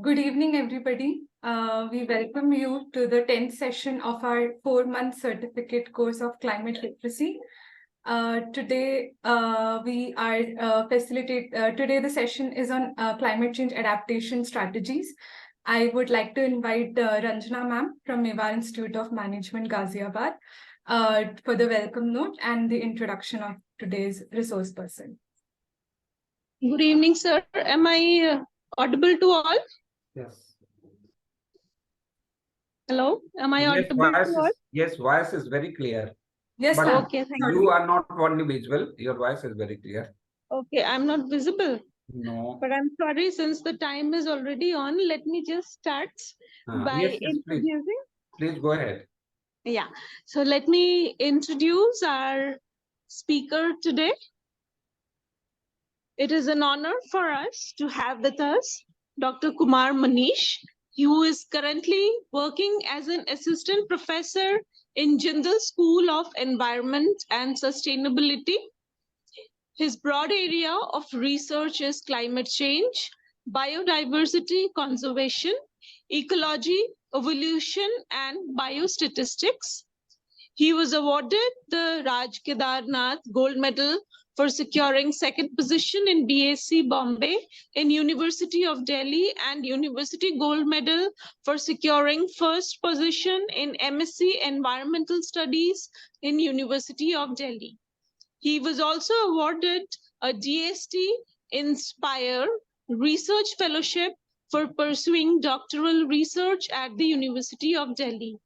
Good evening, everybody. We welcome you to the 10th session of our 4-month certificate course of climate literacy. Today, today the session is on climate change adaptation strategies. I would like to invite Ranjana ma'am from Mewar Institute of Management, Ghaziabad, for the welcome note and the introduction of today's resource person. Good evening, sir. Am I audible to all? Yes. Hello? Am I audible to all? Yes, voice is very clear. Yes, But ma'am. Okay, thank you are not only visual, your voice is very clear. Okay, I'm not visible. No. But I'm sorry, since the time is already on, let me just start by Yes, introducing. Please go ahead. Yeah, so let me introduce our speaker today. It is an honor for us to have with us Dr. Kumar Manish, who is currently working as an assistant professor in Jindal School of Environment and Sustainability. His broad area of research is climate change, biodiversity conservation, ecology, evolution, and biostatistics. He was awarded the Raj Kedarnath Gold Medal for securing second position in BSc Bombay in University of Delhi and University Gold Medal for securing first position in MSc Environmental Studies in University of Delhi. He was also awarded a DST Inspire Research Fellowship for pursuing doctoral research at the University of Delhi.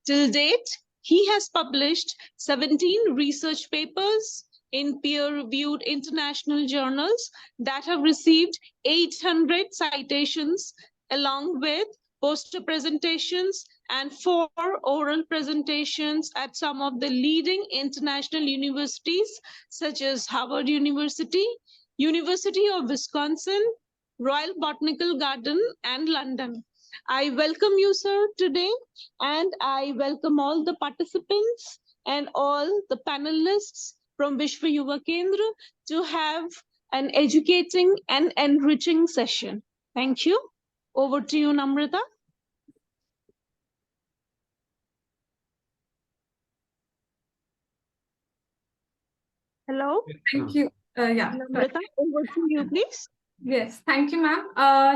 Till date, he has published 17 research papers in peer-reviewed international journals that have received 800 citations, along with poster presentations and 4 oral presentations at some of the leading international universities, such as Harvard University, University of Wisconsin, Royal Botanical Garden, and London. I welcome you, sir, today, and I welcome all the participants and all the panelists from Vishwa Yuva Kendra to have an educating and enriching session. Thank you. Over to you, Namrata. Hello. Thank you. Namrata, over to you, please. Yes, thank you, ma'am.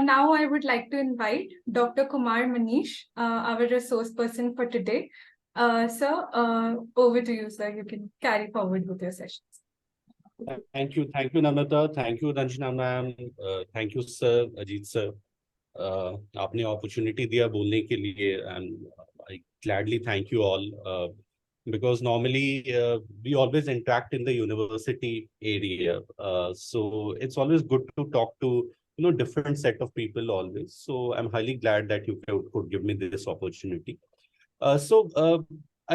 Now I would like to invite Dr. Kumar Manish, our resource person for today. Sir, over to you, sir. You can carry forward with your sessions. Thank you, Namrata. Thank you, Ranjana ma'am. Thank you, sir, Ajit sir. आपने opportunity दिया बोलने के लिए, and I gladly thank you all. Because normally we always interact in the university area, so it's always good to talk to different set of people always. So I'm highly glad that you could give me this opportunity. I'll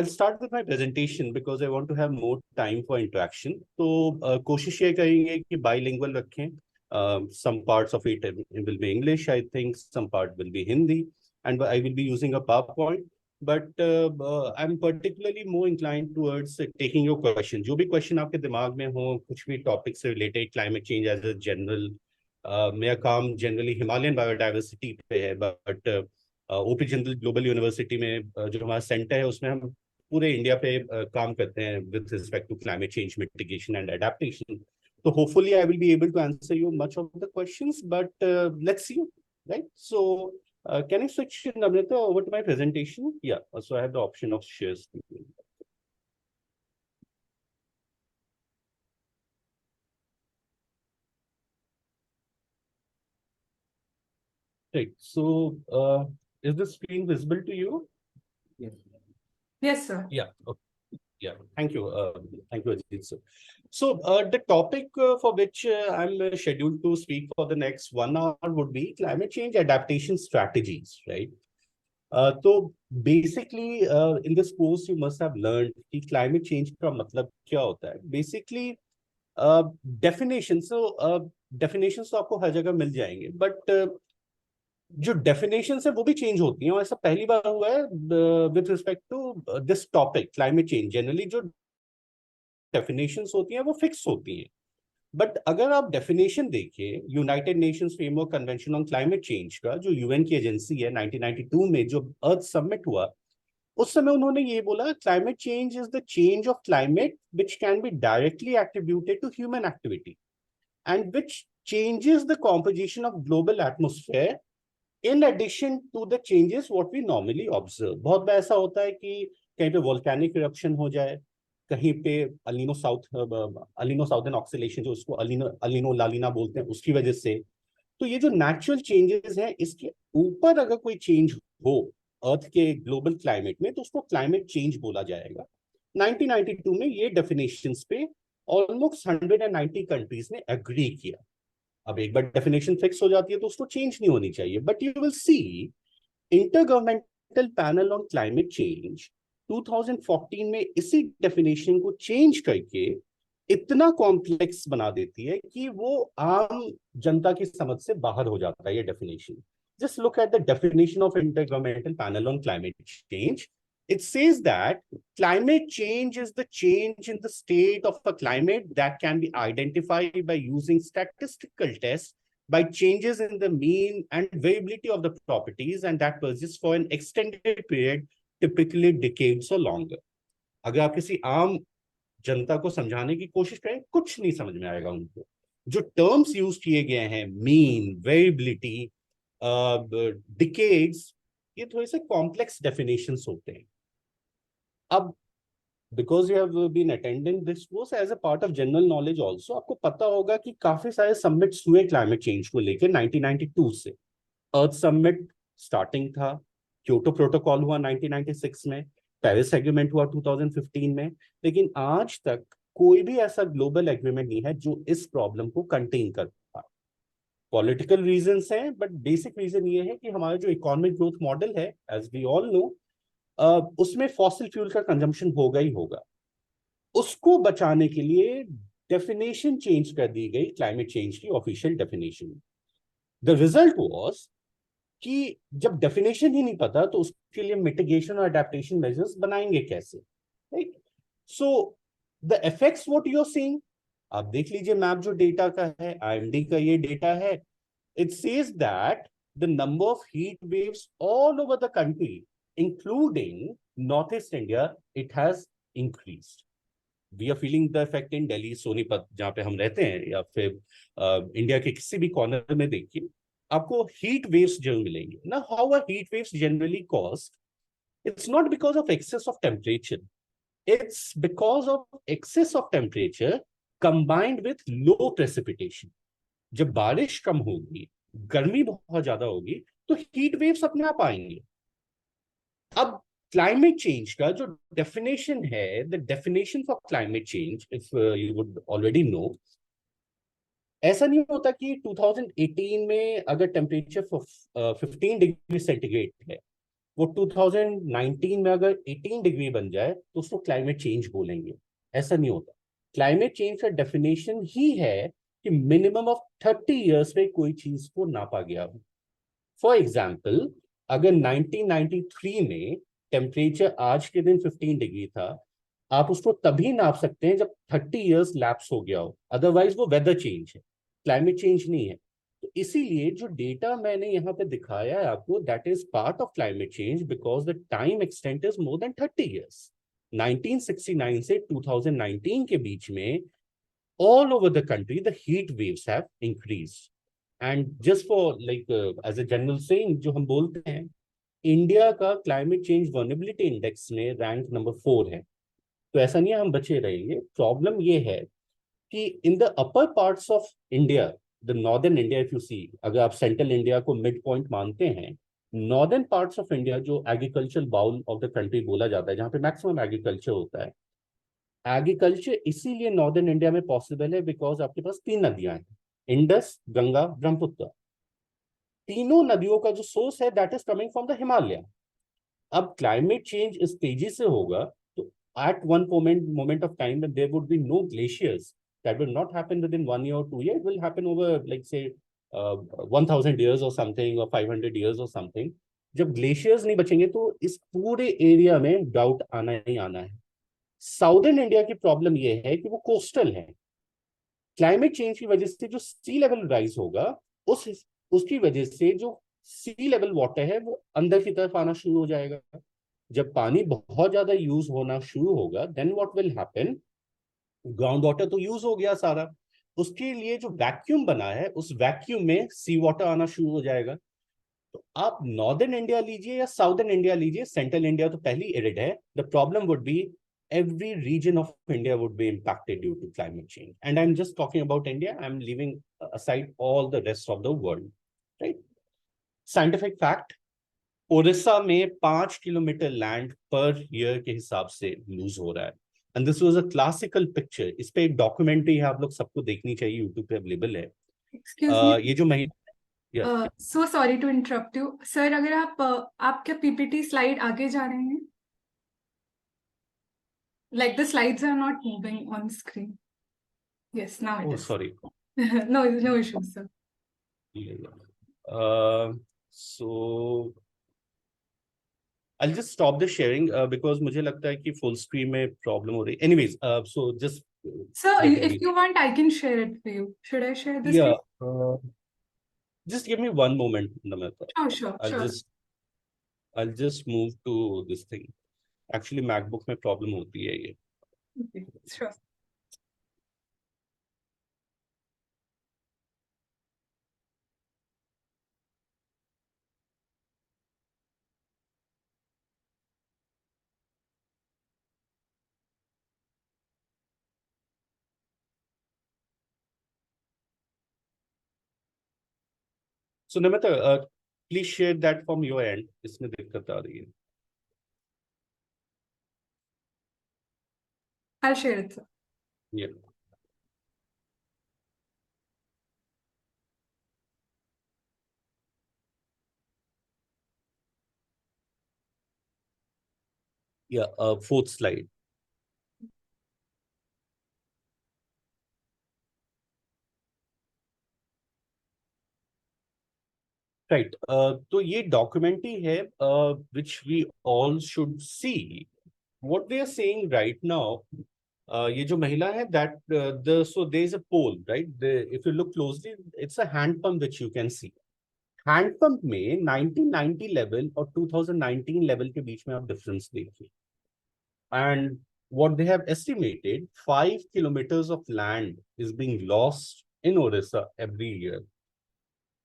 start with my presentation because I want to have more time for interaction. तो कोशिश ये करेंगे कि bilingual रखें. Some parts of it will be English, I think. Some part will be Hindi, and I will be using a PowerPoint. But I'm particularly more inclined towards taking your questions. जो भी question आपके दिमाग में हो, कुछ भी topic से related, climate change as a general. मेरा काम generally Himalayan biodiversity पे है, but OP Jindal Global University में जो हमारा center है, उसमें हम पूरे इंडिया पे काम करते हैं with respect to climate change mitigation and adaptation. So hopefully I will be able to answer you much of the questions, but let's see, right? So. Can I switch, Namrata, over to my presentation? Yeah, so I have the option of share screen. Right, so is the screen visible to you? Yes. Yes, sir. Yeah, okay. Yeah, thank you, Ajit sir. So the topic for which I'm scheduled to speak for the next 1 hour would be climate change adaptation strategies, right? So basically, in this course, you must have learned that climate change का मतलब क्या होता है. Basically, definition. So definitions तो आपको हर जगह मिल जाएंगे, but जो definitions है वो भी change होती हैं, और ऐसा पहली बार हुआ है with respect to this topic, climate change. Generally जो definitions होती हैं वो fix होती हैं, बट अगर आप डेफिनेशन देखिए United Nations framework convention on climate change का, जो यूएन की एजेंसी है, 1992 में जो अर्थ समिट हुआ, उस समय उन्होंने ये बोला climate change is the change of climate which can be directly attributed to human activity and which changes the composition of global atmosphere in addition to the changes what we normally observe. बहुत बार ऐसा होता है कि कहीं पे volcanic eruption हो जाए, कहीं पे अलिनो साउथर्न ऑक्सीलेशन, जो उसको अलिनो लालिना बोलते हैं, उसकी वजह से। तो ये जो नेचुरल चेंजेस हैं, इसके ऊपर अगर कोई चेंज हो अर्थ के ग्लोबल क्लाइमेट में, तो उसको क्लाइमेट चेंज बोला जाएगा। 1992 में ये डेफिनेशंस पे ऑलमोस्ट 190 कंट्रीज ने एग्री किया। अब एक बार डेफिनेशन फिक्स हो जाती है तो उसको चेंज नहीं होनी चाहिए। But you will see intergovernmental panel on climate change 2014 में इसी डेफिनेशन को चेंज करके इतना कॉम्प्लेक्स बना देती है कि वो आम जनता की समझ से बाहर हो जाता है ये definition. Just look at the definition of intergovernmental panel on climate change. It says that climate change is the change in the state of a climate that can be identified by using statistical tests by changes in the mean and variability of the properties, and that persists for an extended period, typically decades or longer. अगर आप किसी आम जनता को समझाने की कोशिश करें, कुछ नहीं समझ में आएगा उनको। जो टर्म्स यूज किए गए हैं, मीन, वेरिएबिलिटी, डिकेड्स, ये थोड़े से कॉम्प्लेक्स डेफिनेशंस होते हैं। अब because you have been attending this course as a part of general knowledge also, आपको पता होगा कि काफी सारे समिट्स हुए क्लाइमेट चेंज को लेकर 1992 से। अर्थ समिट स्टार्टिंग था, क्योटो प्रोटोकॉल हुआ 1996 में, पेरिस एग्रीमेंट हुआ 2015 में, लेकिन आज तक कोई भी ऐसा ग्लोबल एग्रीमेंट नहीं है जो इस प्रॉब्लम को कंटेन कर पाए। पॉलिटिकल रीजंस हैं, बट बेसिक रीजन ये है कि हमारा जो इकोनॉमिक ग्रोथ मॉडल है, एज वी ऑल नो, उसमें फॉसिल फ्यूल का कंजम्पशन होगा ही होगा। उसको बचाने के लिए डेफिनेशन चेंज कर दी गई, क्लाइमेट चेंज की official definition. The result was कि जब डेफिनेशन ही नहीं पता तो उसके लिए मिटिगेशन और अडेप्टेशन मेजर्स बनाएंगे कैसे, right? So the effects what you are seeing, आप देख लीजिए मैप जो डेटा का है, आईएमडी का ये डेटा है। It says that the number of heat waves all over the country including Northeast India, it has increased. We are feeling the effect in Delhi, Sonipat जहाँ पे हम रहते हैं, या फिर इंडिया के किसी भी कॉर्नर में देखिए, आपको हीट वेव्स जरूर मिलेंगे ना। How are heat waves generally caused? It's not because of excess of temperature. It's because of excess of temperature combined with low precipitation. जब बारिश कम होगी, गर्मी बहुत ज्यादा होगी, तो हीट वेव्स अपने आप आएंगे। अब क्लाइमेट चेंज का जो डेफिनेशन है, the definition for climate change, if you would already know, ऐसा नहीं होता कि 2018 में अगर टेम्परेचर 15 डिग्री सेंटीग्रेड है, वो 2019 में अगर 18 डिग्री बन जाए तो उसको क्लाइमेट चेंज बोलेंगे। ऐसा नहीं होता। क्लाइमेट चेंज का डेफिनेशन ही है कि मिनिमम ऑफ 30 इयर्स में कोई चीज को नापा गया हो। फॉर एग्जाम्पल, अगर 1993 में टेम्परेचर आज के दिन 15 डिग्री था, आप उसको तभी नाप सकते हैं जब 30 इयर्स लैप्स हो गया हो, अदरवाइज वो वेदर चेंज है, क्लाइमेट चेंज नहीं है। तो इसीलिए जो डेटा मैंने यहाँ पे दिखाया है आपको, that is part of climate change because the time extent is more than 30 years. 1969 से 2019 के बीच में all over the country the heat waves have increased. And just for like as a general saying, जो हम बोलते हैं, India का climate change vulnerability index में rank number 4 है। तो ऐसा नहीं है हम बचे रहेंगे। प्रॉब्लम ये है कि in the upper parts of India, the northern India, if you see, अगर आप सेंट्रल इंडिया को मिड पॉइंट मानते हैं, नॉर्दर्न पार्ट्स ऑफ इंडिया जो agriculture bowl of the country बोला जाता है, जहाँ पे मैक्सिमम एग्रीकल्चर होता है, एग्रीकल्चर इसीलिए नॉर्दर्न इंडिया में पॉसिबल है बिकॉज आपके पास 3 नदियां हैं, इंडस, गंगा, ब्रह्मपुत्र। तीनों नदियों का जो सोर्स है that is coming from the Himalaya. अब क्लाइमेट चेंज इस तेजी से होगा तो at one moment of time there would be no glaciers, that will not happen within 1 year or 2 years, it will happen over like say 1000 years or something or 500 years or something। जब glaciers नहीं बचेंगे तो इस पूरे area में drought आना ही आना है। साउदर्न इंडिया की प्रॉब्लम यह है कि वो कोस्टल है, क्लाइमेट चेंज की वजह से जो सी लेवल राइज होगा, उसकी वजह से जो सी लेवल वाटर है वो अंदर की तरफ आना शुरू हो जाएगा। जब पानी बहुत ज्यादा यूज होना शुरू होगा, then what will happen, ground water तो यूज हो गया सारा, उसके लिए जो वैक्यूम बना है उस वैक्यूम में सी वाटर आना शुरू हो जाएगा। तो आप नॉर्दर्न इंडिया लीजिए या साउदर्न इंडिया लीजिए, सेंट्रल इंडिया तो पहली एरिड है, the problem would be every region of India would be impacted due to climate change. And I'm just talking about India. I'm leaving aside all the rest of the world, right? Scientific fact, Odisha में 5 kilometre land per year के हिसाब से loose हो रहा है। And this was a classical picture. इस पे एक डॉक्यूमेंट्री है, आप लोग सबको देखनी चाहिए, यूट्यूब पे अवेलेबल है। Excuse me. ये जो महीना, So sorry to interrupt you, sir. अगर आप क्या PPT slide आगे जा रहे हैं? Like the slides are not moving on screen. Yes, now it oh is. sorry, No issues, sir. so I'll just stop the sharing because मुझे लगता है कि full screen में problem हो रही है। Anyways, so just Sir, get if ready. you want, I can share it for you. Should I share this? Yeah, just give me one moment, Namrata. Sure. I'll just move to this thing. Actually, MacBook में problem होती है ये। Okay, sure. So Namrata, please share that from your end. इसमें दिक्कत आ रही है। I'll share it, sir. Yeah. Yeah, fourth slide. Right. तो ये documentary है which we all should see. What they are saying right now, ये जो महिला है that so there is a pole, right? If you look closely, it's a hand pump which you can see. Hand pump में 1990 level और 2019 level के बीच में आप difference देखिए। And what they have estimated 5 kilometres of land is being lost in Odisha every year.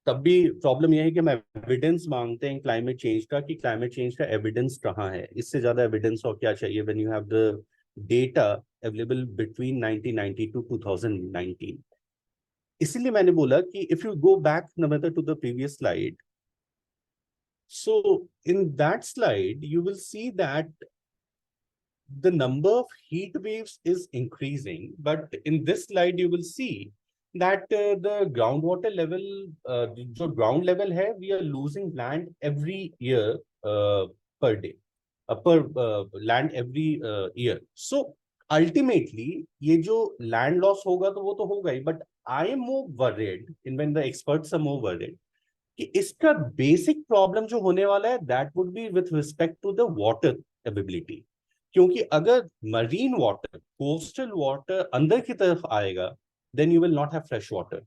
तब भी problem यह है कि हम एविडेंस मांगते हैं क्लाइमेट चेंज का, कि क्लाइमेट चेंज का एविडेंस कहाँ है। इससे ज्यादा एविडेंस और क्या चाहिए when you have the data available between 1990 to 2019। इसीलिए मैंने बोला कि if you go back Namita to the previous slide, so in that slide you will see that the number of heat waves is increasing, but in this slide you will see that the groundwater level, जो ground level है, we are losing land every year per day, per land every year. So ultimately ये जो land loss होगा तो वो तो होगा ही, but I am more worried, and when the experts are more worried, कि इसका बेसिक प्रॉब्लम जो होने वाला है that would be with respect to the water availability. क्योंकि अगर मरीन वाटर, कोस्टल वाटर अंदर की तरफ आएगा, then you will not have fresh water.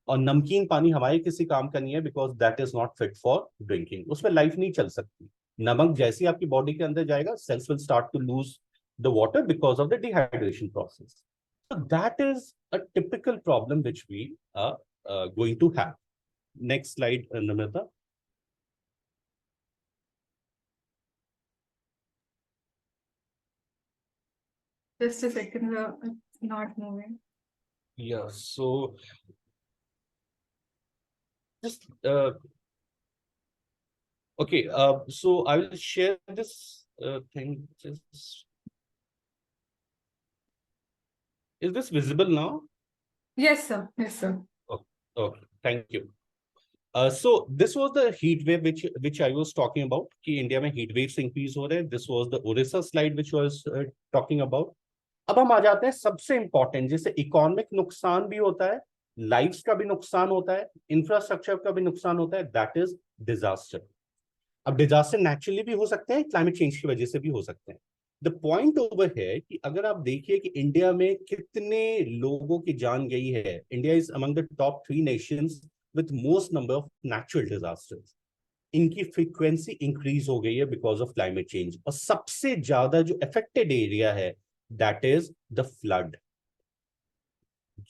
और नमकीन पानी हमारे किसी काम का नहीं है, because that is not fit for drinking. उसमें लाइफ नहीं चल सकती। नमक जैसे आपकी बॉडी के अंदर जाएगा, cells will start to lose the water because of the dehydration process. So that is a typical problem which we are going to have. Next slide, Namrata. Just a second, it's not moving. Yeah, so just okay, so I will share this thing. Just, is this visible now? Yes, sir. Okay, thank you. So this was the heat wave which I was talking about, कि India में heat waves increase हो रहे हैं. This was the Orissa slide which was talking about. अब हम आ जाते हैं सबसे इंपॉर्टेंट, जिससे इकोनॉमिक नुकसान भी होता है, लाइफ्स का भी नुकसान होता है, इंफ्रास्ट्रक्चर का भी नुकसान होता है, दैट इज डिजास्टर। अब डिजास्टर नेचुरली भी हो सकते हैं, क्लाइमेट चेंज की वजह से भी हो सकते हैं। द पॉइंट ओवर है कि अगर आप देखिए कि इंडिया में कितने लोगों की जान गई है, India is among the top 3 Nations with most number of natural disasters. इनकी फ्रीक्वेंसी इंक्रीज हो गई है बिकॉज ऑफ क्लाइमेट चेंज, और सबसे ज्यादा जो अफेक्टेड एरिया है दैट इज द फ्लड।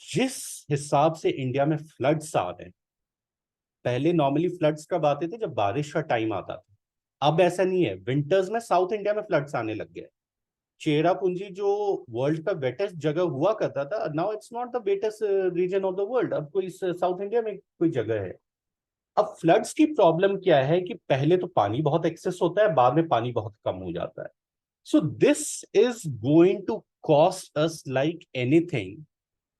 जिस हिसाब से इंडिया में फ्लड्स आ रहे हैं, पहले नॉर्मली फ्लड्स कब आते थे? जब बारिश का टाइम आता था। अब ऐसा नहीं है, विंटर्स में साउथ इंडिया में फ्लड्स आने लग गए। चेरापूंजी जो वर्ल्ड का वेटेस्ट जगह हुआ करता था, now it's not the wettest region of the world, अब कोई साउथ इंडिया में कोई जगह है। अब फ्लड्स की प्रॉब्लम क्या है कि पहले तो पानी बहुत एक्सेस होता है, बाद में पानी बहुत कम हो जाता है। So this is going to cost us like anything.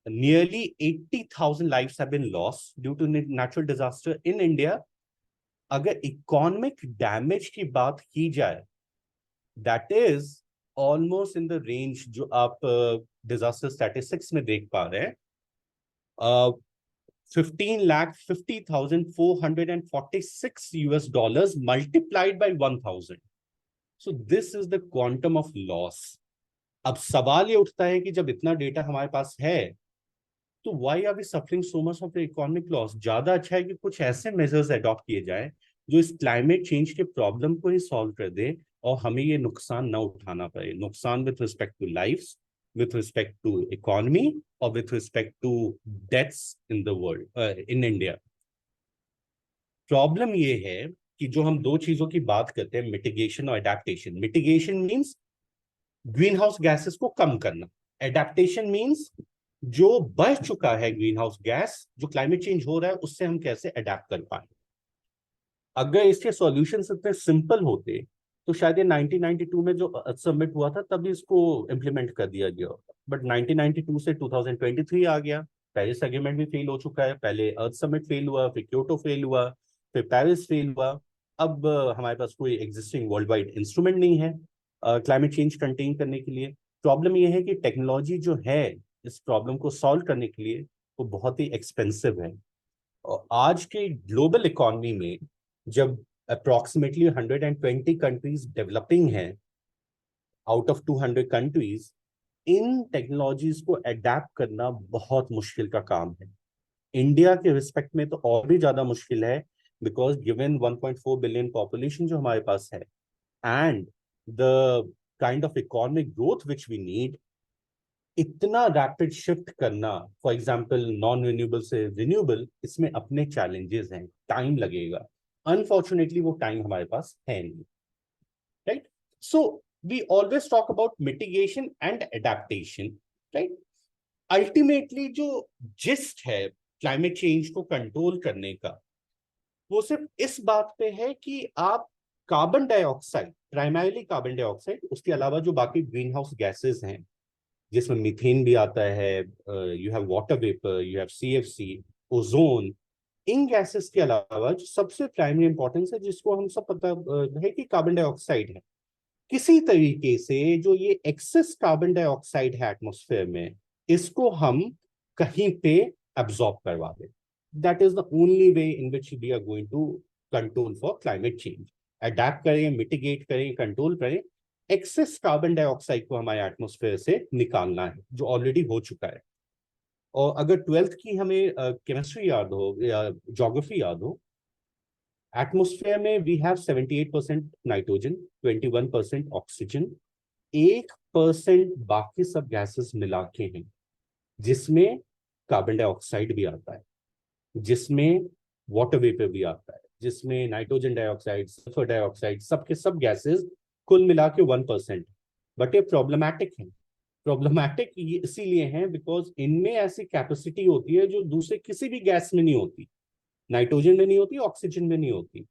Nearly 80,000 lives have been lost due to natural disaster in India. अगर इकोनॉमिक डैमेज की बात की जाए, that is almost in the range जो आप डिजास्टर स्टैटिस्टिक्स में देख पा रहे हैं, 15,50,446 US dollars multiplied by 1,000. So this is the quantum of loss. अब सवाल ये उठता है कि जब इतना डेटा हमारे पास है, तो why are we suffering so much of the economic loss? ज्यादा अच्छा है कि कुछ ऐसे मेजर्स अडॉप्ट किए जाए जो इस क्लाइमेट चेंज के प्रॉब्लम को ही सॉल्व कर दे और हमें ये नुकसान ना उठाना पड़े। नुकसान with respect to lifes, with respect to economy और with respect to deaths in the world, in India. Problem ये है कि जो हम दो चीजों की बात करते हैं, मिटिगेशन और adaptation. Mitigation means green house gases को कम करना, एडेप्टेशन मीन्स जो बढ़ चुका है ग्रीन हाउस गैस, जो क्लाइमेट चेंज हो रहा है, उससे हम कैसे अडेप्ट कर पाए। अगर इसके सॉल्यूशंस इतने सिंपल होते तो शायद ये 1992 में जो अर्थ समिट हुआ था तभी इसको इम्प्लीमेंट कर दिया गया होता। बट 1992 से 2023 आ गया, पेरिस एग्रीमेंट भी फेल हो चुका है। पहले अर्थ समिट फेल हुआ, फिर क्योटो फेल हुआ, फिर पेरिस फेल हुआ। अब हमारे पास कोई एग्जिस्टिंग वर्ल्ड वाइड इंस्ट्रूमेंट नहीं है क्लाइमेट चेंज कंटेन करने के लिए। प्रॉब्लम ये है कि टेक्नोलॉजी जो है इस प्रॉब्लम को सॉल्व करने के लिए वो बहुत ही एक्सपेंसिव है। और आज के ग्लोबल इकोनॉमी में जब अप्रोक्सीमेटली 120 कंट्रीज डेवलपिंग हैं out of 200 countries, in technologies को अडेप्ट करना बहुत मुश्किल का काम है। इंडिया के रिस्पेक्ट में तो और भी ज्यादा मुश्किल है, बिकॉज गिवन 1.4 बिलियन पॉपुलेशन जो हमारे पास है and the kind of economic growth which we need, इतना रैपिड शिफ्ट करना, फॉर एग्जांपल नॉन रिन्यूएबल से रिन्यूएबल, इसमें अपने चैलेंजेस हैं, टाइम लगेगा। अनफॉर्चुनेटली वो टाइम हमारे पास है नहीं, right? So we always talk about mitigation and adaptation, right? Ultimately जो जिस्ट है क्लाइमेट चेंज को कंट्रोल करने का, वो सिर्फ इस बात पे है कि आप carbon dioxide, primarily carbon dioxide, उसके अलावा जो बाकी ग्रीन हाउस गैसेज हैं जिसमें मीथेन भी आता है, you have water vapour, you have CFC, ozone, in gases के अलावा जो सबसे प्राइमरी इंपॉर्टेंस है जिसको हम सब पता है कि कार्बन डाइऑक्साइड है। किसी तरीके से जो ये एक्सेस कार्बन डाइऑक्साइड है एटमॉस्फेयर में, इसको हम कहीं पे एब्जॉर्ब करवा दें। That is the only way in which we are going to control for climate change. Adapt करें, मिटिगेट करें, कंट्रोल करें, एक्सेस कार्बन डाइऑक्साइड को हमारे एटमॉस्फेयर से निकालना है, जो ऑलरेडी हो चुका है। और अगर 12th की हमें केमिस्ट्री याद हो या ज्योग्राफी याद हो, एटमॉस्फेयर में वी हैव 78% नाइट्रोजन, 21% ऑक्सीजन, 1% बाकी सब गैसेस मिला के हैं, जिसमें कार्बन डाइऑक्साइड भी आता है, जिसमें वाटर वेपर भी आता है, जिसमें नाइट्रोजन डाइऑक्साइड, सल्फर डाइऑक्साइड, सबके सब गैसेस कुल मिला के 1%। बट ये प्रॉब्लमैटिक है। प्रॉब्लमैटिक इसीलिए है बिकॉज इनमें ऐसी कैपेसिटी होती है जो दूसरे किसी भी गैस में नहीं होती, नाइट्रोजन में नहीं होती, ऑक्सीजन में नहीं होती।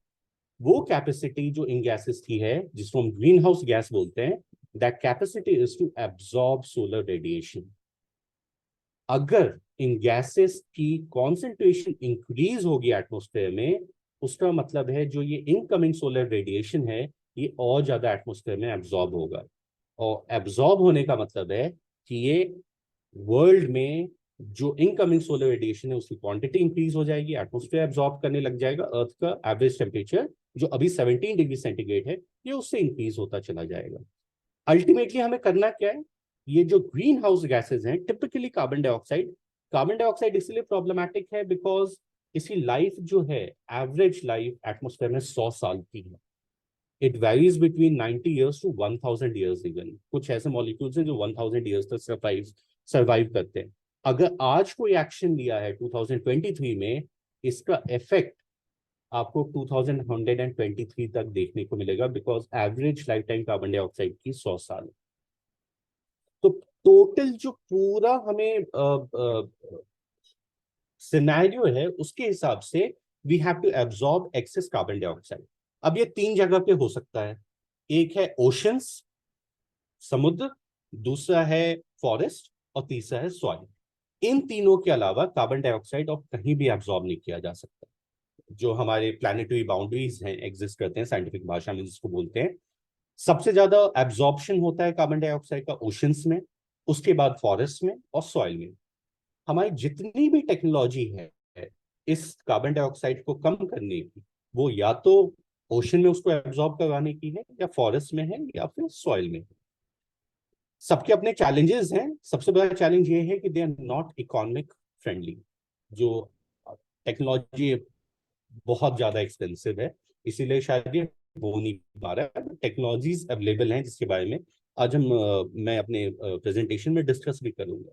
वो कैपेसिटी जो इन गैसेस की है, जिसको हम ग्रीन हाउस गैस बोलते हैं, that capacity is to absorb solar radiation. अगर इन गैसेस की कॉन्सेंट्रेशन इंक्रीज होगी एटमॉस्फेयर में, उसका मतलब है जो ये इनकमिंग सोलर रेडिएशन है ये और ज्यादा एटमॉस्फेयर में एब्जॉर्ब होगा। और एब्जॉर्ब होने का मतलब है कि ये वर्ल्ड में जो इनकमिंग सोलर रेडिएशन है उसकी क्वांटिटी इंक्रीज हो जाएगी, एटमॉस्फेयर एब्जॉर्ब करने लग जाएगा। अर्थ का एवरेज टेम्परेचर जो अभी 17 डिग्री सेंटीग्रेड है, ये उससे इंक्रीज होता चला जाएगा। अल्टीमेटली हमें करना क्या है, ये जो ग्रीन हाउस गैसेज हैं, टिपिकली कार्बन डाइऑक्साइड इसलिए प्रॉब्लमेटिक है बिकॉज इसकी लाइफ जो है, एवरेज लाइफ एटमोस्फेयर में 100 साल की है। It varies between 90 years to 1000 years even. कुछ ऐसे मॉलिक्यूल्स हैं जो 1000 years तक सर्वाइव करते हैं। अगर आज कोई एक्शन लिया है 2023 में, इसका इफेक्ट आपको 2123 तक देखने को मिलेगा, because average life time carbon dioxide की 100 साल है। तो टोटल जो पूरा हमें सिनेरियो है, उसके हिसाब से we have to absorb excess carbon dioxide. अब ये 3 जगह पे हो सकता है। एक है ओशंस, समुद्र, दूसरा है फॉरेस्ट, और तीसरा है सॉइल। इन तीनों के अलावा कार्बन डाइऑक्साइड और कहीं भी एब्जॉर्ब नहीं किया जा सकता। जो हमारे प्लैनेटरी बाउंड्रीज हैं, एग्जिस्ट करते हैं साइंटिफिक भाषा में जिसको बोलते हैं, सबसे ज्यादा एब्जॉर्प्शन होता है कार्बन डाइऑक्साइड का ओशंस में, उसके बाद फॉरेस्ट में और सॉइल में। हमारी जितनी भी टेक्नोलॉजी है इस कार्बन डाइऑक्साइड को कम करने की, वो या तो ओशन में उसको एब्जॉर्ब करवाने की है, या फॉरेस्ट में है, या फिर सॉइल में। सबके अपने चैलेंजेस हैं। सबसे बड़ा चैलेंज ये है कि they are not economic friendly. जो टेक्नोलॉजी बहुत ज्यादा एक्सपेंसिव है, इसीलिए शायद ये हो नहीं पा रहा है। टेक्नोलॉजीज अवेलेबल हैं जिसके बारे में आज मैं अपने प्रेजेंटेशन में डिस्कस भी करूंगा।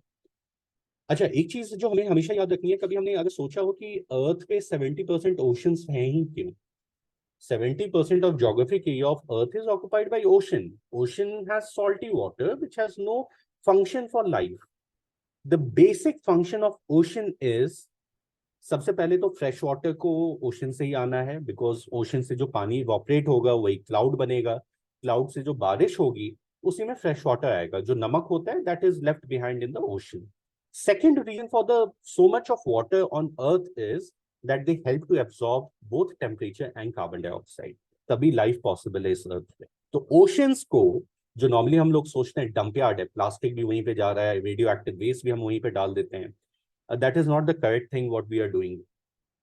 अच्छा, एक चीज जो हमें हमेशा याद रखनी है, कभी हमने अगर सोचा हो कि अर्थ पे 70% ओशंस हैं ही क्यों? 70% of geographic area of Earth is occupied by ocean. Ocean has salty water which has no function for life. The basic function of ocean is, सबसे पहले तो फ्रेश वाटर को ओशन से ही आना है, बिकॉज ओशन से जो पानी इवोपरेट होगा वही क्लाउड बनेगा। क्लाउड से जो बारिश होगी उसी में फ्रेश वाटर आएगा। जो नमक होता है that is left behind in the ocean. Second reason for the so much of water on Earth is that they help to absorb both temperature and carbon dioxide. तभी लाइफ पॉसिबल है इस अर्थ पे। तो ओशंस को, जो normally हम लोग सोचते हैं डंप यार्ड है, प्लास्टिक भी वहीं पे जा रहा है, रेडियो एक्टिव वेस्ट भी हम वहीं पे डाल देते हैं, that is not the correct thing what we are doing.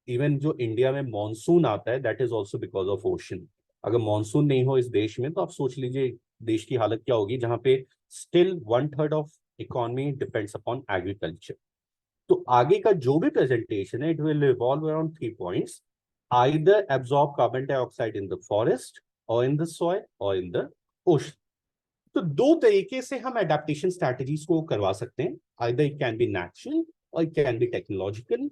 Even जो इंडिया में मॉनसून आता है that is also because of ocean. अगर मॉनसून नहीं हो इस देश में तो आप सोच लीजिए देश की हालत क्या होगी, जहां पे still 1/3 of economy depends upon agriculture. तो आगे का जो भी प्रेजेंटेशन है, it will revolve around 3 points: either absorb carbon dioxide in the forest और इन द सॉइल और इन द ओशन। तो 2 तरीके से हम एडेप्टेशन स्ट्रैटेजीज को करवा सकते हैं। Either it can be natural or it can be technological.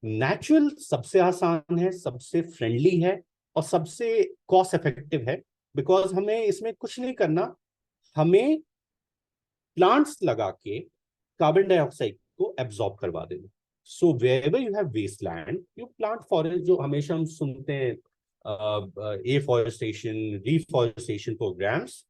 Natural सबसे आसान है, सबसे फ्रेंडली है और सबसे कॉस्ट इफेक्टिव है, बिकॉज हमें इसमें कुछ नहीं करना, हमें प्लांट्स लगा के कार्बन डाइऑक्साइड को एब्जॉर्ब करवा देना। So wherever you have wasteland, you plant forest. जो हमेशा हम सुनते हैं एफॉरेस्टेशन, रिफॉरेस्टेशन प्रोग्राम्स,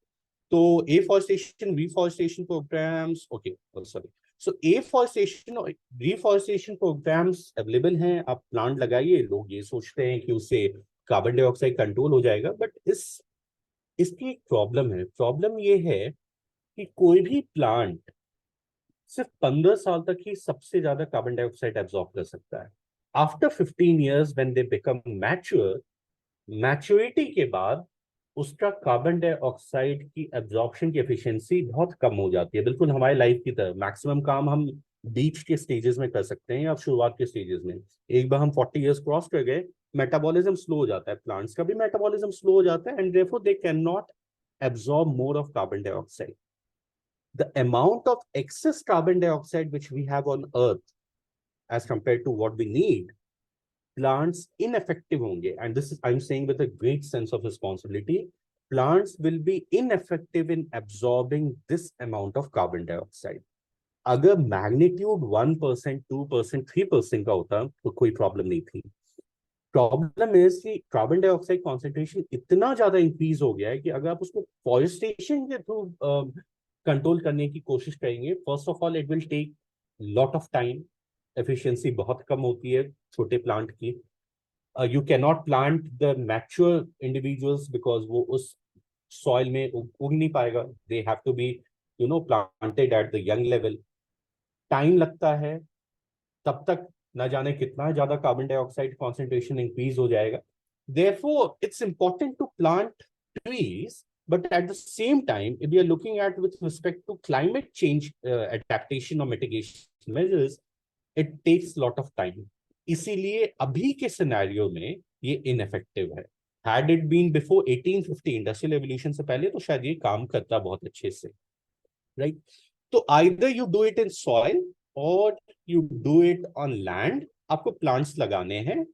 तो afforestation reforestation programs, okay sorry, so afforestation और रिफॉरेस्टेशन प्रोग्राम्स अवेलेबल हैं। आप प्लांट लगाइए, लोग ये सोचते हैं कि उससे कार्बन डाइऑक्साइड कंट्रोल हो जाएगा, बट इसकी एक प्रॉब्लम है। प्रॉब्लम ये है कि कोई भी प्लांट सिर्फ 15 साल तक ही सबसे ज्यादा कार्बन डाइऑक्साइड एब्जॉर्ब कर सकता है। After 15 years when they become mature, maturity के बाद उसका कार्बन डाइऑक्साइड की एब्जॉर्प्शन की एफिशिएंसी बहुत कम हो जाती है। बिल्कुल हमारी लाइफ की तरह। मैक्सिमम काम हम बीच के स्टेजेस में कर सकते हैं या शुरुआत के स्टेजेस में। एक बार हम 40 years क्रॉस कर गए, मेटाबॉलिज्म स्लो हो जाता है, प्लांट्स का भी मेटाबॉलिज्म स्लो हो जाता है, and therefore they can not absorb more of carbon dioxide. The amount of excess carbon dioxide which we have on Earth as compared to what we need, plants ineffective honge, and this is I'm saying with a great sense of responsibility, plants will be ineffective in absorbing this amount of carbon dioxide. अगर magnitude 1%, 2%, 3% का होता तो कोई problem नहीं थी। Problem is कि carbon dioxide concentration इतना ज्यादा इंक्रीज हो गया है कि अगर आप उसको फॉरेस्टेशन के थ्रू कंट्रोल करने की कोशिश करेंगे, first of all it will take lot of time, efficiency बहुत कम होती है छोटे प्लांट की। You can not plant the mature individuals because वो उस सॉइल में उग नहीं पाएगा। They have to be planted at the young level. Time लगता है, तब तक ना जाने कितना ज्यादा कार्बन डाइऑक्साइड कॉन्सेंट्रेशन इंक्रीज हो जाएगा। Therefore, it's important to plant trees But at the same time, if we are looking at with respect to climate change adaptation or mitigation measures, it takes lot of time. इसीलिए अभी के scenario में ये ineffective है. Had it been before 1850 industrial evolution से पहले तो शायद ये काम करता बहुत अच्छे से, राइट? तो either you do it in soil or you do it on land. आपको प्लांट्स लगाने हैं.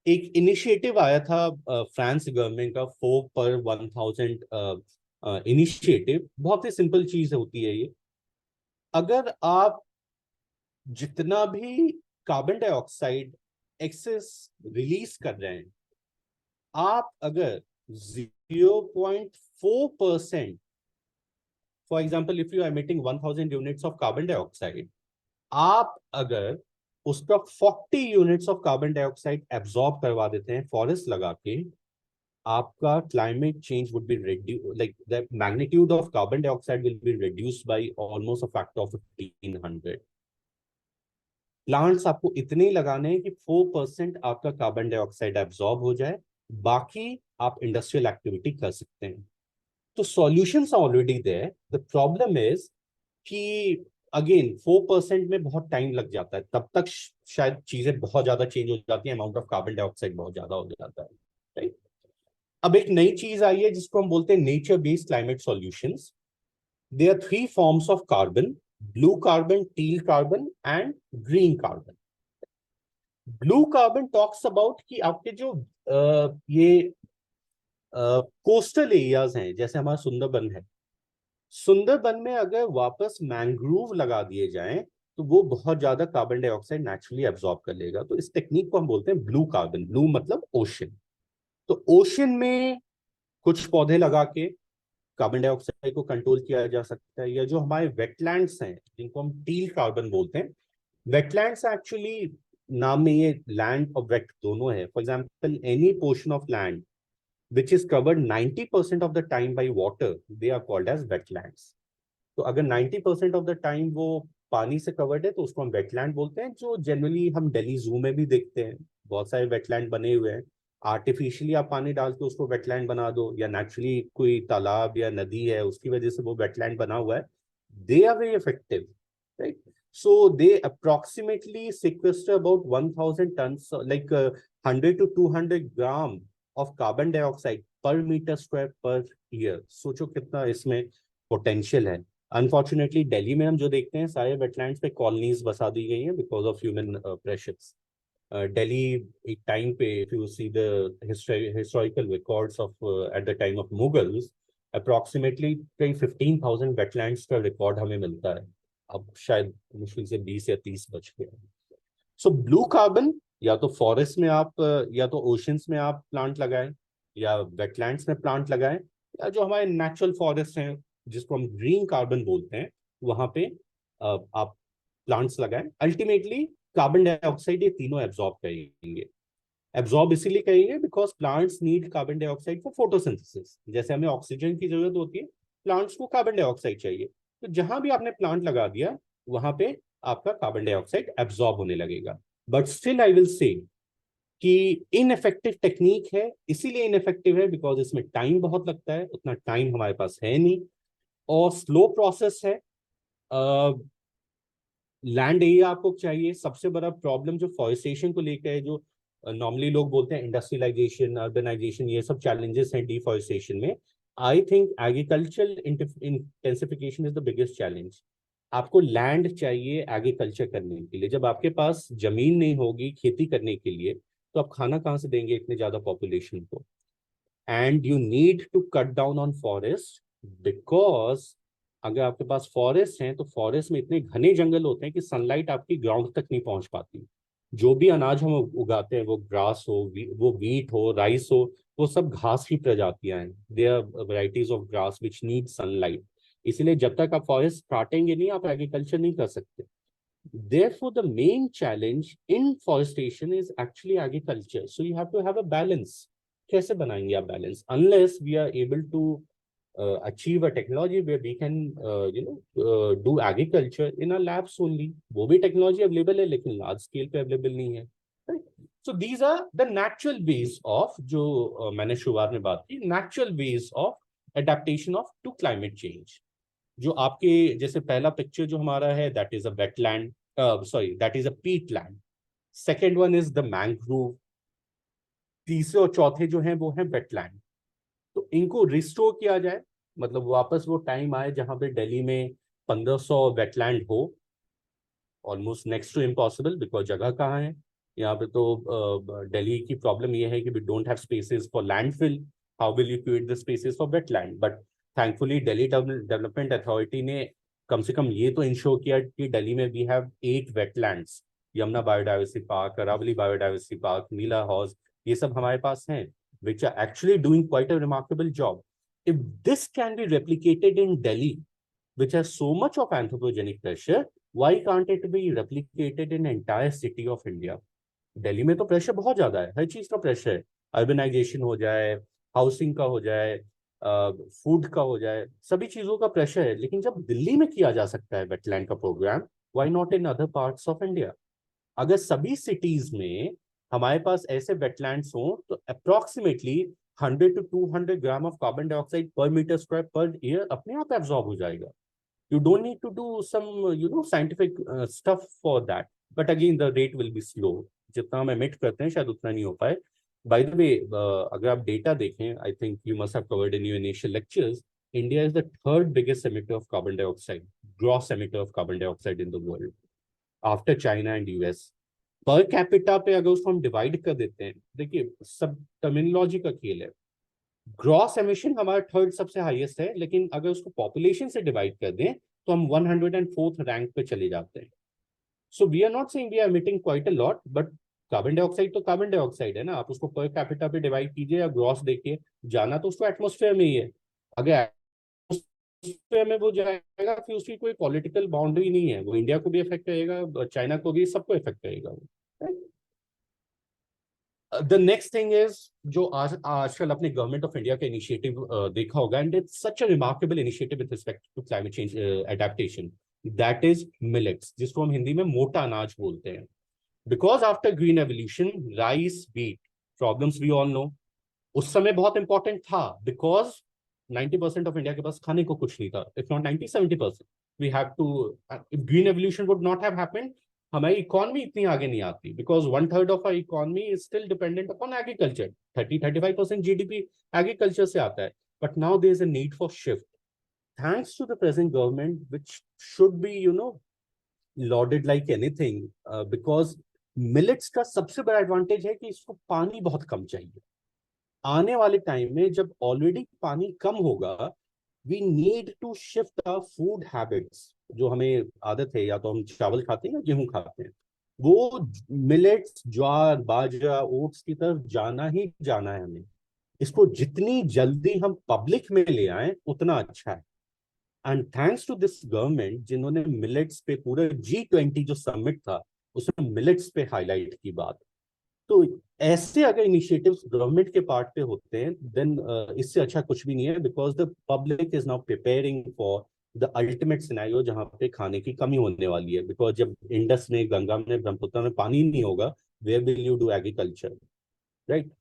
एक इनिशिएटिव आया था फ्रांस गवर्नमेंट का 4/1000 इनिशिएटिव. बहुत ही सिंपल चीज होती है ये. अगर आप जितना भी कार्बन डाइऑक्साइड एक्सेस रिलीज कर रहे हैं, आप अगर 0.4%, for example if you are emitting 1000 units of carbon dioxide, आप अगर उसका 40 units of carbon dioxide absorb करवा देते हैं फॉरेस्ट लगा के, आपका climate change would be reduced, like the magnitude of carbon dioxide will be reduced by almost a factor of 1500. Plants आपको इतने लगाने हैं कि 4% आपका कार्बन डाइऑक्साइड एब्जॉर्ब हो जाए, बाकी आप इंडस्ट्रियल एक्टिविटी कर सकते हैं. तो solutions are already there. The problem is कि अगेन 4% में बहुत टाइम लग जाता है, तब तक शायद चीजें बहुत ज्यादा चेंज हो जाती है, अमाउंट ऑफ कार्बन डाइऑक्साइड बहुत ज्यादा हो जाता है, राइट? अब एक नई चीज आई है जिसको हम बोलते हैं nature based climate solutions. There are 3 forms of carbon: blue carbon, teal carbon and green carbon. Blue carbon talks about कि आपके जो ये कोस्टल एरियाज हैं, जैसे हमारा सुंदरबन है, सुंदरबन में अगर वापस मैंग्रोव लगा दिए जाएं तो वो बहुत ज्यादा कार्बन डाइऑक्साइड नेचुरली एब्जॉर्ब कर लेगा. तो इस टेक्निक को हम बोलते हैं ब्लू कार्बन. ब्लू मतलब ओशन. तो ओशन में कुछ पौधे लगा के कार्बन डाइऑक्साइड को कंट्रोल किया जा सकता है. या जो हमारे वेटलैंड्स हैं जिनको हम टील कार्बन बोलते हैं, वेटलैंड्स एक्चुअली नाम में ये लैंड और वेट दोनों है. For example any portion of land which is covered 90% of the time by water, they are called as wetlands. तो अगर 90% of the time वो पानी से कवर्ड है तो उसको हम वेटलैंड बोलते हैं. जो जनरली हम दिल्ली जू में भी देखते हैं, बहुत सारे वेटलैंड बने हुए हैं. आर्टिफिशियली आप पानी डाल के उसको वेटलैंड बना दो, या नेचुरली कोई तालाब या नदी है उसकी वजह से वो वेटलैंड बना हुआ है. They are very effective, right? So they approximately sequester about 1000 tons, like 100 to 200 gram of carbon dioxide per meter square per year. सोचो कितना इसमें पोटेंशियल है. अनफॉर्चुनेटली दिल्ली में हम जो देखते हैं सारे वेटलैंड्स पे कॉलोनीज बसा दी गई हैं because of human pressures. Delhi एक टाइम पे, if you see the historical records of at the time of Mughals, approximately 15,000 wetlands का रिकॉर्ड हमें मिलता है. अब शायद मुश्किल से 20 या 30 बच गए. सो ब्लू कार्बन या तो फॉरेस्ट में आप, या तो ओशंस में आप प्लांट लगाएं, या वेटलैंड्स में प्लांट लगाएं, या जो हमारे नेचुरल फॉरेस्ट हैं जिसको हम ग्रीन कार्बन बोलते हैं, वहां पे आप प्लांट्स लगाएं. अल्टीमेटली कार्बन डाइऑक्साइड ये तीनों एब्जॉर्ब करेंगे. एब्जॉर्ब इसीलिए करेंगे because plants need carbon dioxide for photosynthesis. जैसे हमें ऑक्सीजन की जरूरत होती है, प्लांट्स को कार्बन डाइऑक्साइड चाहिए. तो जहां भी आपने प्लांट लगा दिया वहां पे आपका कार्बन डाइऑक्साइड एब्जॉर्ब होने लगेगा. But still I will say कि इनइफेक्टिव टेक्निक है. इसीलिए इनइफेक्टिव है बिकॉज इसमें टाइम बहुत लगता है, उतना टाइम हमारे पास है नहीं, और स्लो प्रोसेस है. लैंड एरिया आपको चाहिए. सबसे बड़ा प्रॉब्लम जो फॉरेस्टेशन को लेकर है, जो नॉर्मली लोग बोलते हैं इंडस्ट्रियलाइजेशन, अर्बनाइजेशन, ये सब चैलेंजेस हैं डिफॉरेस्टेशन में. I think agricultural intensification is the biggest challenge. आपको लैंड चाहिए एग्रीकल्चर करने के लिए. जब आपके पास जमीन नहीं होगी खेती करने के लिए तो आप खाना कहाँ से देंगे इतने ज्यादा पॉपुलेशन को? And you need to cut down on forest, because अगर आपके पास फॉरेस्ट हैं तो फॉरेस्ट में इतने घने जंगल होते हैं कि सनलाइट आपकी ग्राउंड तक नहीं पहुंच पाती. जो भी अनाज हम उगाते हैं, वो ग्रास हो, वो वीट हो, राइस हो, वो सब घास की प्रजातियां हैं. They are varieties of grass which need sunlight. इसलिए जब तक आप फॉरेस्ट काटेंगे नहीं, आप एग्रीकल्चर नहीं कर सकते. Therefore, the main challenge in forestation is actually agriculture. So you have to have a balance. कैसे बनाएंगे आप balance? Unless we are able to achieve a technology where we can, do agriculture in our labs only. वो भी technology available है, लेकिन large scale पे available नहीं है. Right? So these are the natural ways of, जो मैंने शुरुआत में बात की, natural ways of adaptation of to climate change. जो आपके जैसे पहला पिक्चर जो हमारा है, that is a wetland, sorry that is a peatland. Second one is the mangrove. तीसरे और चौथे जो हैं वो हैं वेटलैंड। तो इनको रिस्टोर किया जाए, मतलब वापस वो टाइम आए जहां पे दिल्ली में 1500 वेटलैंड हो। Almost next to impossible, because जगह कहाँ है यहाँ पे। तो दिल्ली की प्रॉब्लम ये है कि we don't have spaces for landfill. How will you create the spaces for wetland? But thankfully Delhi development authority ने कम से कम ये तो इंश्योर किया कि दिल्ली में we have 8 wetlands. Yamuna biodiversity park, Aravali biodiversity park, Neela Hauz, ये सब हमारे पास हैं, which are actually doing quite a remarkable job. If this can be replicated in Delhi, which has so much of anthropogenic pressure, why can't it be replicated in entire city of India? Delhi में तो pressure बहुत ज्यादा है, हर चीज का pressure है। Urbanisation हो जाए, हाउसिंग का हो जाए, फूड का हो जाए, सभी चीजों का प्रेशर है। लेकिन जब दिल्ली में किया जा सकता है वेटलैंड का programme, why not in other parts of India? अगर सभी सिटीज में हमारे पास ऐसे वेटलैंड्स हों तो approximately 100 to 200 gram of carbon dioxide पर मीटर स्क्वायर पर ईयर अपने आप एब्जॉर्ब हो जाएगा। You don't need to do some, scientific stuff for that. But again, the rate will be slow. जितना हम emit करते हैं शायद उतना नहीं हो पाए। By the way, अगर आप डेटा देखें, I think you must have covered in your initial lectures, India is the third biggest emitter of carbon dioxide, gross emitter of carbon dioxide in the world, after China and US. Per capita पे अगर उसको हम divide कर देते हैं, देखिए सब terminology का खेल है। ग्रॉस एमिशन हमारा थर्ड सबसे हाईएस्ट है, लेकिन अगर उसको पॉपुलेशन से डिवाइड कर दें तो हम 104th रैंक पे चले जाते हैं। So we are not saying we are emitting quite a lot, but carbon dioxide तो कार्बन डाइऑक्साइड है ना। आप उसको पर कैपिटा पे डिवाइड कीजिए या ग्रॉस देखिए, जाना तो उसको एटमोस्फेयर में ही है। अगर एटमोस्फेयर में वो जाएगा फिर उसकी कोई पॉलिटिकल बाउंड्री नहीं है, वो इंडिया को भी इफेक्ट करेगा, चाइना को भी, सबको इफेक्ट करेगा। द नेक्स्ट थिंग इज जो आजकल अपने गवर्नमेंट ऑफ इंडिया का इनिशिएटिव देखा होगा, and it's such a remarkable initiative with respect to climate change adaptation, that is millets, जिसको हम हिंदी में मोटा अनाज बोलते हैं। Because after green evolution, rice, wheat problems we all know, उस समय बहुत इंपॉर्टेंट था बिकॉज 90% ऑफ इंडिया के पास खाने को कुछ नहीं था, if not 90-70%। We have to, if green evolution would not have happened, हमारी इकोनॉमी इतनी आगे नहीं आती, because 1/3 of our economy is still dependent upon agriculture. 30-35% GDP agriculture से आता है। But now there is a need for shift, thanks to the present government, which should be lauded like anything, because millets का सबसे बड़ा advantage है कि इसको पानी बहुत कम चाहिए। आने वाले टाइम में जब ऑलरेडी पानी कम होगा, we need to shift our food habits. जो हमें आदत है, या तो हम चावल खाते हैं या गेहूं खाते हैं, वो मिलेट्स, ज्वार, बाजरा, ओट्स की तरफ जाना ही जाना है हमें। इसको जितनी जल्दी हम पब्लिक में ले आए उतना अच्छा है। And thanks to this government, जिन्होंने मिलेट्स पे पूरा G20 जो समिट था उसमें मिलेट्स पे हाईलाइट की बात। तो ऐसे अगर इनिशिएटिव्स गवर्नमेंट के पार्ट पे होते हैं, देन इससे अच्छा कुछ भी नहीं है, because the public is now preparing for the ultimate scenario जहां पे खाने की कमी होने वाली है। बिकॉज जब इंडस में, गंगा में, ब्रह्मपुत्र में पानी नहीं होगा, where will you do agriculture, right?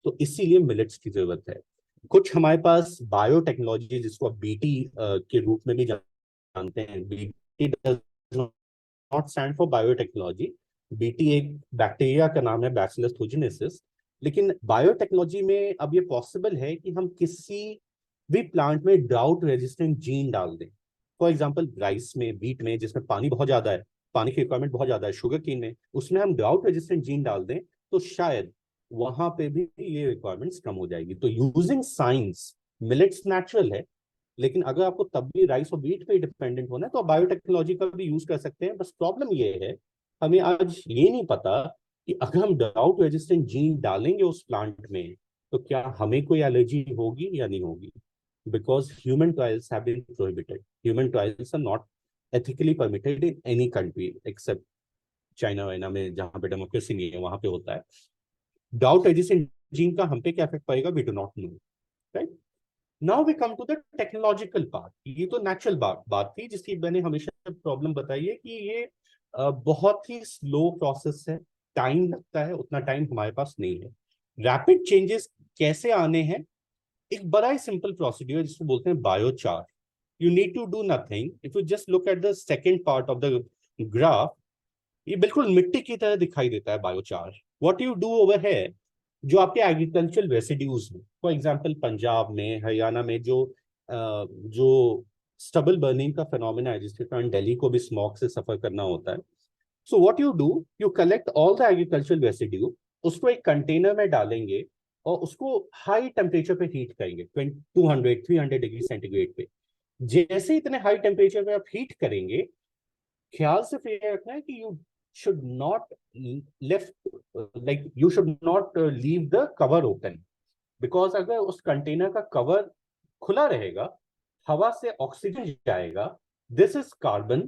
तो इसीलिए मिलेट्स की जरूरत है। कुछ हमारे पास बायोटेक्नोलॉजी, जिसको आप बीटी के रूप में भी जानते हैं, BT does not stand for biotechnology. BT एक बैक्टीरिया का नाम है, बैसिलस thuringiensis। लेकिन बायोटेक्नोलॉजी में अब ये पॉसिबल है कि हम किसी भी प्लांट में ड्राउट रेजिस्टेंट जीन डाल दें। फॉर एग्जांपल राइस में, व्हीट में, जिसमें पानी बहुत ज्यादा है, पानी की रिक्वायरमेंट बहुत ज्यादा है, शुगर केन में, उसमें हम ड्राउट रेजिस्टेंट जीन डाल दें तो शायद वहां पे भी ये रिक्वायरमेंट्स कम हो जाएगी। तो यूजिंग साइंस, मिलेट्स नेचुरल है, लेकिन अगर आपको तब भी राइस और व्हीट पे डिपेंडेंट होना है तो बायोटेक्नोलॉजी का भी यूज कर सकते हैं। बस प्रॉब्लम ये है, हमें आज ये नहीं पता कि अगर हम ड्राउट रेजिस्टेंट जीन डालेंगे उस प्लांट में तो क्या हमें कोई एलर्जी होगी या नहीं होगी। Because human trials have been prohibited, human trials are not ethically permitted in any country except China वाइना में, जहां पे डेमोक्रेसी नहीं है वहां पे होता है। डाउट रेजिस्टेंट जीन का हम पे क्या इफेक्ट पड़ेगा, we do not know, right? Now we come to the technological part. ये तो नेचुरल बात थी जिसकी मैंने हमेशा प्रॉब्लम बताई है कि ये बहुत ही स्लो प्रोसेस है, टाइम लगता है, उतना टाइम हमारे पास नहीं है। रैपिड चेंजेस कैसे आने हैं, एक बड़ा ही सिंपल प्रोसीड्यूर जिसको बोलते हैं biochar. You need to do nothing. If you just look at the second part of the graph, ये बिल्कुल मिट्टी की तरह दिखाई देता है biochar. What you do over here, जो आपके एग्रीकल्चरल रेसिड्यूज हैं, फॉर एग्जांपल पंजाब में, हरियाणा में जो स्टबल बर्निंग का फिनोमेना है, जिसके कारण दिल्ली को भी स्मॉग से सफर करना होता है. So what you do, you collect all the agricultural residue, उसको एक कंटेनर में डालेंगे और उसको हाई टेम्परेचर पे हीट करेंगे, 200-300 डिग्री सेंटीग्रेड पे. जैसे इतने हाई टेम्परेचर पे आप हीट करेंगे, ख्याल से फिर रखना है कि you should not you should not leave the cover open, because अगर उस कंटेनर का कवर खुला रहेगा, हवा से ऑक्सीजन जाएगा, दिस इज कार्बन,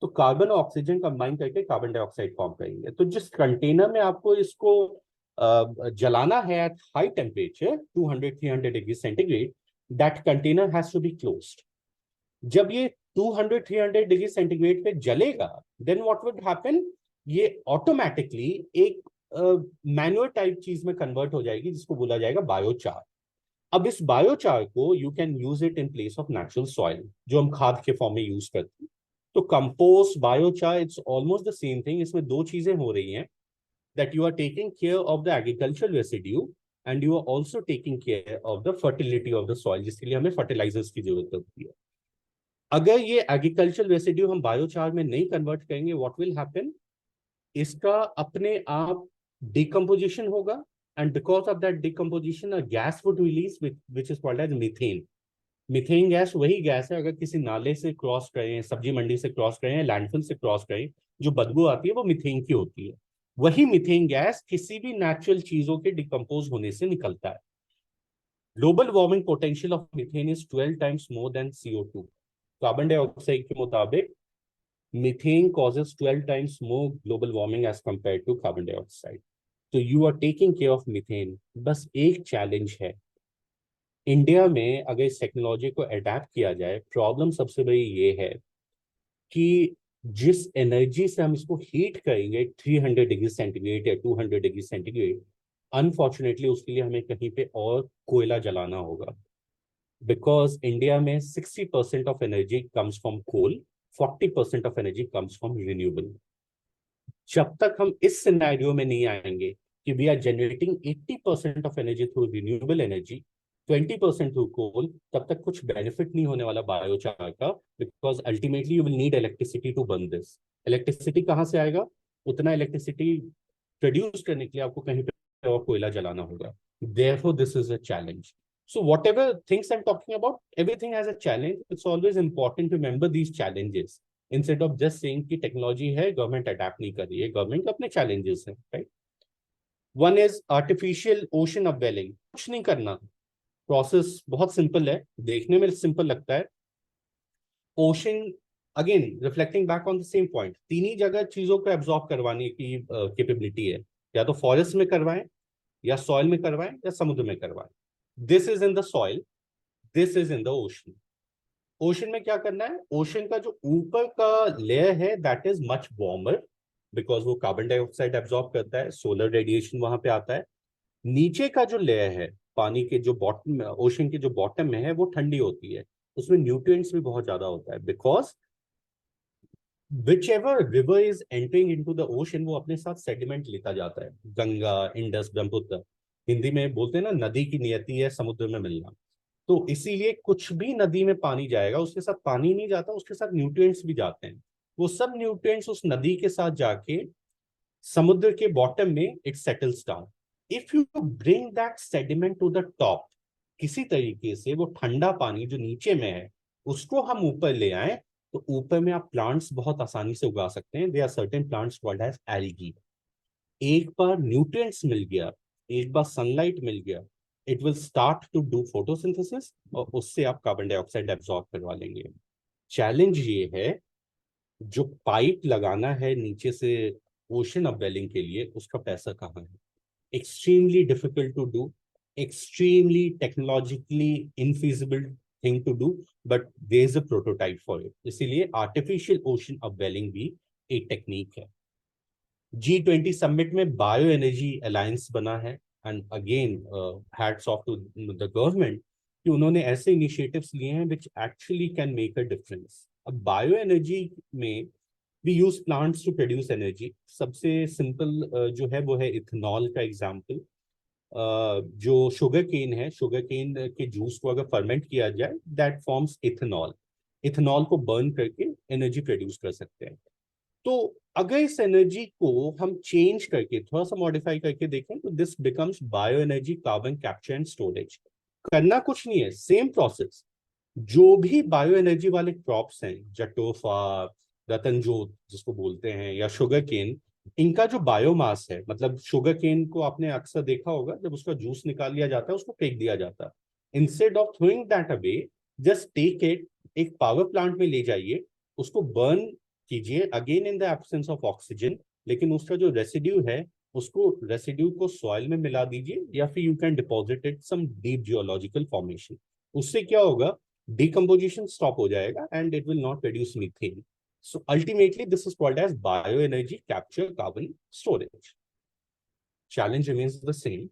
तो कार्बन और ऑक्सीजन कंबाइन करके कार्बन डाइऑक्साइड फॉर्म करेंगे. तो जिस कंटेनर में आपको इसको जलाना है at high temperature 200-300 degree centigrade, that container has to be closed. जब ये 200-300 डिग्री सेंटीग्रेड पे जलेगा, देन व्हाट वुड हैपन, ये ऑटोमेटिकली एक मैन्युअल टाइप चीज में कन्वर्ट हो जाएगी, जिसको बोला जाएगा बायोचार. अब इस बायोचार को you can use it in place of natural soil, जो हम खाद के फॉर्म में यूज करते हैं. तो compost, biochar, it's almost the same thing. इसमें दो चीजें हो रही हैं, that you are taking care of the agricultural residue and you are also taking care of the fertility of the soil, जिसके लिए हमें fertilizers की जरूरत होती है. अगर ये agricultural residue हम बायोचार में नहीं कन्वर्ट करेंगे, what will happen, इसका अपने आप decomposition होगा, and because of that decomposition a gas would release which is called as methane. Methane gas वही गैस है, अगर किसी नाले से क्रॉस करें, सब्जी मंडी से क्रॉस करें, लैंडफिल से क्रॉस करें, जो बदबू आती है वो मीथेन की होती है. वही मीथेन गैस किसी भी नेचुरल चीजों के डिकम्पोज होने से निकलता है. Global warming potential of methane is 12 times more than CO2. Carbon dioxide के मुताबिक methane causes 12 times more global warming as compare to carbon dioxide. तो you are taking care of methane. बस एक चैलेंज है, इंडिया में अगर इस technology को अडेप्ट किया जाए, प्रॉब्लम सबसे बड़ी ये है कि जिस एनर्जी से हम इसको हीट करेंगे 300 डिग्री सेंटीग्रेड या 200 डिग्री सेंटीग्रेड, अनफॉर्चुनेटली उसके लिए हमें कहीं पे और कोयला जलाना होगा. बिकॉज इंडिया में 60% of energy comes from coal, 40% of energy comes from renewable. जब तक हम इस सिनेरियो में नहीं आएंगे कि we are generating 80% of energy through renewable energy, 20% through coal, तब तक कुछ बेनिफिट नहीं होने वाला बायोचार का, because ultimately you will need electricity to burn this. Electricity कहाँ से आएगा? उतना इलेक्ट्रिसिटी प्रोड्यूस करने के लिए आपको कहीं पे और कोयला जलाना होगा. Therefore, this is a challenge. So whatever things I'm talking about, everything has a challenge. It's always important to remember these challenges instead of just saying कि टेक्नोलॉजी है, गवर्नमेंट अडेप्ट नहीं कर रही है. गवर्नमेंट के अपने challenges हैं, right? One is artificial ocean upwelling. कुछ नहीं करना, प्रोसेस बहुत सिंपल है, देखने में सिंपल लगता है. Ocean, again reflecting back on the same point, तीन ही जगह चीजों को एब्जॉर्ब करवाने की कैपेबिलिटी है. या तो फॉरेस्ट में करवाएं, या सॉइल में करवाएं, या समुद्र में करवाएं. This is in the soil, this is in the ocean. Ocean में क्या करना है? ओशन का जो ऊपर का लेयर है that is much warmer, because वो कार्बन डाइऑक्साइड एब्जॉर्ब करता है, सोलर रेडिएशन वहां पे आता है. नीचे का जो लेयर है पानी के, जो बॉटम, ओशन के जो बॉटम में है, वो ठंडी होती है, उसमें न्यूट्रिएंट्स भी बहुत ज्यादा होता है. Because whichever river is entering into the ocean, वो अपने साथ सेडिमेंट लेता जाता है. गंगा, इंडस, ब्रह्मपुत्र, हिंदी में बोलते हैं ना, नदी की नियति है समुद्र में मिलना. तो इसीलिए कुछ भी नदी में पानी जाएगा, उसके साथ पानी नहीं जाता, उसके साथ न्यूट्रिएंट्स भी जाते हैं. वो सब न्यूट्रिएंट्स उस नदी के साथ जाके समुद्र के बॉटम में it settles down. If you bring that sediment to the top, किसी तरीके से वो ठंडा पानी जो नीचे में है उसको हम ऊपर ले आए, तो ऊपर में आप प्लांट्स बहुत आसानी से उगा सकते हैं. They are certain plants called as algae. एक बार न्यूट्रिएंट्स मिल गया, एक बार सनलाइट मिल गया, it will start to do photosynthesis, और उससे आप कार्बन डाइऑक्साइड एब्जॉर्ब करवा लेंगे. चैलेंज ये है, जो पाइप लगाना है नीचे से ओशन अपवेलिंग के लिए, उसका पैसा कहाँ है? Extremely difficult to do, extremely technologically infeasible thing to do, but there is a prototype for it. इसीलिए artificial ocean upwelling भी एक टेक्निक है. G20 समिट में बायो एनर्जी अलायंस बना है, and again hats off to the government कि उन्होंने ऐसे इनिशिएटिव्स लिए हैं which actually can make a difference. अब बायो एनर्जी में we use plants to produce energy. सबसे सिंपल जो है वो है इथेनॉल का एग्जाम्पल. जो शुगर केन है, शुगर केन के जूस को अगर फर्मेंट किया जाए दैट फॉर्म्स इथेनॉल. इथेनॉल को बर्न करके एनर्जी प्रोड्यूस कर सकते हैं. तो अगर इस एनर्जी को हम चेंज करके थोड़ा सा मॉडिफाई करके देखें तो this becomes bio energy, carbon capture and storage. करना कुछ नहीं है, सेम प्रोसेस. जो भी बायो एनर्जी वाले क्रॉप्स हैं, जटोफा, रतनजोत जिसको बोलते हैं, या शुगर केन, इनका जो बायोमास है, मतलब शुगर केन को आपने अक्सर देखा होगा जब उसका जूस निकाल लिया जाता है उसको फेंक दिया जाता है. Instead of throwing that away, just take it, एक पावर प्लांट में ले जाइए, उसको बर्न कीजिए again in the absence of oxygen, लेकिन उसका जो रेसिड्यू है उसको रेसिड्यू को सॉइल में मिला दीजिए, या फिर you can deposit it some deep geological formation. उससे क्या होगा, डिकम्पोजिशन स्टॉप हो जाएगा and it will not produce methane. So ultimately, this is called as bioenergy capture carbon storage. Challenge remains the same.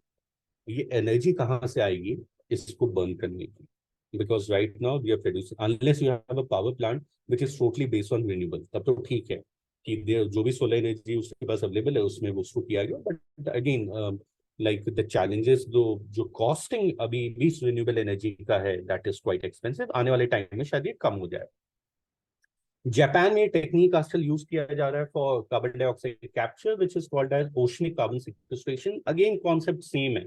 ये energy कहाँ से आएगी इसको burn करने की? Because right now we are producing, unless you have a power plant which is totally based on renewable, तब तो ठीक है कि जो भी solar energy उसके पास available है उसमें वो उसको किया गया. But again, like the challenges, जो costing अभी भी renewable energy का है, that is quite expensive. आने वाले time में शायद ये कम हो जाए. जापान में टेक्निक आजकल यूज किया जा रहा है for carbon dioxide capture which is called as oceanic carbon sequestration. Again concept same है.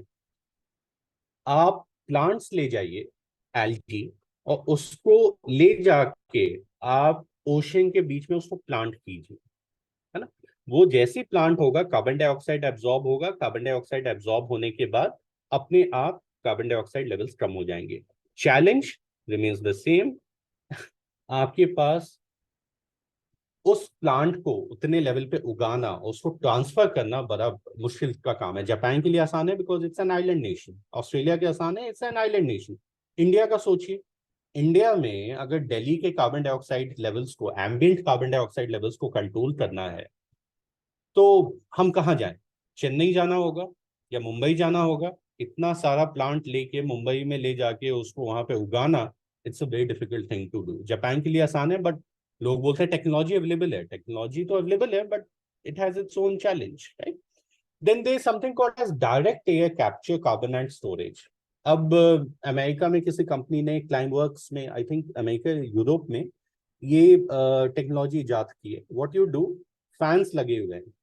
आप प्लांट्स ले जाइए एल्गी और उसको ले जाके आप ओशन के बीच में उसको प्लांट कीजिए, है ना. वो जैसी प्लांट होगा कार्बन डाइऑक्साइड एब्जॉर्ब होगा. कार्बन डाइऑक्साइड एब्जॉर्ब होने के बाद अपने आप कार्बन डाइऑक्साइड लेवल्स कम हो जाएंगे. Challenge remains the same. आपके पास उस प्लांट को उतने लेवल पे उगाना, उसको ट्रांसफर करना बड़ा मुश्किल का काम है. जापान के लिए आसान है because it's an island nation. Australia के आसान है, it's an island nation. India का सोचिए, इंडिया में अगर दिल्ली के कार्बन डाइऑक्साइड लेवल्स को, एम्बिएंट कार्बन डाइऑक्साइड लेवल्स को कंट्रोल करना है तो हम कहाँ जाएं? चेन्नई जाना होगा या मुंबई जाना होगा. इतना सारा प्लांट लेके मुंबई में ले जाके उसको वहां पे उगाना, it's a very difficult thing to do. Japan के लिए आसान है, बट लोग बोलते हैं टेक्नोलॉजी अवेलेबल है. टेक्नोलॉजी तो अवेलेबल है but it has its own challenge, right. Then there is something called as direct air capture carbon and storage. अब अमेरिका में किसी कंपनी ने, क्लाइमवर्क्स में, आई थिंक अमेरिका यूरोप में ये टेक्नोलॉजी इजाद की है. व्हाट यू डू, फैंस लगे हुए हैं.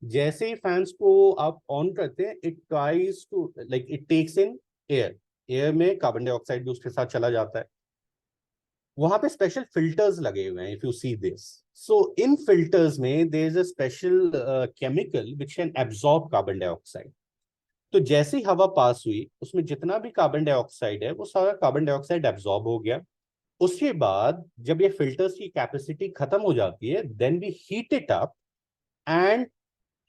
जैसे ही फैंस को आप ऑन करते हैं, it tries to, like it takes in air. Air में कार्बन डाइऑक्साइड भी उसके साथ चला जाता है. वहां पे स्पेशल फिल्टर्स लगे हुए हैं. If you see this, so in filters में there is a special chemical which can absorb carbon dioxide. तो जैसे ही हवा पास हुई, उसमें जितना भी कार्बन डाइऑक्साइड है वो सारा कार्बन डाइऑक्साइड एब्जॉर्ब हो गया. उसके बाद जब ये फिल्टर्स की कैपेसिटी खत्म हो जाती है, then we heat it up, and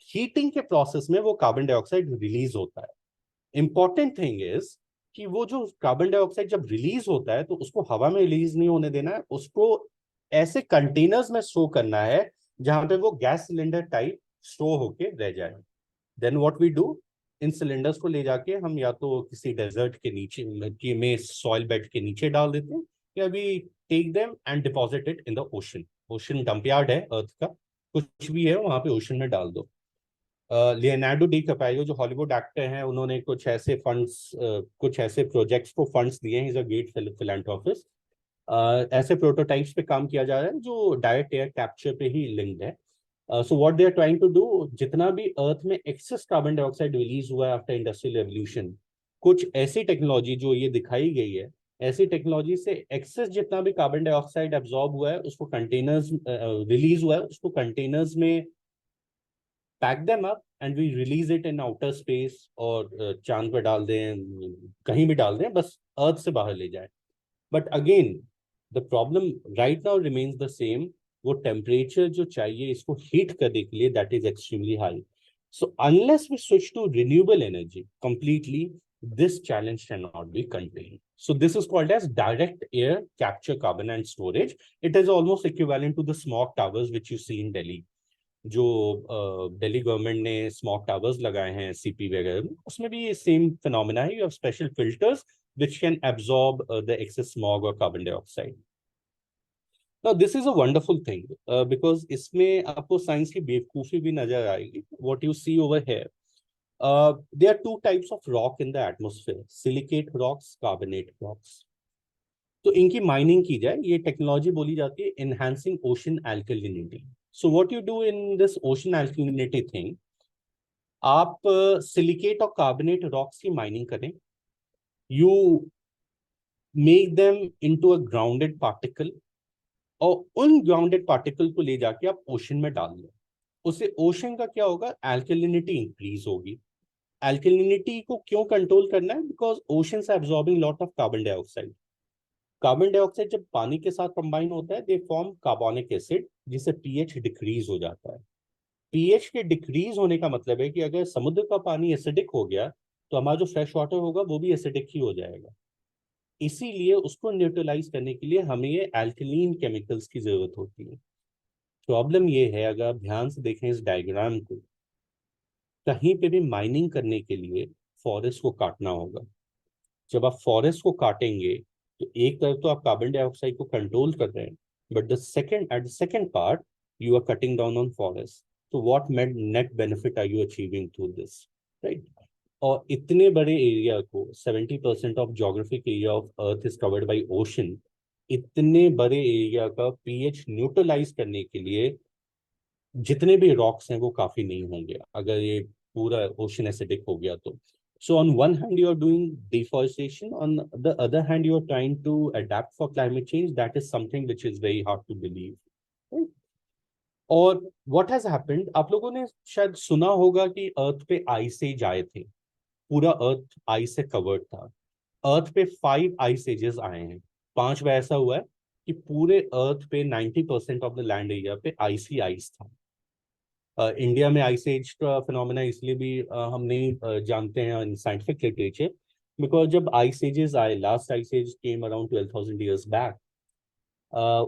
heating के प्रोसेस में वो कार्बन डाइऑक्साइड रिलीज होता है. इंपॉर्टेंट थिंग इज कि वो जो कार्बन डाइऑक्साइड जब रिलीज होता है तो उसको हवा में रिलीज नहीं होने देना है. उसको ऐसे कंटेनर्स में स्टोर करना है जहां पे वो गैस सिलेंडर टाइप स्टोर होके रह जाए. देन व्हाट वी डू, इन सिलेंडर्स को ले जाके हम या तो किसी डेजर्ट के नीचे में सॉइल बेड के नीचे डाल देते हैं, या we take them and deposit it in the ocean. Ocean dumpyard है अर्थ का, कुछ भी है वहां पे ओशन में डाल दो. लियोनार्डो डी कैप्रियो जो हॉलीवुड एक्टर हैं, उन्होंने कुछ ऐसे फंड्स, कुछ ऐसे प्रोजेक्ट्स को फंड्स दिए हैं. Is a great philanthropist. ऐसे प्रोटोटाइप्स पे काम किया जा रहा है जो डायरेक्ट एयर कैप्चर पे ही लिंक्ड है. So what they are trying to do, जितना भी अर्थ में एक्सेस कार्बन डाइऑक्साइड रिलीज हुआ है आफ्टर इंडस्ट्रियल रेवोल्यूशन, कुछ ऐसी टेक्नोलॉजी जो ये दिखाई गई है, ऐसी टेक्नोलॉजी से एक्सेस जितना भी कार्बन डाइऑक्साइड एब्जॉर्ब हुआ है उसको कंटेनर्स, रिलीज हुआ है उसको कंटेनर्स में pack them up and we release it in outer space. और चांद पे डाल दें, कहीं भी डाल दें, बस अर्थ से बाहर ले जाए. But again the problem right now remains the same. वो टेम्परेचर जो चाहिए इसको हीट करने के लिए, that is extremely high. So unless we switch to renewable energy completely, this challenge cannot be contained. So this is called as direct air capture carbon and storage. It is almost equivalent to the smog towers which you see in Delhi. जो Delhi government ने smog towers लगाए हैं CP वगैरह में, उसमें भी ये same phenomena है. You have special filters which can absorb the excess smog or carbon dioxide. Now, this is a wonderful thing because इसमें आपको साइंस की बेवकूफी भी नजर आएगी. What you see over here, there are two types of rock in the atmosphere: silicate rocks, carbonate rocks. तो इनकी mining की जाए, ये टेक्नोलॉजी बोली जाती है enhancing ocean alkalinity. So what you do in this ocean alkalinity thing, आप silicate और कार्बोनेट रॉक्स की माइनिंग करें. You make them into a grounded particle, और उन ग्राउंडेड पार्टिकल को ले जाके आप ओशन में डाल दो. उससे ओशन का क्या होगा? एल्कलिनिटी इंक्रीज होगी. एल्कलिनिटी को क्यों कंट्रोल करना है? बिकॉज ओशन से absorbing lot of carbon dioxide. Carbon dioxide जब पानी के साथ कंबाइन होता है, दे फॉर्म कार्बोनिक एसिड, जिससे पीएच डिक्रीज हो जाता है. पीएच के डिक्रीज होने का मतलब है कि अगर समुद्र का पानी एसिडिक हो गया तो हमारा जो फ्रेश वाटर होगा वो भी एसिडिक ही हो जाएगा. इसीलिए उसको न्यूट्रलाइज करने के लिए हमें ये एल्कलीन केमिकल्स की जरूरत होती है. प्रॉब्लम ये है, अगर आप ध्यान से देखें इस डायग्राम को, कहीं पे भी माइनिंग करने के लिए फॉरेस्ट को काटना होगा. जब आप फॉरेस्ट को काटेंगे तो एक तरफ तो आप कार्बन डाइऑक्साइड को कंट्रोल कर रहे हैं, but the second part you are cutting down on forest. तो what net benefit are you achieving through this, right? और इतने बड़े एरिया को, 70% of geographic area of earth is covered by ocean. इतने बड़े एरिया का पीएच न्यूट्रलाइज करने के लिए जितने भी रॉक्स हैं वो काफी नहीं होंगे अगर ये पूरा ओशन एसिडिक हो गया तो. So on one hand you are doing deforestation, on the other hand you are trying to adapt for climate change. That is something which is very hard to believe, right? और what has happened, आप लोगों ने शायद सुना होगा कि अर्थ पे ice as आए थे. पूरा अर्थ आइस से कवर्ड था. अर्थ पे 5 आइस एजेस आए हैं. 5 बार ऐसा हुआ है कि पूरे अर्थ पे 90% ऑफ द लैंड एरिया पे आइस ही आइस था. इंडिया में आइस एज का फिनोमेना इसलिए भी हम नहीं जानते हैं इन साइंटिफिक लिटरेचर, बिकॉज जब आइस एजेस आए, last ice age came around 12,000 years back.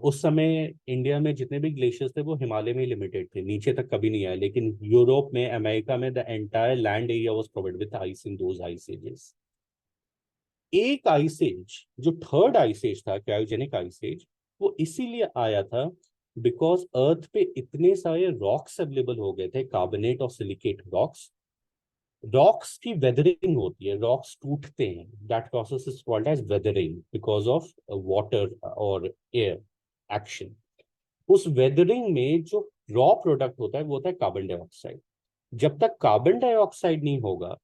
उस समय इंडिया में जितने भी ग्लेशियर्स थे वो हिमालय में लिमिटेड थे, नीचे तक कभी नहीं आए. लेकिन यूरोप में, अमेरिका में, the entire land area was covered with ice in those ice edges. एक आइस एज, जो थर्ड आइस एज था, क्रायोजेनिक आइस एज, वो इसीलिए आया था बिकॉज अर्थ पे इतने सारे रॉक्स अवेलेबल हो गए थे, कार्बोनेट और सिलिकेट रॉक्स. रॉक्स की वेदरिंग होती है, रॉक्स टूटते हैं. That process is called as weathering because of water और एयर एक्शन. उस वेदरिंग में जो रॉ प्रोडक्ट होता है वो होता है कार्बन डाइऑक्साइड. जब तक कार्बन डाइऑक्साइड नहीं होगा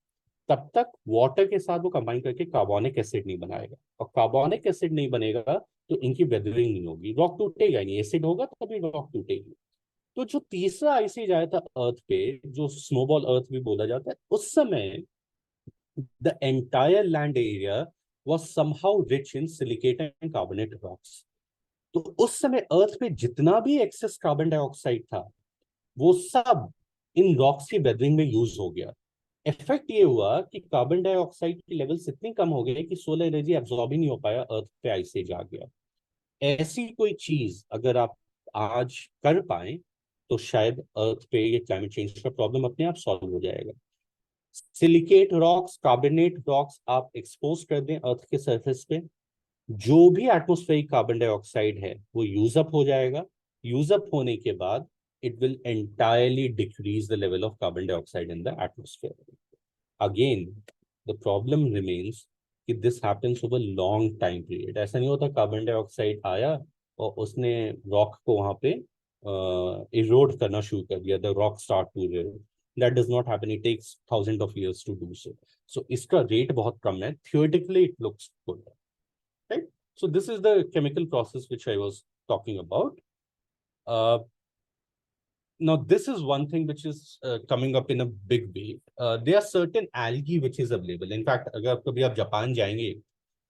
तब तक वाटर के साथ वो कंबाइन करके कार्बोनिक एसिड नहीं बनाएगा, और कार्बोनिक एसिड नहीं बनेगा तो इनकी वेदरिंग नहीं होगी, रॉक टूटेगा ही नहीं. एसिड होगा तभी रॉक टूटेगी. तो जो तीसरा आइस एज आया था अर्थ पे, जो स्नोबॉल अर्थ भी बोला जाता है, उस समय the entire land area was somehow rich in silicate and carbonate rocks. तो उस समय अर्थ पे जितना भी एक्सेस कार्बन डाइऑक्साइड था वो सब इन रॉक्स की वेदरिंग में यूज हो गया. इफेक्ट ये हुआ कि कार्बन डाइऑक्साइड की लेवल्स इतनी कम हो गए कि सोलर एनर्जी एब्जॉर्ब ही नहीं हो पाया, अर्थ पे आइस एज आ गया. ऐसी कोई चीज अगर आप आज कर पाए तो शायद अर्थ पे ये क्लाइमेट चेंज का प्रॉब्लम अपने आप सॉल्व हो जाएगा. सिलिकेट रॉक्स, कार्बोनेट रॉक्स आप एक्सपोज कर दें अर्थ के सरफेस पे, जो भी एटमॉस्फेरिक कार्बन डाइऑक्साइड है वो यूज अप हो जाएगा. यूज अप होने के बाद it will entirely decrease the level of carbon dioxide in the atmosphere. Again, the problem remains कि this happens over long time period. ऐसा नहीं होता कार्बन डाइऑक्साइड आया और उसने रॉक को वहां पे इरोड करना शुरू कर दिया, the rock start to erode. That does not happen. It takes thousands of years to do so. So इसका रेट बहुत कम है. Theoretically it looks good, right? So this is the chemical process which I was talking about. Now, this is one thing which is coming up in a big way. There are certain algae which is available. In fact, अगर कभी आप Japan जाएंगे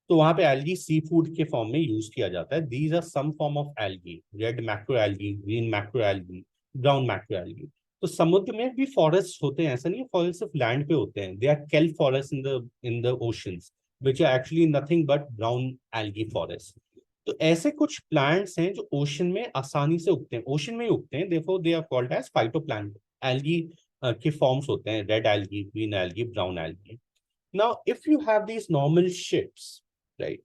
तो वहाँ पे algae sea food के form में use किया जाता है. These are some form of algae, red macroalgae, green macroalgae, brown macroalgae. तो समुद्र में भी फॉरेस्ट होते हैं, ऐसा नहीं है फॉरेस्ट सिर्फ लैंड पे होते हैं. There are kelp forests in the oceans, which are actually nothing but brown algae forests. तो ऐसे कुछ प्लांट्स हैं जो ओशन में आसानी से उगते हैं, ओशन में ही उगते हैं, therefore they are called as phytoplankton. Algae के फॉर्म्स होते हैं, red algae, green algae, brown algae. Now if you have these normal ships, right,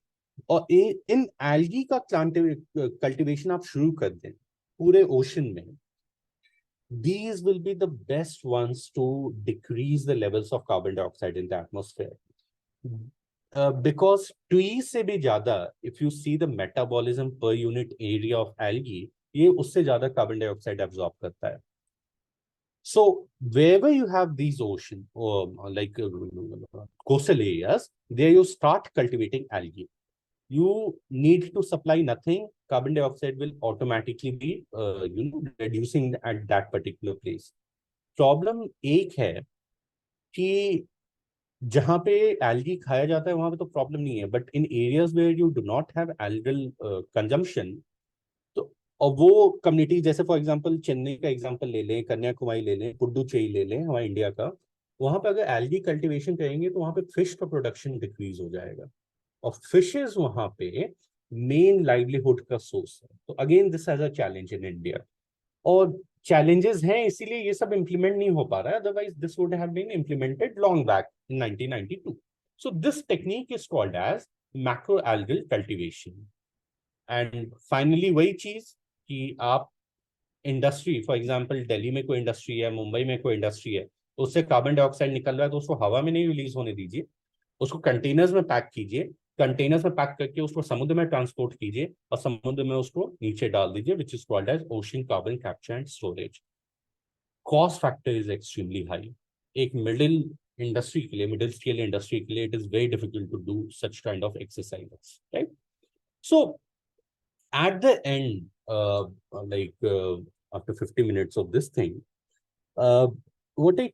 और इन एल्गी का कल्टीवेशन आप शुरू कर दें पूरे ओशन में, these will be the best ones to decrease the levels of carbon dioxide in the atmosphere. Because tree से भी ज्यादा, if you see the metabolism per unit area of algae, ये उससे ज्यादा कार्बन डाइऑक्साइड एब्जॉर्ब करता है. So wherever you have these ocean or like coastal areas, there you start cultivating algae. You need to supply nothing. Carbon dioxide will automatically be reducing at that particular place. Problem एक है कि जहाँ पे algae खाया जाता है वहां पे तो प्रॉब्लम नहीं है, but in areas where you do not have algal consumption, तो और वो कम्युनिटी, जैसे फॉर एग्जांपल चेन्नई का एग्जांपल ले लें, कन्याकुमारी ले लें, पुडुचेरी ले लें, हमारे इंडिया का, वहां पे अगर algae कल्टीवेशन करेंगे तो वहां पे फिश का प्रोडक्शन डिक्रीज हो जाएगा, और फिशेस वहां पे मेन लाइवलीहुड का सोर्स है. तो again this has a challenge in India, और चैलेंजेस हैं इसीलिए ये सब इंप्लीमेंट नहीं हो पा रहा है, otherwise this would have been implemented long back in 1992. So this technique is called as macro algal cultivation. And finally वही चीज कि आप इंडस्ट्री, फॉर एग्जांपल दिल्ली में कोई इंडस्ट्री है, मुंबई में कोई इंडस्ट्री है, तो उससे कार्बन डाइऑक्साइड निकल रहा है, तो उसको हवा में नहीं रिलीज होने दीजिए, उसको कंटेनर्स में पैक कीजिए, कंटेनर्स में पैक करके उसको समुद्र में ट्रांसपोर्ट कीजिए, और समुद्र में उसको नीचे डाल दीजिए, which is called as ocean carbon capture and storage. Cost factor is extremely high. एक मिडिल इंडस्ट्री के लिए, मिडिल स्केल इंडस्ट्री के लिए it is very difficult to do such kind of exercises, right? So at the end, after 50 minutes of this thing, what I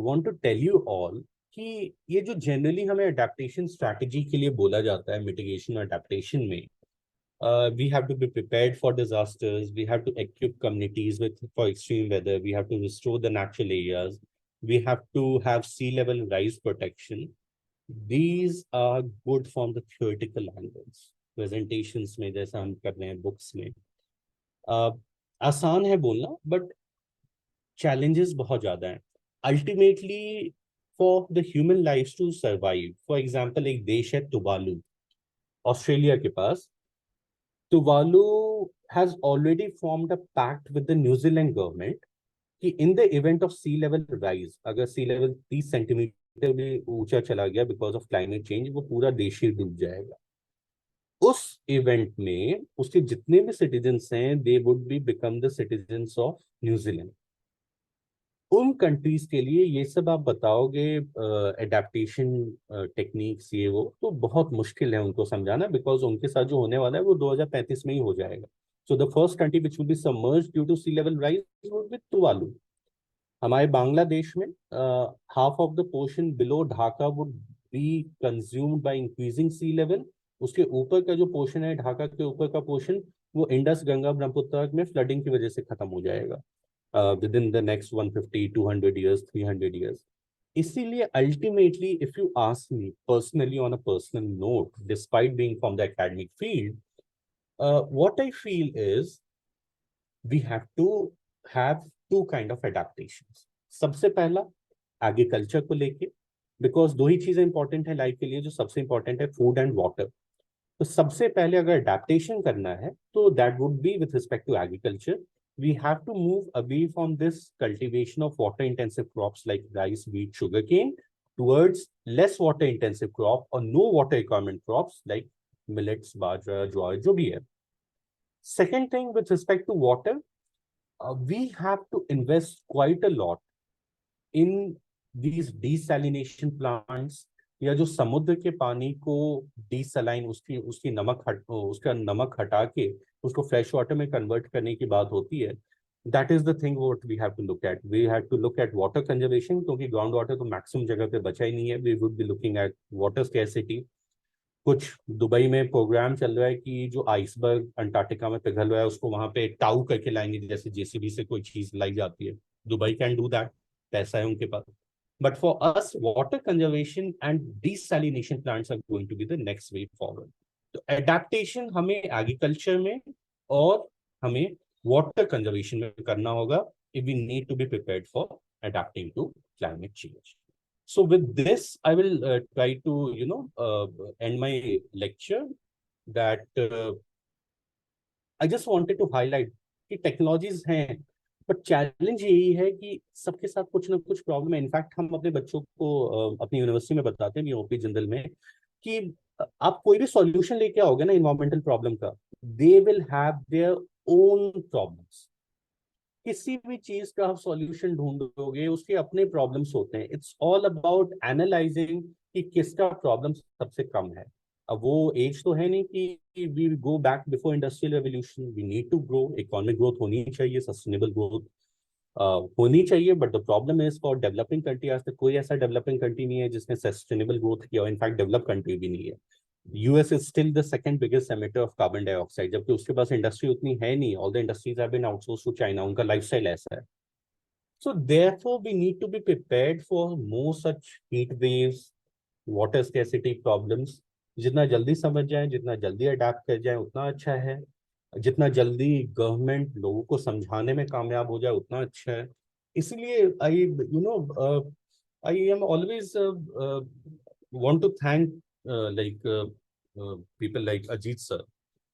want to tell you all कि ये जो generally हमें adaptation strategy के लिए बोला जाता है, मिटिगेशन अडेप्टेशन में, we have to be prepared for disasters, we have to equip communities with for extreme weather, we have to restore the natural areas, we have to have sea level rise protection. These are good from the theoretical angles. Presentations में जैसा हम कर रहे हैं, books में आसान है बोलना, but challenges बहुत ज्यादा हैं. Ultimately, for the human lives to survive, for example, एक देश है तुवालू, ऑस्ट्रेलिया के पास. Tuvalu has already formed a pact with the New Zealand government कि in the event of sea level rise, अगर sea level 30 centimetre भी ऊंचा चला गया because of climate change, वो पूरा देश ही डूब जाएगा. उस इवेंट में उसके जितने भी सिटीजन्स हैं, they would be become the citizens of New Zealand. उन कंट्रीज के लिए ये सब आप बताओगे एडेप्टेशन टेक्निक्स ये वो, तो बहुत मुश्किल है उनको समझाना, बिकॉज उनके साथ जो होने वाला है वो 2035 में ही हो जाएगा. So the first country which will be submerged due to sea level rise would be Tuvalu. हमारे बांग्लादेश में half of the portion below Dhaka would be consumed by increasing sea level. उसके ऊपर का जो पोर्शन है, ढाका के ऊपर का पोर्शन, वो इंडस गंगा ब्रह्मपुत्र में फ्लडिंग की वजह से खत्म हो जाएगा within the next 150, 200 years, 300 years. इसीलिए ultimately, if you ask me personally on a personal note, despite being from the academic field, what I feel is we have to have two kind of adaptations. सबसे पहला agriculture को लेके, because दो ही चीजें important है life के लिए, जो सबसे important है food and water. तो सबसे पहले अगर adaptation करना है तो that would be with respect to agriculture. We have to move away from this cultivation of water intensive crops like rice, wheat, sugarcane towards less water intensive crop or no water requirement crops like millets, bajra, jowar, jo bhi hai. Second thing, with respect to water, we have to invest quite a lot in these desalination plants, या जो समुद्र के पानी को डीसलाइन, उसका नमक हटा के उसको फ्रेश वाटर में कन्वर्ट करने की बात होती है. That is the thing what we have to look at. We have to look at water conservation, क्योंकि ग्राउंड वाटर तो मैक्सिमम जगह पे बचा ही नहीं है. We would be looking at water scarcity. कुछ दुबई में प्रोग्राम चल रहा है कि जो आइसबर्ग अंटार्कटिका में पिघल रहा है उसको वहां पे टाउ करके लाएंगे, जैसे जेसीबी से कोई चीज लाई जाती है. दुबई कैन डू दैट, पैसा है उनके पास. But for us, water conservation and desalination plants are going to be the next way forward. तो adaptation हमें agriculture में और हमें water conservation में करना होगा if we need to be prepared for adapting to climate change. So with this, I will try to, end my lecture that I just wanted to highlight कि technologies हैं, but challenge यही है कि सबके साथ कुछ ना कुछ प्रॉब्लम है. इनफैक्ट हम अपने बच्चों को अपनी यूनिवर्सिटी में बताते हैं, यूपी जिंदल में, कि आप कोई भी सॉल्यूशन लेके आओगे ना इन्वायरमेंटल प्रॉब्लम का, they will have their own problems. किसी भी चीज का आप सॉल्यूशन ढूंढोगे उसके अपने प्रॉब्लम्स होते हैं. इट्स ऑल अबाउट एनालाइजिंग कि किसका प्रॉब्लम सबसे कम है. अब वो एज तो है नहीं कि we go back before industrial revolution. We need to grow, economic growth होनी चाहिए, सस्टेनेबल ग्रोथ होनी चाहिए. But the problem is for developing country, आज तक कोई ऐसा डेवलपिंग कंट्री नहीं है जिसने सस्टेनेबल ग्रोथ किया, इनफैक्ट डेवलप कंट्री भी नहीं है. US is still the second biggest emitter of carbon dioxide, जबकि उसके पास इंडस्ट्री उतनी है नहीं. All the industries have been outsourced to China. उनका लाइफस्टाइल ऐसा है. So therefore we need to be prepared for more such heat waves, water scarcity problems. जितना जल्दी समझ जाए, जितना जल्दी अडेप्ट कर जाए उतना अच्छा है. जितना जल्दी गवर्नमेंट लोगों को समझाने में कामयाब हो जाए उतना अच्छा है. इसलिए I am always want to thank people like Ajit sir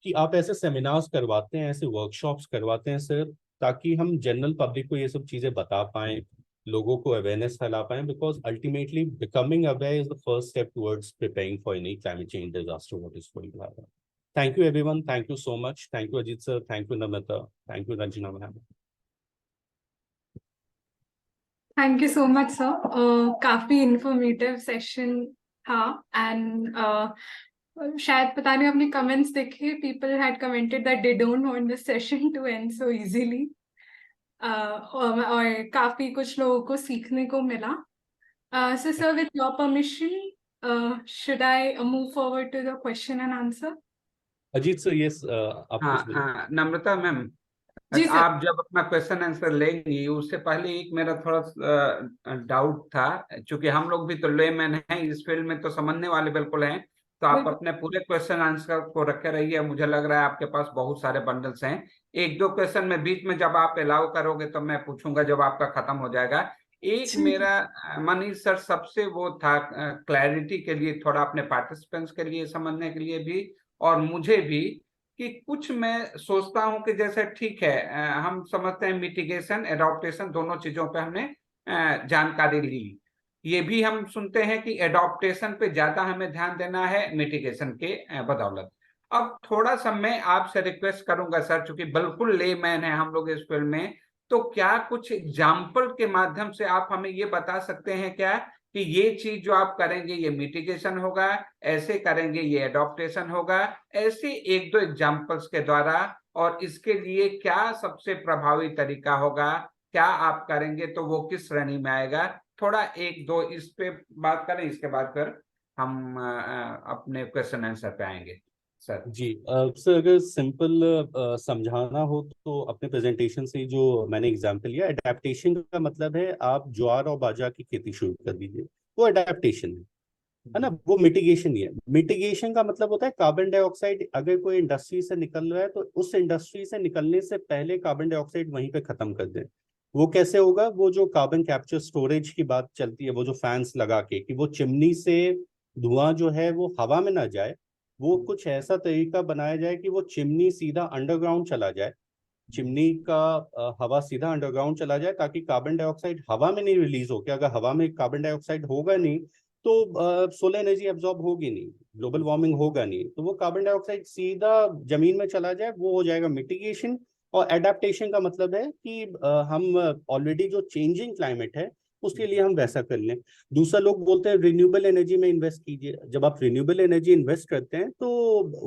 कि आप ऐसे सेमिनार्स करवाते हैं, ऐसे वर्कशॉप्स करवाते हैं सर, ताकि हम जनरल पब्लिक को ये सब चीजें बता पाएं, लोगों को अवेयरनेस फैला पाएं. Because ultimately becoming aware is the first step towards preparing for any climate change disaster what is going to happen. Thank you everyone. Thank you so much. Thank you Ajit sir. Thank you Namita. Thank you Ranjana ma'am. Thank you so much sir. काफी informative session था. And शायद पता नहीं आपने comments देखे, people had commented that they don't want this session to end so easily. और काफी कुछ लोगों को सीखने को मिला. So sir, with your permission, should I move forward to the question and answer? Ajit sir, yes, आप हाँ कुछ बोलिए. हाँ नम्रता मैम, जी सर. आप जब अपना क्वेश्चन आंसर लेंगी उससे पहले एक मेरा थोड़ा डाउट था, क्योंकि हम लोग भी तो लेमैन हैं इस फील्ड में, तो समझने वाले बिल्कुल हैं. तो आप बिल्कुल. अपने पूरे क्वेश्चन आंसर को रखे रहिए. मुझे लग रहा है आपके पास बहुत सारे बंडल्स हैं. एक दो क्वेश्चन में बीच में जब आप अलाउ करोगे तो मैं पूछूंगा जब आपका खत्म हो जाएगा. एक जी. मेरा मनीष सर सबसे वो था क्लैरिटी के लिए, थोड़ा अपने पार्टिसिपेंट्स के लिए समझने के लिए भी, और मुझे भी, कि कुछ मैं सोचता हूं कि जैसे ठीक है हम समझते हैं मिटिगेशन एडॉप्टेशन दोनों चीजों पे हमने जानकारी ली. ये भी हम सुनते हैं कि एडॉप्टेशन पे ज्यादा हमें ध्यान देना है मिटिगेशन के बदौलत. अब थोड़ा सा मैं आपसे रिक्वेस्ट करूंगा सर, चूंकि बिल्कुल लेमैन है हम लोग इस फील्ड में, तो क्या कुछ एग्जाम्पल के माध्यम से आप हमें ये बता सकते हैं क्या कि ये चीज जो आप करेंगे ये मिटिगेशन होगा, ऐसे करेंगे ये एडॉप्टेशन होगा, ऐसे एक दो एग्जाम्पल्स के द्वारा, और इसके लिए क्या सबसे प्रभावी तरीका होगा, क्या आप करेंगे तो वो किस श्रेणी में आएगा? थोड़ा एक दो इस पे बात करें, इसके बाद फिर हम अपने क्वेश्चन आंसर पे आएंगे सर. जी सर, अगर सिंपल समझाना हो तो अपने प्रेजेंटेशन से जो मैंने एग्जांपल लिया, एडेप्टेशन का मतलब है आप ज्वार और बाजरा की खेती शुरू कर दीजिए, वो एडेप्टेशन है ना, वो मिटिगेशन नहीं है. मिटिगेशन का मतलब होता है कार्बन डाइऑक्साइड अगर कोई इंडस्ट्री से निकल रहा है तो उस इंडस्ट्री से निकलने से पहले कार्बन डाइऑक्साइड वहीं पे खत्म कर दें. वो कैसे होगा? वो जो कार्बन कैप्चर स्टोरेज की बात चलती है, वो जो फैंस लगा के कि वो चिमनी से धुआं जो है वो हवा में ना जाए, वो कुछ ऐसा तरीका बनाया जाए कि वो चिमनी सीधा अंडरग्राउंड चला जाए, चिमनी का हवा सीधा अंडरग्राउंड चला जाए, ताकि कार्बन डाइऑक्साइड हवा में नहीं रिलीज हो. कि अगर हवा में कार्बन डाइऑक्साइड होगा नहीं तो सोलर एनर्जी एब्जॉर्ब होगी नहीं, ग्लोबल वार्मिंग होगा नहीं, तो वो कार्बन डाइऑक्साइड सीधा जमीन में चला जाए, वो हो जाएगा मिटिगेशन. और एडेप्टेशन का मतलब है कि हम ऑलरेडी जो चेंजिंग क्लाइमेट है उसके लिए हम वैसा कर लें. दूसरा, लोग बोलते हैं रिन्यूएबल एनर्जी में इन्वेस्ट कीजिए. जब आप रिन्यूएबल एनर्जी इन्वेस्ट करते हैं तो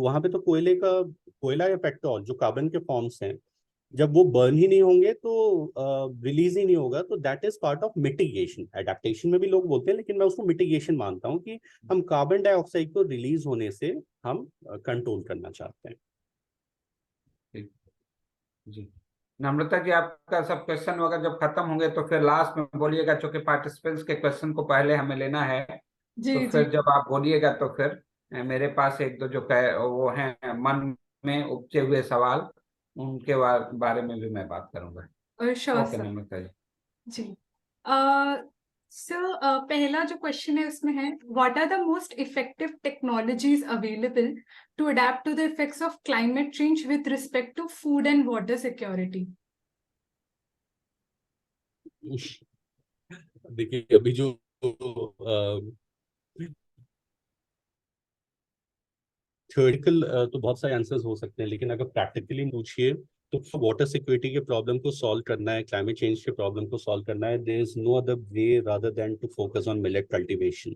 वहां पे तो कोयला या पेट्रोल जो कार्बन के फॉर्म्स हैं, जब वो बर्न ही नहीं होंगे तो रिलीज ही नहीं होगा, तो that is part of mitigation. Adaptation में भी लोग बोलते हैं, लेकिन मैं उसको मिटिगेशन मानता हूँ कि हम कार्बन डाइऑक्साइड को रिलीज होने से हम कंट्रोल करना चाहते हैं. जी नम्रता जी, आपका सब क्वेश्चन वगैरह जब खत्म होंगे तो फिर लास्ट में बोलिएगा, क्योंकि पार्टिसिपेंट्स के क्वेश्चन को पहले हमें लेना है। जी तो जी। फिर जब आप बोलिएगा तो फिर मेरे पास एक दो जो वो हैं मन में उपजे हुए सवाल, उनके बारे में भी मैं बात करूंगा। और sure okay sir. Namrata ji. जी। सर, पहला जो क्वेश्चन है उसमें है, what are the most effective technologies available to adapt to the effects of climate change with respect to food and water security? देखिए अभी जो थ्योरेटिकल तो बहुत सारे आंसर्स हो सकते हैं, लेकिन अगर प्रैक्टिकली पूछिए तो वाटर सिक्योरिटी के प्रॉब्लम को सॉल्व करना है, क्लाइमेट चेंज के प्रॉब्लम को सॉल्व करना है, there is no other way rather than to focus on millet cultivation.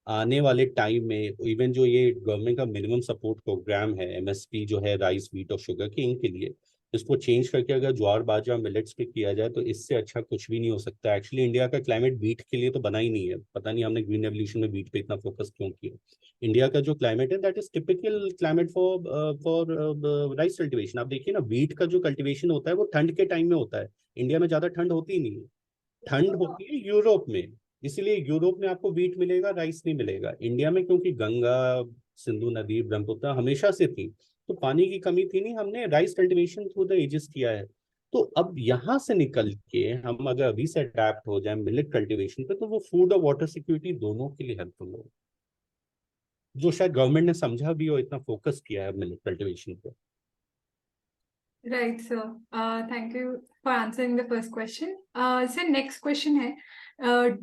आने वाले टाइम में इवन जो ये गवर्नमेंट का मिनिमम सपोर्ट प्रोग्राम है, एमएसपी जो है राइस, व्हीट और शुगर केन के लिए, इसको चेंज करके अगर ज्वार बाजरा मिलेट्स पे किया जाए तो इससे अच्छा कुछ भी नहीं हो सकता। एक्चुअली इंडिया का क्लाइमेट व्हीट के लिए तो बना ही नहीं है, पता नहीं हमने ग्रीन रेवोल्यूशन में व्हीट पे इतना फोकस क्यों किया। इंडिया का जो क्लाइमेट है that is typical climate for rice cultivation. आप देखिए ना, व्हीट का जो कल्टिवेशन होता है वो ठंड के टाइम में होता है। इंडिया में ज्यादा ठंड होती ही नहीं है, ठंड होती है यूरोप में, इसीलिए यूरोप में आपको व्हीट मिलेगा, राइस नहीं मिलेगा। इंडिया में क्योंकि गंगा, सिंधु नदी, ब्रह्मपुत्र हमेशा से थी, तो पानी की कमी थी नहीं, हमने rice cultivation through the ages किया है। तो अब यहाँ से निकल के हम अगर अभी से अडेप्ट हो जाए मिलेट कल्टीवेशन पे, तो वो फूड और वाटर सिक्योरिटी दोनों के लिए हेल्पफुल हो, जो शायद गवर्नमेंट ने समझा भी हो, इतना फोकस किया है मिलेट कल्टीवेशन पे। Right, sir. Thank you for answering the first question. Sir, next question है,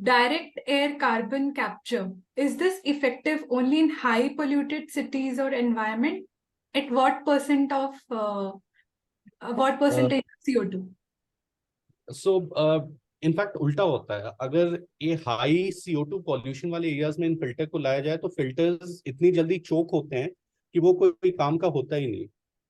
direct air carbon capture. Is this effective only in high polluted cities or environment? At what percentage of CO2? So in fact उल्टा होता है, अगर ये high CO2 pollution वाले areas में इन filter को लाया जाए तो फिल्टर्स इतनी जल्दी चोक होते हैं कि वो कोई काम का होता ही नहीं।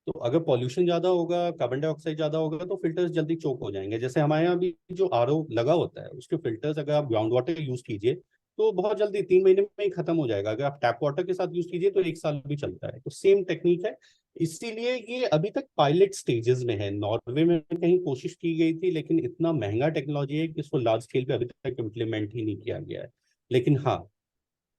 तो अगर पॉल्यूशन ज्यादा होगा, कार्बन डाइऑक्साइड ज्यादा होगा, तो फिल्टर्स जल्दी चोक हो जाएंगे। जैसे हमारे यहाँ भी जो आरओ लगा होता है उसके फिल्टर्स अगर आप ग्राउंड वाटर यूज कीजिए तो बहुत जल्दी 3 महीने में ही खत्म हो जाएगा, अगर आप टैप वाटर के साथ यूज कीजिए तो 1 साल भी चलता है। तो सेम टेक्निक है, इसीलिए ये अभी तक पायलट स्टेजेस में है। नॉर्वे में कहीं कोशिश की गई थी, लेकिन इतना महंगा टेक्नोलॉजी है कि इसको लार्ज स्केल पे अभी तक इम्प्लीमेंट ही नहीं किया गया है। लेकिन हाँ,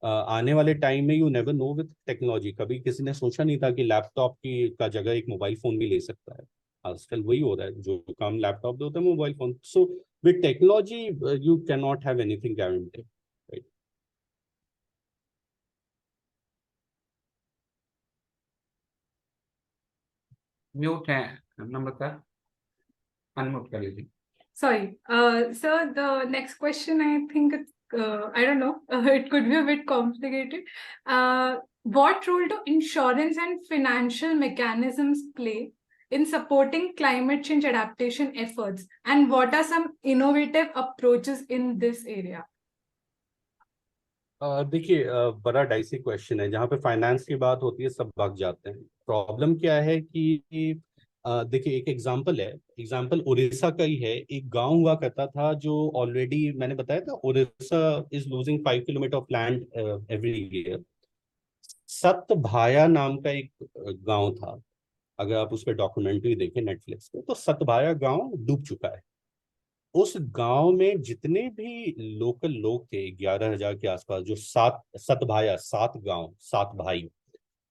आने वाले टाइम में you never know with technology, कभी किसी ने सोचा नहीं था कि लैपटॉप की का जगह एक मोबाइल फोन भी ले सकता है। आजकल वही हो रहा है, जो काम लैपटॉप पे होता है mobile phone. So with technology you can not have anything guaranteed. Mute है नम्रता, अनम्यूट कर लीजिए। Sorry. Sir, the next question, I think I don't know, it could be a bit complicated. What role do insurance and financial mechanisms play in supporting climate change adaptation efforts? And what are some innovative approaches in this area? देखिए बड़ा dicey question है, जहाँ पे finance की बात होती है सब भाग जाते हैं। प्रॉब्लम क्या है कि देखिए एक एग्जांपल है, एग्जांपल उड़ीसा का ही है। एक गांव हुआ करता था जो ऑलरेडी मैंने बताया था, Orissa is losing 5 kilometres of land every year. Satabhaya नाम का एक गांव था, अगर आप उस पर डॉक्यूमेंट्री देखें नेटफ्लिक्स पे, तो सतभाया गांव डूब चुका है। उस गांव में जितने भी लोकल लोग थे 11,000 के आसपास, जो सतभाया, 7 गांव, 7 भाई,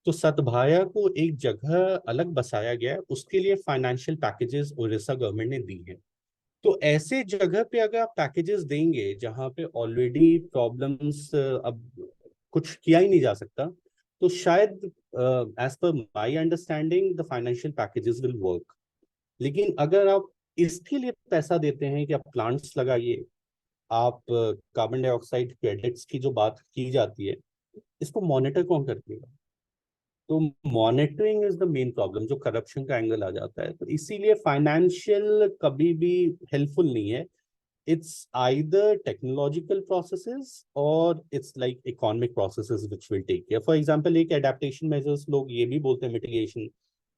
तो सतभाया को एक जगह अलग बसाया गया है। उसके लिए फाइनेंशियल पैकेजेस उड़ीसा गवर्नमेंट ने दी है। तो ऐसे जगह पे अगर आप पैकेजेस देंगे जहां पे ऑलरेडी प्रॉब्लम्स अब कुछ किया ही नहीं जा सकता, तो शायद as per my understanding the financial packages will work. लेकिन अगर आप इसके लिए पैसा देते हैं कि आप प्लांट्स लगाइए, आप कार्बन डाइऑक्साइड क्रेडिट्स की जो बात की जाती है, इसको मॉनिटर कौन करेगा? तो monitoring is the main problem, जो करप्शन का एंगल आ जाता है। तो इसीलिए फाइनेंशियल कभी भी हेल्पफुल नहीं है। it's either technological processes or it's like economic processes which will take care. For example, एक adaptation measures लोग ये भी बोलते हैं mitigation,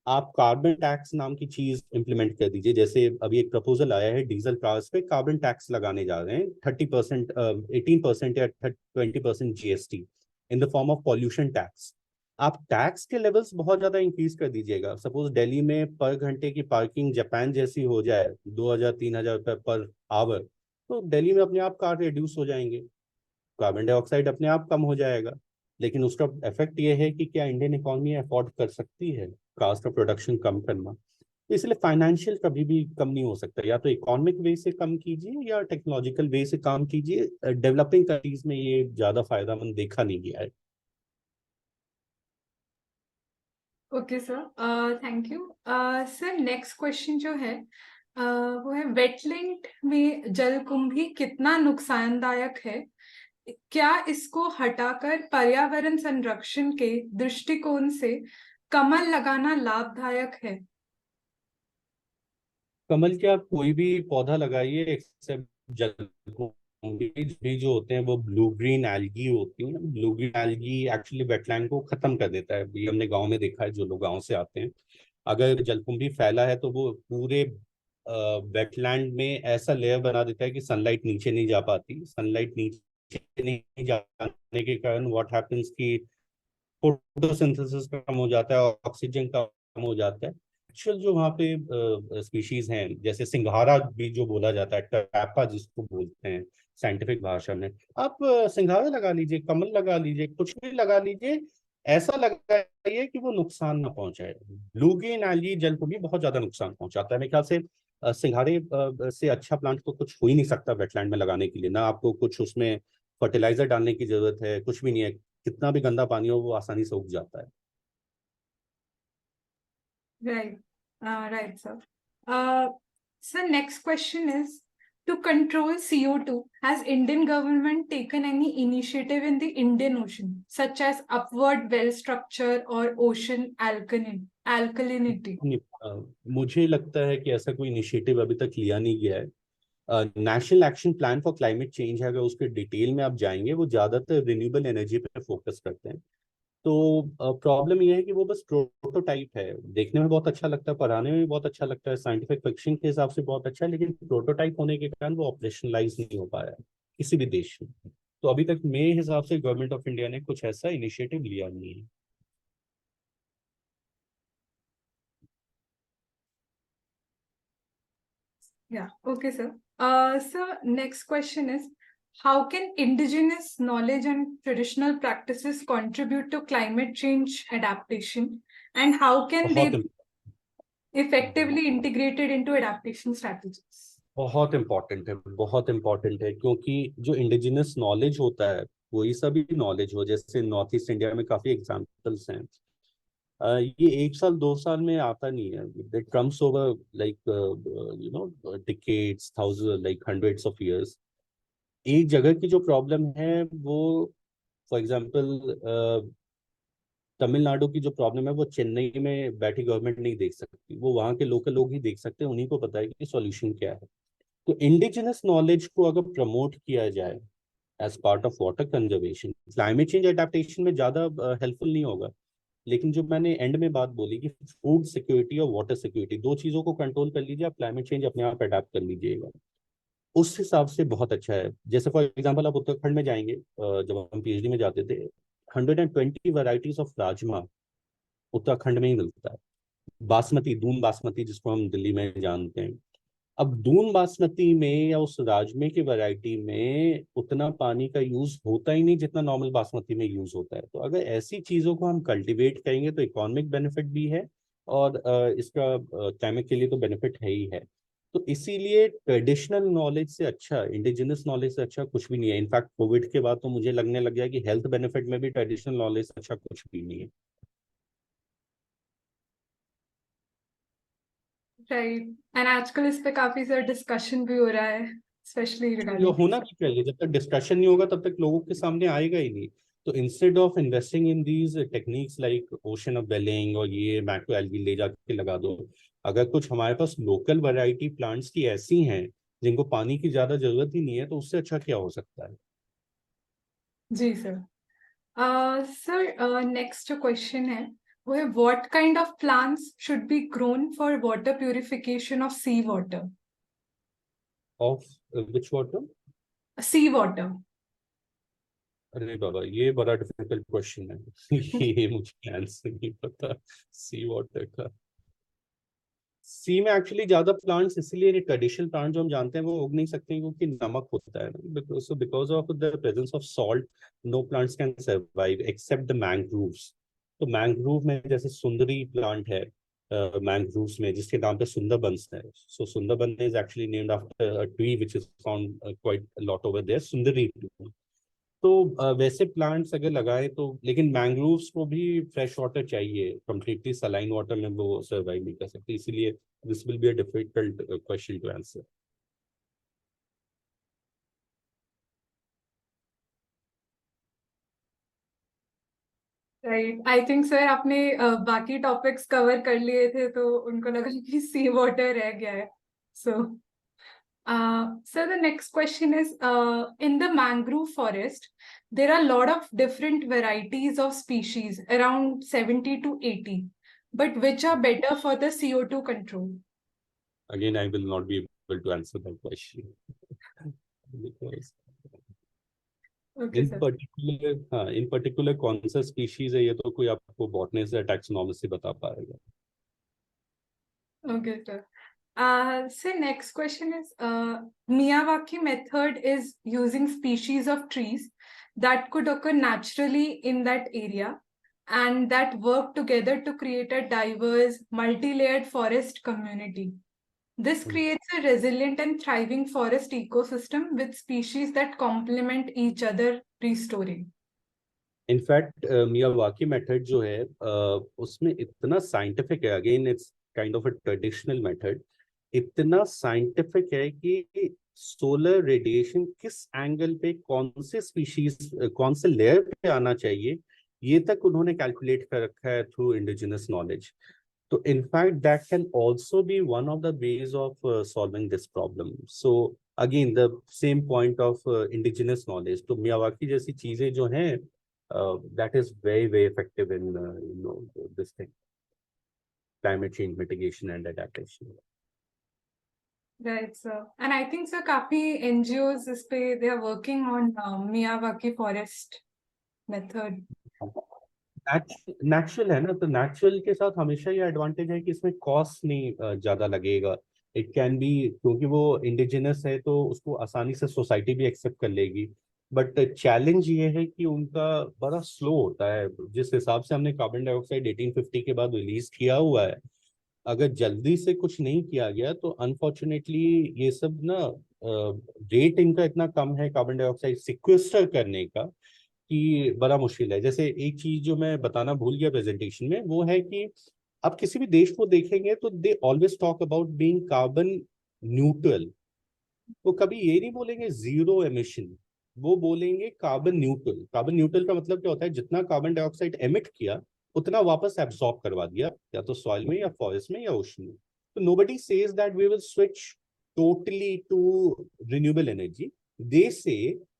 आप कार्बन टैक्स नाम की चीज इंप्लीमेंट कर दीजिए। जैसे अभी एक प्रपोजल आया है, डीजल कार्स पे कार्बन टैक्स लगाने जा रहे हैं, 30%, 18% या 20% GST in the form of pollution tax. आप टैक्स के लेवल्स बहुत ज्यादा इंक्रीज कर दीजिएगा। सपोज दिल्ली में पर घंटे की पार्किंग जापान जैसी हो जाए 2000-3000 रुपये पर आवर, तो दिल्ली में अपने आप कार रिड्यूस हो जाएंगे, कार्बन डाइऑक्साइड अपने आप कम हो जाएगा। लेकिन उसका इफेक्ट ये है कि क्या इंडियन इकोनॉमी अफोर्ड कर सकती है कास्ट ऑफ प्रोडक्शन कम करना। तो इसलिए फाइनेंशियल कभी भी कम नहीं हो सकता, या तो इकोनॉमिक वे से कम कीजिए या टेक्नोलॉजिकल वे से काम कीजिए। डेवलपिंग कंट्रीज में ये ज्यादा फायदेमंद देखा नहीं गया है। Okay sir, thank you. Sir next question जो है वो है, वेटलैंड में जलकुंभी कितना नुकसानदायक है? क्या इसको हटाकर पर्यावरण संरक्षण के दृष्टिकोण से कमल लगाना लाभदायक है? कमल क्या, कोई भी पौधा लगाइए एक्सेप्ट जलकुंभी भी जो होते हैं वो ब्लू ग्रीन एल्गी होती हैं। Blue green algae actually wetland को खत्म कर देता है, ये हमने गांव में देखा है, जो लोग गांव से आते हैं। अगर जलकुंभी फैला है तो वो पूरे वेटलैंड में ऐसा लेयर बना देता है कि सनलाइट नीचे नहीं जा पाती। सनलाइट नीचे नहीं जाने के कारण व्हाट हैपेंस कि फोटोसिंथेसिस कम हो जाता है, ऑक्सीजन कम हो जाता है। एक्चुअल जो वहाँ पे स्पीशीज हैं, जैसे सिंघारा भी जो बोला जाता है, टैपा जिसको बोलते हैं साइंटिफिक भाषा में, आप सिंघारा लगा लीजिए, कमल लगा लीजिए, कुछ भी लगा लीजिए, ऐसा लगाइए कि वो नुकसान ना पहुंचाए। ब्लू ग्रीन एल्गी जल को भी बहुत ज्यादा नुकसान पहुंचाता है। मेरे ख्याल से सिंघारे से अच्छा प्लांट तो कुछ हो ही नहीं सकता वेटलैंड में लगाने के लिए। ना आपको कुछ उसमें फर्टिलाइजर डालने की जरूरत है, कुछ भी नहीं है। कितना भी गंदा पानी हो वो आसानी से उग जाता है। Right, right, sir. Sir, next question is, to control CO2, has Indian government taken any initiative in the Indian Ocean, such as upward well structure or ocean alkalinity? मुझे लगता है कि ऐसा कोई इनिशिएटिव अभी तक लिया नहीं गया है। National action plan for climate change है, अगर उसके डिटेल में आप जाएंगे, वो ज्यादातर रिन्यूएबल एनर्जी पे फोकस करते हैं। तो प्रॉब्लम ये है कि वो बस प्रोटोटाइप है। देखने में बहुत अच्छा लगता है, पढ़ाने में भी बहुत अच्छा लगता है, साइंटिफिक फिक्शन के हिसाब से बहुत अच्छा है, लेकिन प्रोटोटाइप होने के कारण वो ऑपरेशनलाइज नहीं हो पाया है किसी भी देश में। तो अभी तक मेरे हिसाब से गवर्नमेंट ऑफ इंडिया ने कुछ ऐसा इनिशिएटिव लिया नहीं है। Yeah, okay, sir. Sir, next question is, how can indigenous knowledge and traditional practices contribute to climate change adaptation, and how can they बहुत be effectively integrated into adaptation strategies? बहुत important है, बहुत important है, क्योंकि जो indigenous knowledge होता है वही सभी नॉलेज हो। जैसे नॉर्थ ईस्ट इंडिया में काफी एग्जांपल्स हैं। ये 1 साल 2 साल में आता नहीं है। It comes over like decades, thousand, like hundreds of years. एक जगह की जो प्रॉब्लम है वो, फॉर एग्जांपल तमिलनाडु की जो प्रॉब्लम है वो चेन्नई में बैठी गवर्नमेंट नहीं देख सकती, वो वहाँ के लोकल लोग ही देख सकते हैं, उन्हीं को पता है कि सॉल्यूशन क्या है। तो इंडिजिनस नॉलेज को अगर प्रमोट किया जाए as part of water conservation, climate change adaptation में ज्यादा हेल्पफुल नहीं होगा। लेकिन जो मैंने एंड में बात बोली कि फूड सिक्योरिटी और वाटर सिक्योरिटी, दो चीजों को कंट्रोल कर लीजिए, आप क्लाइमेट चेंज अपने आप अडेप्ट कर लीजिएगा। उस हिसाब से बहुत अच्छा है। जैसे फॉर एग्जांपल आप उत्तराखंड में जाएंगे, जब हम पीएचडी में जाते थे, 120 वैरायटीज ऑफ राजमा उत्तराखंड में ही मिलता है। बासमती, दून बासमती जिसको हम दिल्ली में जानते हैं, अब दून बासमती में या उस राजमे की वैरायटी में उतना पानी का यूज होता ही नहीं जितना नॉर्मल बासमती में यूज होता है। तो अगर ऐसी चीजों को हम कल्टीवेट करेंगे तो इकोनॉमिक बेनिफिट भी है, और इसका क्लाइमेट के लिए तो बेनिफिट है ही है। तो इसीलिए ट्रेडिशनल नॉलेज से अच्छा, इंडिजिनस नॉलेज से अच्छा कुछ भी नहीं है। इनफैक्ट कोविड के बाद तो मुझे लगने लग गया कि हेल्थ बेनिफिट में भी ट्रेडिशनल नॉलेज से अच्छा कुछ भी नहीं है। Right. And आजकल इस पे काफी सारा डिस्कशन भी हो रहा है, स्पेशली ये रिगार्डिंग। होना भी चाहिए। जब तक डिस्कशन नहीं होगा तब तक लोगों के सामने आएगा ही नहीं। तो instead of investing in these techniques like ocean of belling और ये मैक्रो एल्गी ले जाके लगा दो, अगर कुछ हमारे पास लोकल वैरायटी प्लांट्स की ऐसी हैं जिनको पानी की ज्यादा जरूरत ही नहीं है, तो उससे अच्छा क्या हो सकता है। जी सर। सर नेक्स्ट जो क्वेश्चन है वो है, what kind of plants should be grown for water purification of sea water? Of which water? Sea water. अरे बाबा, ये बड़ा डिफिकल्ट क्वेश्चन है। ये मुझे आंसर नहीं पता। सी वाटर का, सी में एक्चुअली ज्यादा प्लांट्स, इसलिए ट्रेडिशनल प्लांट जो हम जानते हैं वो उग नहीं सकते हैं क्योंकि नमक होता है। Because of the presence of salt no plants can survive except the mangroves. तो मैंग्रोव में जैसे सुंदरी प्लांट है मैंग्रोव्स में, जिसके नाम पे सुंदरबंस है। So Sundarban is actually named after a tree which is found quite lot over there, sundari tree. तो वैसे प्लांट्स अगर लगाए तो, लेकिन मैंग्रोव्स को भी फ्रेश वाटर चाहिए, कंप्लीटली सलाइन वाटर में वो सर्वाइव नहीं कर सकते, इसीलिए this will be a difficult question to answer. Right, I think sir आपने बाकी टॉपिक्स कवर कर लिए थे तो उनको लगा कि सी वाटर रह गया है। सो so the next question is, in the mangrove forest, there are a lot of different varieties of species, around 70 to 80. But which are better for the CO2 control? Again, I will not be able to answer that question. Because Okay, in sir. Particular, हाँ, इन particular कौन सा species है ये तो कोई आपको botanist या taxonomist से बता पाएगा। Okay, sir. So next question is, Miyawaki method is using species of trees that could occur naturally in that area and that work together to create a diverse, multi-layered forest community. This creates a resilient and thriving forest ecosystem with species that complement each other, restoring. In fact Miyawaki method जो है उसमें इतना scientific है, again it's kind of a traditional method, इतना scientific है कि solar radiation किस angle पे कौन से स्पीशीज कौन से लेयर पे आना चाहिए ये तक उन्होंने कैलकुलेट कर रखा है थ्रू इंडिजिनस नॉलेज। तो in fact that can also be one of the ways of solving this problem. So again the same point of indigenous knowledge, तो मियावाकी जैसी चीजें जो हैं that is very, very effective in this thing, climate change mitigation and adaptation. Right, sir. And I think sir, काफी NGOs इस पे they are working on Miyawaki forest method. Natural है ना, तो नेचुरल के साथ हमेशा ये एडवांटेज है कि इसमें कॉस्ट नहीं ज्यादा लगेगा। इट कैन बी, क्योंकि वो इंडिजिनस है तो उसको आसानी से सोसाइटी भी एक्सेप्ट कर लेगी। बट चैलेंज ये है कि उनका बड़ा स्लो होता है। जिस हिसाब से हमने कार्बन डाइऑक्साइड 1850 के बाद रिलीज किया हुआ है, अगर जल्दी से कुछ नहीं किया गया तो अनफॉर्चुनेटली ये सब ना रेट इनका इतना कम है कार्बन डाइऑक्साइड सिक्वेस्टर करने का कि बड़ा मुश्किल है। जैसे एक चीज जो मैं बताना भूल गया प्रेजेंटेशन में, वो है कि आप किसी भी देश को देखेंगे तो they always talk about being carbon neutral. वो कभी ये नहीं बोलेंगे जीरो एमिशन, वो बोलेंगे कार्बन न्यूट्रल। कार्बन न्यूट्रल का मतलब क्या होता है, जितना कार्बन डाइऑक्साइड एमिट किया उतना वापस एब्सॉर्ब करवा दिया, या तो सॉइल में या फॉरेस्ट में या ओशन में। तो nobody says that we will switch totally to renewable energy. They say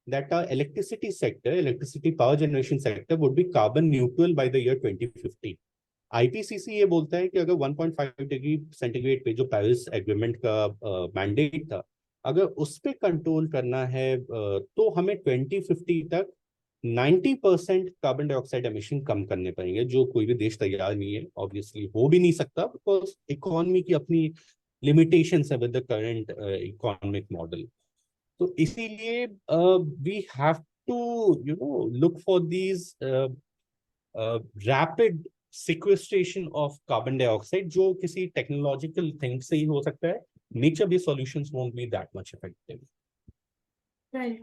that our electricity sector, electricity power generation sector would be carbon neutral by the year 2050. IPCC ये बोलता है कि अगर 1.5 डिग्री सेंटीग्रेड पे जो Paris agreement का mandate था, अगर उस पे कंट्रोल करना है तो हमें 2050 तक 90% कार्बन डाइऑक्साइड एमिशन कम करने पड़ेंगे, जो कोई भी देश तैयार नहीं है। ऑब्वियसली हो भी नहीं सकता बिकॉज इकोनॉमी की अपनी लिमिटेशंस है with the current economic model. तो इसीलिए we have to look for these rapid sequestration of carbon dioxide, जो किसी टेक्नोलॉजिकल थिंग से ही हो सकता है। Nature based solutions won't be that much effective. Right.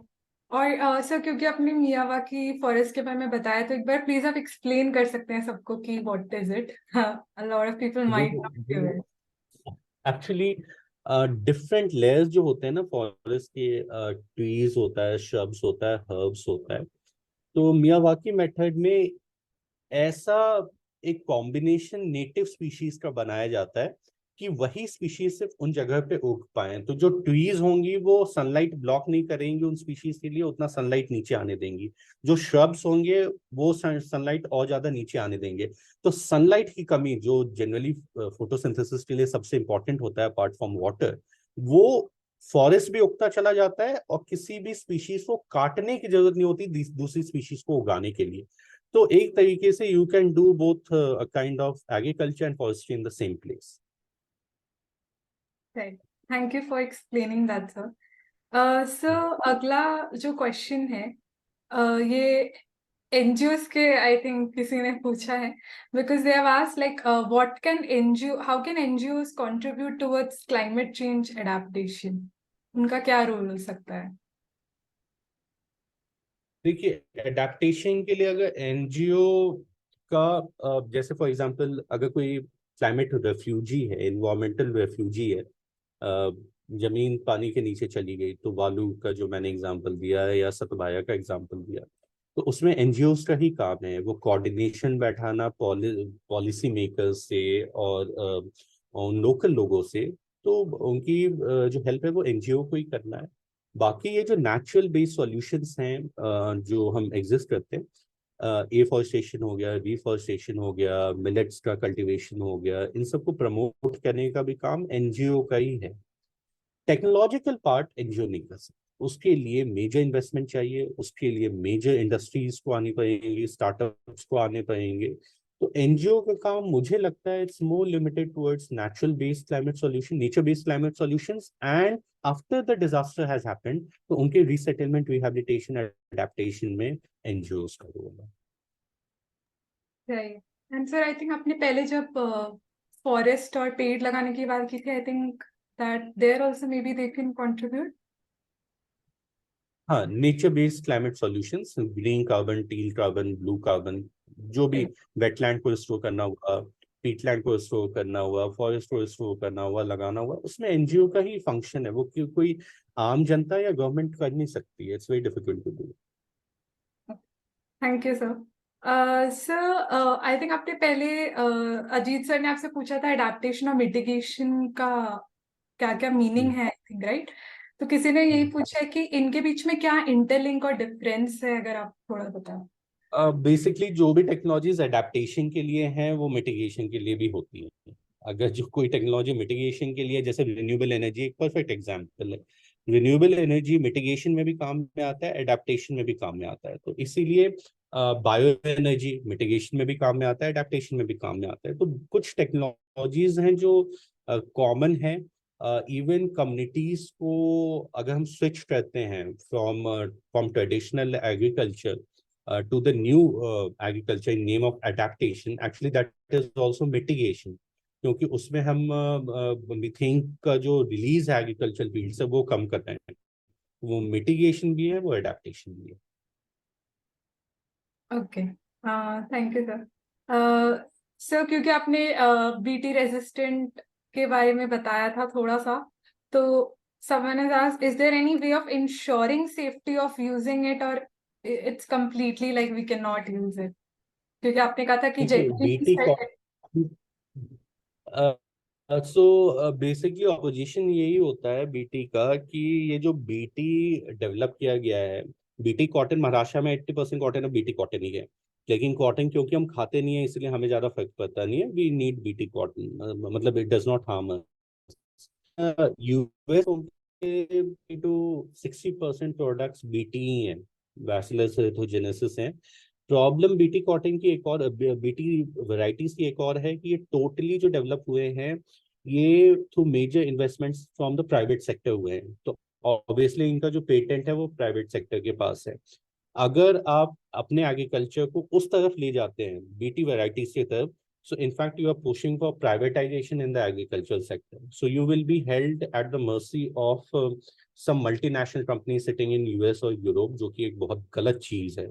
और सर क्योंकि आपने मियावाकी फॉरेस्ट के बारे में बताया तो एक बार प्लीज आप एक्सप्लेन कर सकते हैं सबको कि what is it. A lot of people might not be aware. Actually different layers जो होते हैं ना फॉरेस्ट के, ट्रीज होता है, श्रब्स होता है, हर्ब्स होता है। तो मियावाकी मेथड में ऐसा एक कॉम्बिनेशन नेटिव स्पीशीज का बनाया जाता है कि वही स्पीशीज सिर्फ उन जगह पे उग पाए। तो जो ट्रीज होंगी वो सनलाइट ब्लॉक नहीं करेंगी उन स्पीशीज के लिए, उतना सनलाइट नीचे आने देंगी। जो श्रब्स होंगे वो सनलाइट और ज्यादा नीचे आने देंगे। तो सनलाइट की कमी जो जनरली फोटोसिंथेसिस के लिए सबसे इंपॉर्टेंट होता है अपार्ट फ्रॉम वाटर, वो फॉरेस्ट भी उगता चला जाता है और किसी भी स्पीशीज को काटने की जरूरत नहीं होती दूसरी स्पीशीज को उगाने के लिए। तो एक तरीके से you can do both a kind of agriculture and forestry in the same place. Right. Thank you for explaining that, sir. So अगला जो क्वेश्चन है ये NGOs के आई थिंक किसी ने पूछा है, because they have asked like how can NGOs contribute towards climate change adaptation? उनका क्या रोल हो सकता है? देखिए, एडेप्टेशन के लिए अगर एनजीओ का जैसे फॉर एग्जांपल अगर कोई क्लाइमेट रेफ्यूजी है, एनवायरमेंटल रेफ्यूजी है, जमीन पानी के नीचे चली गई, तो वालू का जो मैंने एग्जांपल दिया है या सतबाया का एग्जांपल दिया, तो उसमें एनजीओस का ही काम है वो कोऑर्डिनेशन बैठाना पॉलिसी मेकर्स से और उन लोकल लोगों से। तो उनकी जो हेल्प है वो एनजीओ को ही करना है। बाकी ये जो नेचुरल बेस्ड सॉल्यूशंस हैं जो हम एग्जिस्ट करते हैं, एफॉरेस्टेशन हो गया, रिफॉरेस्टेशन हो गया, मिलेट्स का कल्टीवेशन हो गया, इन सबको प्रमोट करने का भी काम एनजीओ का ही है। टेक्नोलॉजिकल पार्ट एनजीओ नहीं कर सकता, उसके लिए मेजर इन्वेस्टमेंट चाहिए, उसके लिए मेजर इंडस्ट्रीज को आनी पड़ेंगी, स्टार्टअप्स को आने पड़ेंगे। तो एनजीओ का काम मुझे लगता है it's more limited towards natural based climate solution, nature based climate solutions, and after the disaster has happened तो उनके रीसेटलमेंट, रिहैबिलिटेशन, एडेप्टेशन में एनजीओस का रोल है। Right. And sir, I think आपने पहले जब फॉरेस्ट और पेड़ लगाने की बात की थी, I think that there also maybe they can contribute. हाँ, nature based climate solutions, green carbon, teal carbon, blue carbon, जो भी वेटलैंड को रिस्टोर करना हुआ, पीटलैंड को रिस्टोर करना हुआ, फॉरेस्ट को रिस्टोर करना हुआ, लगाना हुआ, उसमें एनजीओ का ही फंक्शन है। वो कोई आम जनता या गवर्नमेंट कर नहीं सकती है। It's very difficult to do. Thank you sir. Sir I think आपने पहले अजीत सर ने आपसे पूछा था एडेप्टेशन और मिटिगेशन का क्या क्या मीनिंग है, आई थिंक राइट। तो किसी ने यही पूछा है कि इनके बीच में क्या इंटरलिंक और डिफरेंस है, अगर आप थोड़ा बताओ। बेसिकली जो भी टेक्नोलॉजीज एडेप्टेशन के लिए हैं वो मिटिगेशन के लिए भी होती है। अगर जो कोई टेक्नोलॉजी मिटिगेशन के लिए, जैसे रिन्यूएबल एनर्जी एक परफेक्ट एग्जांपल है, रिन्यूएबल एनर्जी मिटिगेशन में भी काम में आता है, एडेप्टेशन में भी काम में आता है। तो इसीलिए बायो एनर्जी मिटिगेशन में भी काम में आता है, एडेप्टेशन में भी काम में आता है। तो कुछ टेक्नोलॉजीज हैं जो कॉमन है। इवन कम्युनिटीज को अगर हम स्विच करते हैं from traditional agriculture to the new agriculture in name of adaptation, actually that is also mitigation, क्योंकि उसमें हम मीथेन का जो रिलीज है एग्रीकल्चर फील्ड से वो कम कर रहे हैं। वो मिटिगेशन भी है, वो एडेप्टेशन भी है। Okay, thank you sir. Sir क्योंकि आपने बीटी रेजिस्टेंट के बारे में बताया था थोड़ा सा, तो someone has asked, is there any way of ensuring safety of using it, or it's completely like we cannot use it? क्योंकि आपने कहा था कि बीटी सो बेसिकली ऑपोजिशन यही होता है बीटी का कि ये जो बीटी डेवलप किया गया है, बीटी कॉटन, महाराष्ट्र में 80% कॉटन है, बीटी कॉटन ही है। लेकिन कॉटन क्योंकि हम खाते नहीं है इसलिए हमें ज्यादा फर्क पड़ता नहीं है। वी नीड बीटी कॉटन, मतलब it does not harm us. US to 60% products BT ही है, बैसिलस एरिथ्रोजेनेसिस है। प्रॉब्लम बीटी कॉटन की एक और, बीटी वैरायटीज की एक और है कि ये टोटली जो डेवलप हुए हैं ये through major investments from the private sector हुए हैं। तो ऑब्वियसली इनका जो पेटेंट है वो प्राइवेट सेक्टर के पास है। अगर आप अपने एग्रीकल्चर को उस तरफ ले जाते हैं बीटी वैरायटीज की तरफ, so in fact you are pushing for privatization in the agricultural sector, so you will be held at the mercy of some multinational companies sitting in US और यूरोप, जो कि एक बहुत गलत चीज है।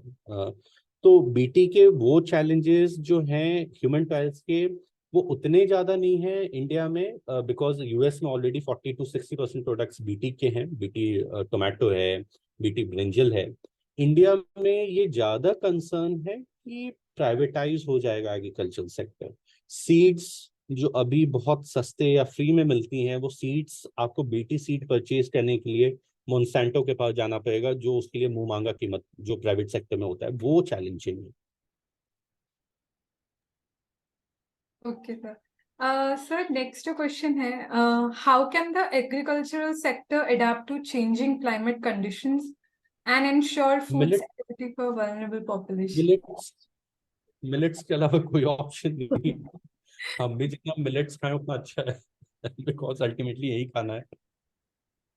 तो बीटी के वो चैलेंजेस जो हैं ह्यूमन ट्रायल्स के, वो उतने ज्यादा नहीं है इंडिया में, बिकॉज यूएस में ऑलरेडी 40 to 60% प्रोडक्ट्स बीटी के हैं। बीटी टोमेटो है, बीटी ब्रिंजल है। इंडिया में ये ज्यादा कंसर्न है कि प्राइवेटाइज हो जाएगा एग्रीकल्चर सेक्टर। सीड्स जो अभी बहुत सस्ते या फ्री में मिलती हैं, वो सीड्स आपको बीटी सीड परचेज करने के लिए मोनसेंटो के पास जाना पड़ेगा, जो उसके लिए मुंह मांगा कीमत जो प्राइवेट सेक्टर में होता है, वो चैलेंजिंग है। Okay sir. Sir, next question है, how can the agricultural sector adapt to changing climate conditions and ensure food millet security for vulnerable population? Millets millets के अलावा कोई ऑप्शन नहीं। हम भी जितना मिलेट्स खाएं उतना अच्छा है, बिकॉज अल्टीमेटली यही खाना है।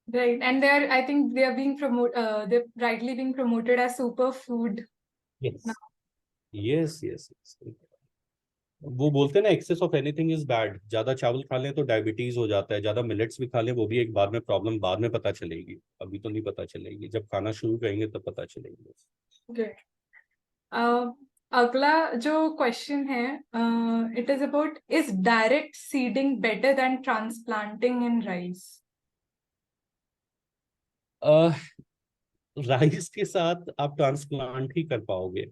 Right, and I think they are being they're rightly being promoted as superfood. Yes yes yes. वो बोलते हैं ना, excess of anything is bad. ज्यादा चावल खा लें तो डायबिटीज हो जाता है, ज्यादा मिलेट्स भी खा लें वो भी एक बाद में प्रॉब्लम, बाद में पता चलेगी, अभी तो नहीं पता चलेगी, जब खाना शुरू करेंगे तब पता चलेगी। Good. अगला जो क्वेश्चन है, it is about, is direct seeding better than transplanting in rice? Rice के साथ आप ट्रांसप्लांट ही कर पाओगे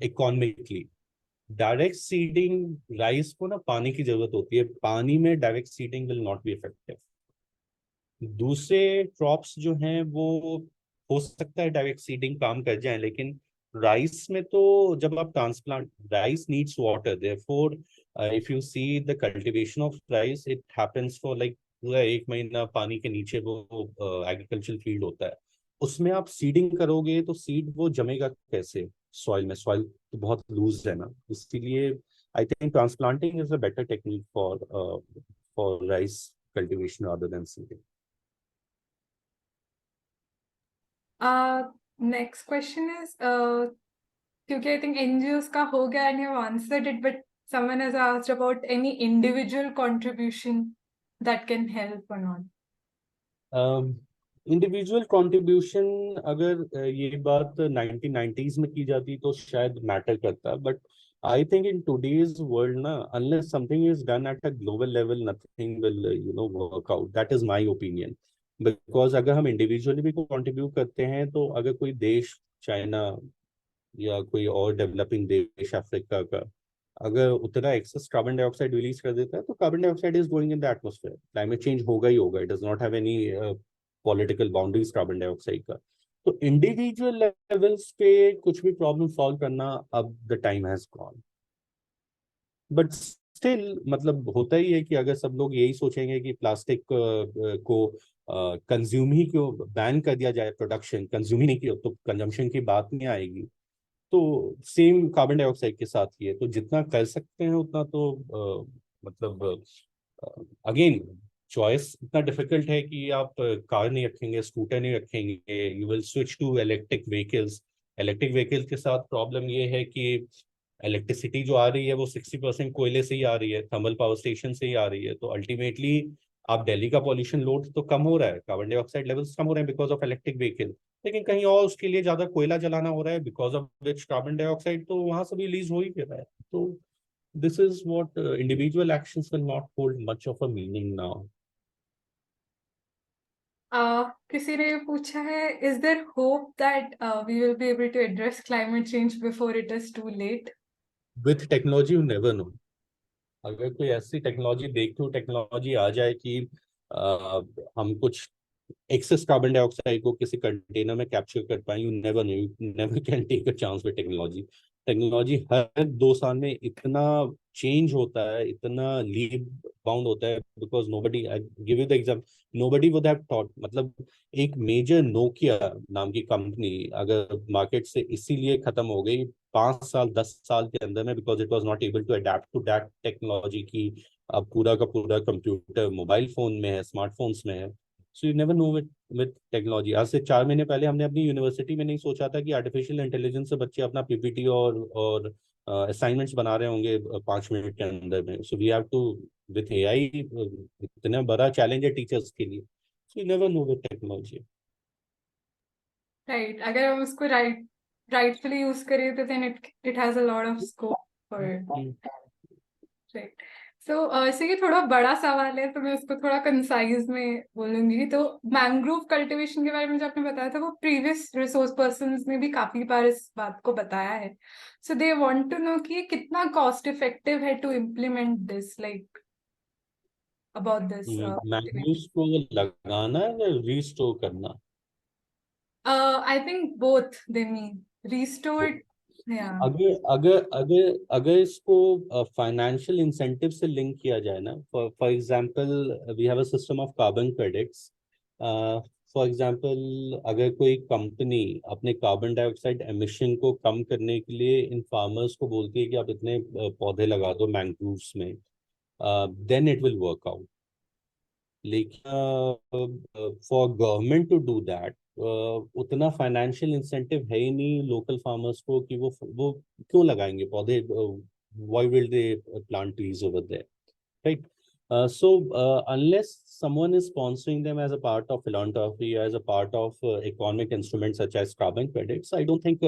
इकोनॉमिकली। डायरेक्ट सीडिंग, राइस को ना पानी की जरूरत होती है, पानी में direct seeding will not be effective. दूसरे क्रॉप्स जो हैं वो हो सकता है डायरेक्ट सीडिंग काम कर जाए, लेकिन राइस में तो जब आप transplant, rice needs water, therefore if you see the cultivation of rice, it happens for like पूरा 1 महीना पानी के नीचे वो एग्रीकल्चरल फील्ड होता है। उसमें आप सीडिंग करोगे तो सीड वो जमेगा कैसे सॉइल में? सॉइल तो बहुत लूज है ना, इसीलिए I think transplanting is a better technique for rice cultivation rather than seeding. Next question is, क्योंकि आई थिंक एनजीओस का हो गया and you have answered it, but someone has asked about any individual contribution that can help or not. Individual contribution अगर ये बात 1990s में की जाती तो शायद मैटर करता, but I think in today's world ना, unless something is done at a global level, nothing will work out. That is my opinion. Because अगर हम इंडिविजुअली भी कंट्रीब्यूट करते हैं तो अगर कोई देश, चाइना या कोई और डेवलपिंग देश अफ्रीका का, अगर उतना एक्सेस कार्बन डाइऑक्साइड रिलीज कर देता है तो carbon dioxide is going in the atmosphere, climate change होगा ही होगा। It does not have any political boundaries carbon dioxide का। तो इंडिविजुअल लेवल्स पे कुछ भी प्रॉब्लम सॉल्व करना, अब the time has gone. But still मतलब होता ही है कि अगर सब लोग यही सोचेंगे कि प्लास्टिक को कंज्यूम ही क्यों बैन कर दिया जाए, प्रोडक्शन कंज्यूम ही नहीं किया तो कंजम्पशन की बात नहीं आएगी। तो सेम कार्बन डाइऑक्साइड के साथ ही है, तो जितना कर सकते हैं उतना तो मतलब अगेन चॉइस इतना डिफिकल्ट है कि आप कार नहीं रखेंगे, स्कूटर नहीं रखेंगे, you will switch to electric vehicles. Electric vehicles के साथ प्रॉब्लम ये है कि इलेक्ट्रिसिटी जो आ रही है वो 60% कोयले से ही आ रही है, थर्मल पावर स्टेशन से ही आ रही है। तो अल्टीमेटली आप दिल्ली का पॉल्यूशन लोड तो कम हो रहा है, कार्बन डाइऑक्साइड लेवल्स कम हो रहे हैं बिकॉज ऑफ इलेक्ट्रिक व्हीकल, लेकिन कहीं और उसके लिए ज्यादा कोयला जलाना हो रहा है because of which carbon dioxide तो वहां से भी रिलीज हो ही रहा है। तो this is what individual actions will not hold much of a meaning now. किसी ने पूछा है, is there hope that we will be able to address climate change before it is too late? With technology you never know. अगर कोई ऐसी technology, breakthrough technology आ जाए कि हम कुछ एक्सेस कार्बन डाइऑक्साइड को किसी कंटेनर में कैप्चर कर पाए, you never know, you never can take a chance with technology. Technology हर 2 साल में इतना चेंज होता है, इतना लीप बाउंड होता है, because nobody, I give you the example, nobody would have thought, मतलब एक मेजर नोकिया नाम की कंपनी अगर मार्केट से इसीलिए खत्म हो गई 5 साल 10 साल के अंदर में, because it was not able to adapt to that technology की। अब पूरा का पूरा कंप्यूटर मोबाइल फोन में है, स्मार्टफोन्स में है। सो you never know with technology. आज से 4 महीने पहले हमने अपनी यूनिवर्सिटी में नहीं सोचा था कि आर्टिफिशियल इंटेलिजेंस से बच्चे अपना पीपीटी और असाइनमेंट्स बना रहे होंगे 5 मिनट के अंदर में। So we have to with AI, इतना बड़ा चैलेंज है टीचर्स के लिए। So you never know with technology. Right, अगर हम उसको rightfully यूज करें तो then it has a lot of scope for it. Right, so ऐसे ये थोड़ा बड़ा सवाल है तो मैं उसको थोड़ा कंसाइज में बोलूंगी। तो मैंग्रोव कल्टीवेशन के बारे में जो आपने बताया था, वो प्रीवियस रिसोर्स पर्संस ने भी काफी बार इस बात को बताया है। So they want to know कि ये कितना कॉस्ट इफेक्टिव है to implement this, like about this. Mangroves को लगाना है, रीस्टोर करना? I think both they mean. Restore Yeah. अगर अगर अगर अगर इसको फाइनेंशियल इंसेंटिव से लिंक किया जाए ना, for example we have a system of carbon credits. For example अगर कोई कंपनी अपने कार्बन डाइऑक्साइड एमिशन को कम करने के लिए इन फार्मर्स को बोलती है कि आप इतने पौधे लगा दो मैंग्रोव्स में, then it will work out. लेकिन for government to do that उतना फाइनेंशियल इंसेंटिव है ही नहीं लोकल फार्मर्स को कि वो क्यों लगाएंगे पौधे, why will they plant trees over there, right? So unless someone is sponsoring them as a part of philanthropy, as a part of economic instruments such as carbon credits, I don't think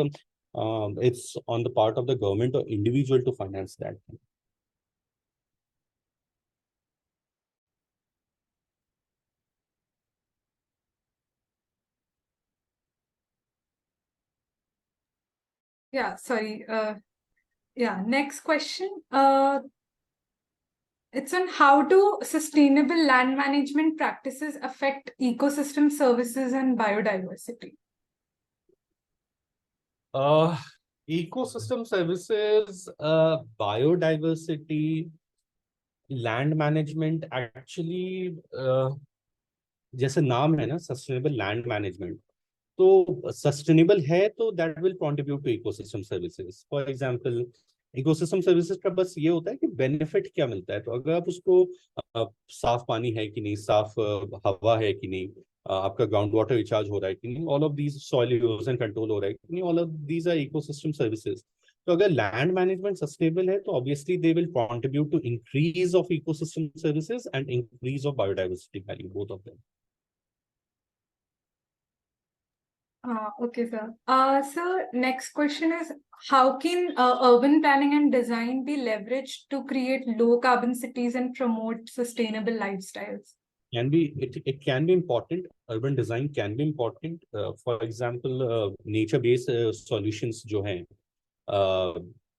it's on the part of the government or individual to finance that. Yeah, sorry. Yeah, next question. It's on how do sustainable land management practices affect ecosystem services and biodiversity? Ecosystem services, biodiversity, land management, actually, जैसे नाम है ना sustainable land management, तो sustainable है तो that will contribute to ecosystem services. For example ecosystem services का बस ये होता है कि बेनिफिट क्या मिलता है, तो अगर आप उसको साफ पानी है कि नहीं, साफ हवा है कि नहीं, आपका ग्राउंड वाटर रिचार्ज हो रहा है कि नहीं, all of these soil erosion control हो रहा है कि नहीं, all of these are ecosystem services. तो अगर लैंड मैनेजमेंट सस्टेनेबल है तो obviously they will contribute to increase of ecosystem services and increase of biodiversity value, both of them. Okay, sir. Sir, next question is how can urban planning and design be leveraged to create low carbon cities and promote sustainable lifestyles? It can be important. Urban design can be important. For example, nature-based solutions जो हैं,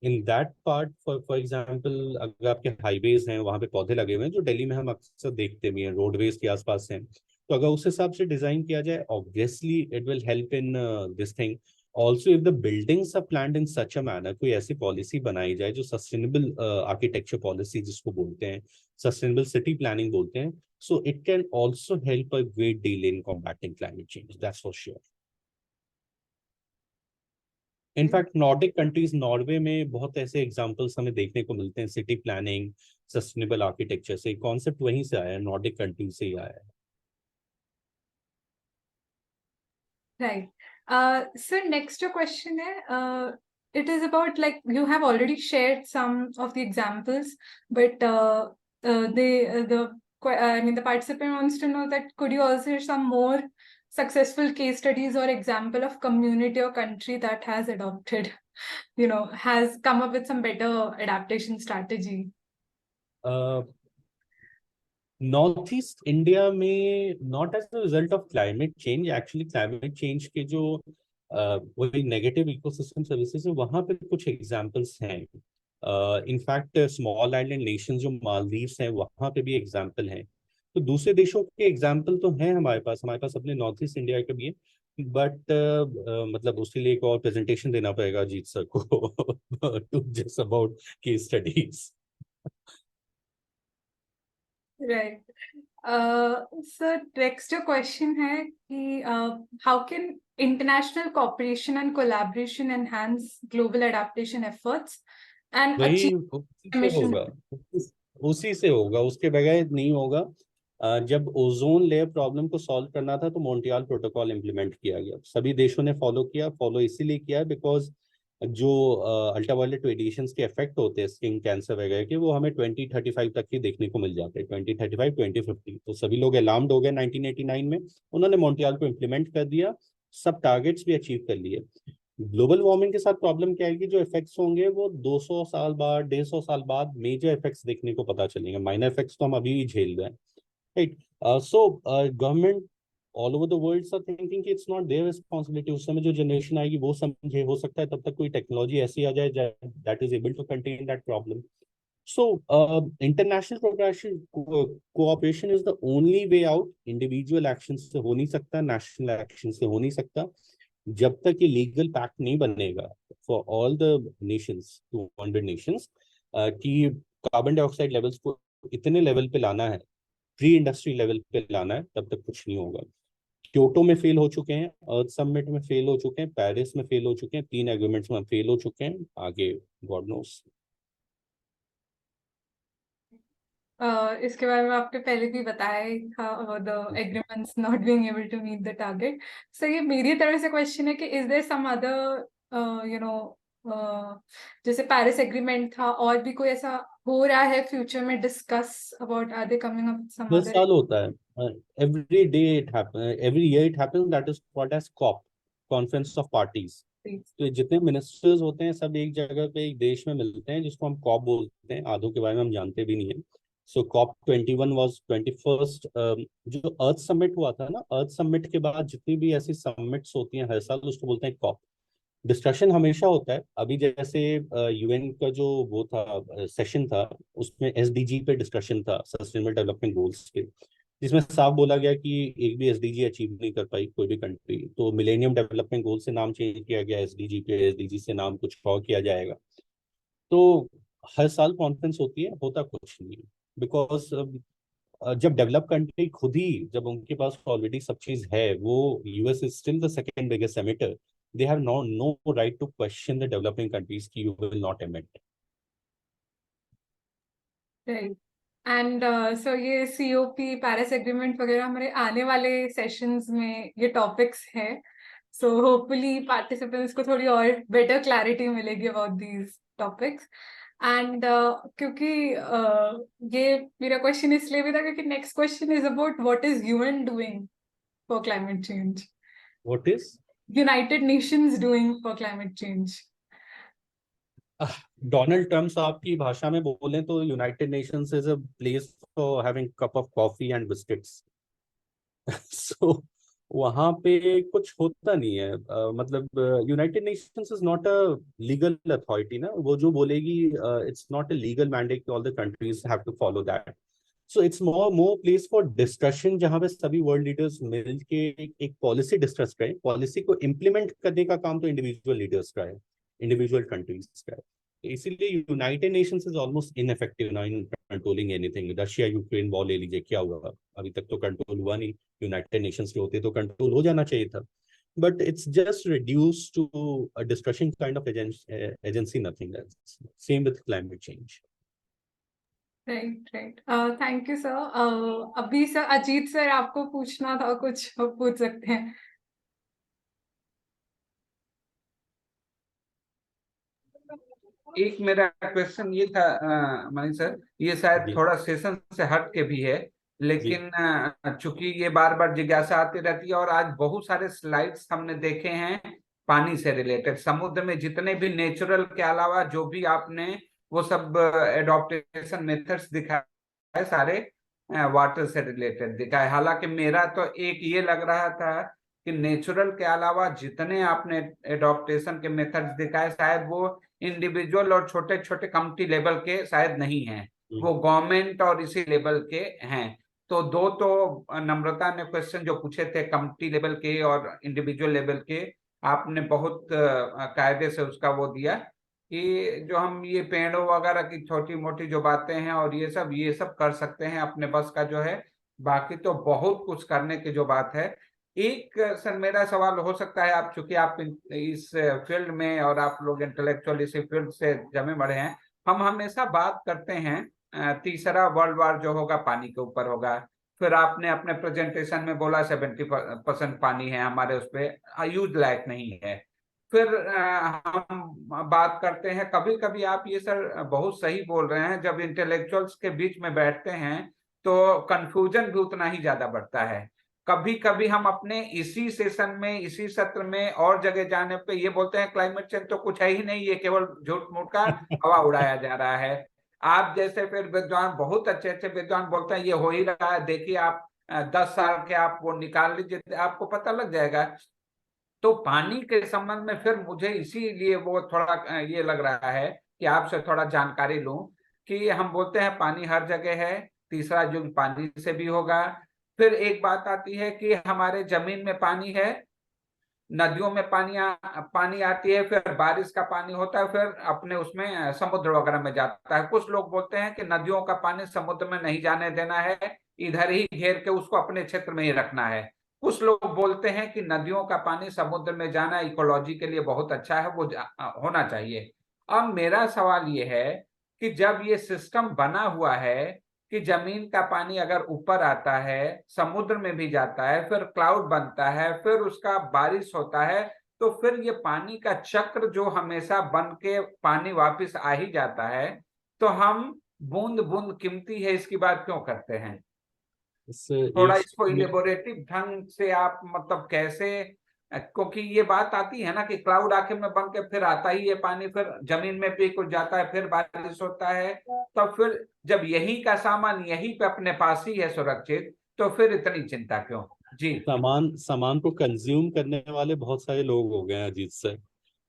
in that part, for example, अगर आपके highways हैं वहाँ पे पौधे लगे हुए हैं जो दिल्ली में हम अक्सर देखते भी हैं, रोडवेज के आसपास हैं, तो अगर उस हिसाब से डिजाइन किया जाए obviously it will help in this thing. Also if the buildings are planned in such a manner, कोई ऐसी पॉलिसी बनाई जाए जो सस्टेनेबल आर्किटेक्चर पॉलिसी जिसको बोलते हैं, सस्टेनेबल सिटी प्लानिंग बोलते हैं, so it can also help a great deal in combating climate change, that's for sure. In fact, Nordic countries, Norway में बहुत ऐसे एग्जांपल्स हमें देखने को मिलते हैं सिटी प्लानिंग, सस्टेनेबल आर्किटेक्चर से, कॉन्सेप्ट वहीं से आया है, नॉर्डिक कंट्रीज से ही आया है। Right. Sir, next question है, it is about like you have already shared some of the examples, but I mean the participant wants to know that could you also share some more successful case studies or example of community or country that has adopted, has come up with some better adaptation strategy? North east India में not as a result of climate change, actually climate change के जो वही negative ecosystem services है वहाँ पे कुछ examples हैं। In fact small island nation जो मालदीव्स हैं वहाँ पे भी एग्जांपल हैं। तो दूसरे देशों के एग्जांपल तो हैं हमारे पास अपने नॉर्थ ईस्ट इंडिया के भी है, बट मतलब उसके लिए एक और प्रेजेंटेशन देना पड़ेगा अजीत सर को to just about case studies. Right. Sir, next question है कि how can international cooperation and collaboration enhance global adaptation efforts and वही achieve emission? उसी से होगा, उसके बगैर नहीं होगा। जब ओजोन लेयर प्रॉब्लम को सॉल्व करना था तो मॉन्ट्रियल प्रोटोकॉल इंप्लीमेंट किया गया, सभी देशों ने फॉलो इसीलिए किया बिकॉज जो अल्ट्रावायलेट रेडिएशंस के इफेक्ट होते हैं स्किन कैंसर वगैरह के, वो हमें 2035 तक ही देखने को मिल जाते हैं, 2035 2050। तो सभी लोग अलार्म्ड हो गए 1989 में, उन्होंने मॉन्ट्रियल को इम्प्लीमेंट कर दिया, सब टारगेट्स भी अचीव कर लिए। ग्लोबल वार्मिंग के साथ प्रॉब्लम क्या है कि जो इफेक्ट्स होंगे वो 200 साल बाद 150 साल बाद मेजर इफेक्ट्स देखने को पता चलेंगे, माइनर इफेक्ट्स तो हम अभी भी झेल रहे हैं, राइट? So government all over the world are thinking कि इट्स नॉट देयर रिस्पांसिबिलिटी। उस समय जो जनरेशन आएगी वो समझे, हो सकता है तब तक कोई टेक्नोलॉजी ऐसी आ जाए that is able to contain that problem. So, international cooperation is the only way out. Individual actions से हो नहीं सकता, national actions से हो नहीं सकता। जब तक ये लीगल पैक्ट नहीं बनेगा, for all the nations, 200 nations, कि कार्बन डाइऑक्साइड लेवल्स को इतने लेवल पे लाना है, प्री इंडस्ट्री लेवल पे लाना है, तब तक कुछ नहीं होगा। क्योटो में फेल हो चुके हैं, अर्थ समिट में फेल हो चुके हैं, पेरिस में फेल हो चुके हैं, 3 एग्रीमेंट्स में फेल हो चुके हैं, आगे गॉड नोस। इसके बारे में आपने पहले भी बताया ही था, the agreements not being able to meet the target. So ये मेरी तरफ से क्वेश्चन है कि is there some other you know जैसे पेरिस एग्रीमेंट था, और भी कोई ऐसा हो रहा है फ्यूचर में discuss about, are they coming up some or other? साल होता है, every day it happen, every year it happens, that is called as COP, conference of parties. तो जितने मिनिस्टर्स होते हैं सब एक जगह पे एक देश में मिलते हैं, जिसको हम कॉप बोलते हैं, आधों के बारे में हम जानते भी नहीं है। सो कॉप 21 वाज 21st, जो अर्थ समिट हुआ था ना, अर्थ समिट के बाद जितनी भी ऐसी समिट्स होती हैं हर साल, उसको बोलते हैं कॉप। डिस्कशन हमेशा होता है। अभी जैसे यूएन का जो वो था सेशन था, उसमें एसडीजी पे डिस्कशन था, सस्टेनेबल डेवलपमेंट गोल्स के, जिसमें साफ बोला गया कि एक भी एसडीजी अचीव नहीं कर पाई कोई भी कंट्री, तो मिलेनियम डेवलपमेंट गोल से नाम चेंज किया गया एसडीजी पे, एसडीजी से नाम कुछ और किया जाएगा। तो हर साल कॉन्फ्रेंस होती है, होता कुछ नहीं है, बिकॉज जब डेवलप कंट्री खुद ही, जब उनके पास ऑलरेडी सब चीज है, वो US is still the second biggest emitter, they have no right to question the developing countries कि you will not emit. Right. And so ये सीओपी, पेरिस एग्रीमेंट वगैरह हमारे आने वाले सेशंस में ये टॉपिक्स हैं, सो होपफुली पार्टिसिपेंट्स को थोड़ी और बेटर क्लैरिटी मिलेगी अबाउट दीज टॉपिक्स। एंड क्योंकि ये मेरा क्वेश्चन इसलिए भी था क्योंकि next question is about what is UN doing for climate change, What is United Nations doing for climate change? Donald Trump साहब की भाषा में बोलें तो United Nations is a place for having cup of coffee and biscuits. So वहां पे कुछ होता नहीं है, मतलब United Nations is not a legal authority ना, वो जो बोलेगी it's not a legal mandate, all the countries have to follow that. So it's more place for discussion, जहां पे सभी वर्ल्ड लीडर्स मिल के एक पॉलिसी डिस्कस करें। पॉलिसी को इम्प्लीमेंट करने का काम तो इंडिविजुअल लीडर्स का है, इंडिविजुअल कंट्रीज का है। तो इसीलिए United Nations is almost ineffective now in controlling anything. Russia Ukraine war ले लीजिए, क्या हुआ अभी तक तो कंट्रोल हुआ नहीं। यूनाइटेड नेशंस के होते तो कंट्रोल हो जाना चाहिए था, but it's just reduced to a discussion kind of agency, nothing else. Same with climate change. Right right, thank you sir. अभी सर अजीत सर आपको पूछना था कुछ, पूछ सकते हैं। एक मेरा क्वेश्चन ये था मनीष सर, ये शायद जी थोड़ा सेशन से हट के भी है, जी लेकिन चूंकि ये बार बार जिज्ञासा आती रहती है, और आज बहुत सारे स्लाइड्स हमने देखे हैं पानी से रिलेटेड, समुद्र में जितने भी नेचुरल के अलावा जो भी आपने वो सब एडॉप्टेशन मेथड्स दिखाए, सारे वाटर से रिलेटेड दिखाए। हालांकि मेरा तो एक ये लग रहा था कि नेचुरल के अलावा जितने आपने एडॉप्टेशन के मेथड्स दिखाए, शायद वो इंडिविजुअल और छोटे छोटे कम्युनिटी लेवल के शायद नहीं हैं, वो गवर्नमेंट और इसी लेवल के हैं। तो दो तो नम्रता ने क्वेश्चन जो पूछे थे कम्युनिटी लेवल के और इंडिविजुअल लेवल के, आपने बहुत कायदे से उसका वो दिया कि जो हम ये पेड़ों वगैरह की छोटी मोटी जो बातें हैं और ये सब कर सकते हैं अपने बस का जो है, बाकी तो बहुत कुछ करने की जो बात है। एक सर मेरा सवाल हो सकता है, आप चूंकि आप इस फील्ड में और आप लोग इंटेलेक्चुअल इसी फील्ड से जमे बड़े हैं, हम हमेशा बात करते हैं तीसरा वर्ल्ड वार जो होगा पानी के ऊपर होगा। फिर आपने अपने प्रेजेंटेशन में बोला 70% पानी है हमारे उस पर, यूज लायक नहीं है। फिर हम बात करते हैं, कभी कभी आप ये सर बहुत सही बोल रहे हैं, जब इंटेलेक्चुअल्स के बीच में बैठते हैं तो कंफ्यूजन भी उतना ही ज्यादा बढ़ता है। कभी कभी हम अपने इसी सेशन में, इसी सत्र में और जगह जाने पे ये बोलते हैं क्लाइमेट चेंज तो कुछ है ही नहीं, ये केवल झूठ मूठ का हवा उड़ाया जा रहा है। आप जैसे फिर विद्वान, बहुत अच्छे अच्छे विद्वान बोलते हैं ये हो ही रहा है, देखिए आप 10 साल के आप वो निकाल लीजिए, आपको पता लग जाएगा। तो पानी के संबंध में फिर मुझे इसीलिए वो थोड़ा ये लग रहा है कि आपसे थोड़ा जानकारी लूं कि हम बोलते हैं पानी हर जगह है, तीसरा युग पानी से भी होगा। फिर एक बात आती है कि हमारे जमीन में पानी है, नदियों में पानी आती है, फिर बारिश का पानी होता है, फिर अपने उसमें समुद्र वगैरह में जाता है। कुछ लोग बोलते हैं कि नदियों का पानी समुद्र में नहीं जाने देना है, इधर ही घेर के उसको अपने क्षेत्र में ही रखना है। कुछ लोग बोलते हैं कि नदियों का पानी समुद्र में जाना इकोलॉजी के लिए बहुत अच्छा है, वो होना चाहिए। अब मेरा सवाल ये है कि जब ये सिस्टम बना हुआ है कि जमीन का पानी अगर ऊपर आता है, समुद्र में भी जाता है, फिर क्लाउड बनता है, फिर उसका बारिश होता है, तो फिर ये पानी का चक्र जो हमेशा बन के पानी वापस आ ही जाता है, तो हम बूंद बूंद कीमती है इसकी बात क्यों करते हैं? इस थोड़ा एक इसको इलेबोरेटिव ढंग से आप मतलब कैसे, क्योंकि ये बात आती है ना कि क्लाउड आखिर में बन के फिर आता ही है पानी, फिर जमीन में भी कुछ जाता है, फिर बारिश होता है, तब फिर जब यही का सामान यही पे अपने पास ही है सुरक्षित, तो फिर इतनी चिंता क्यों? जी सामान को कंज्यूम करने वाले बहुत सारे लोग हो गए हैं अजीत सर। जी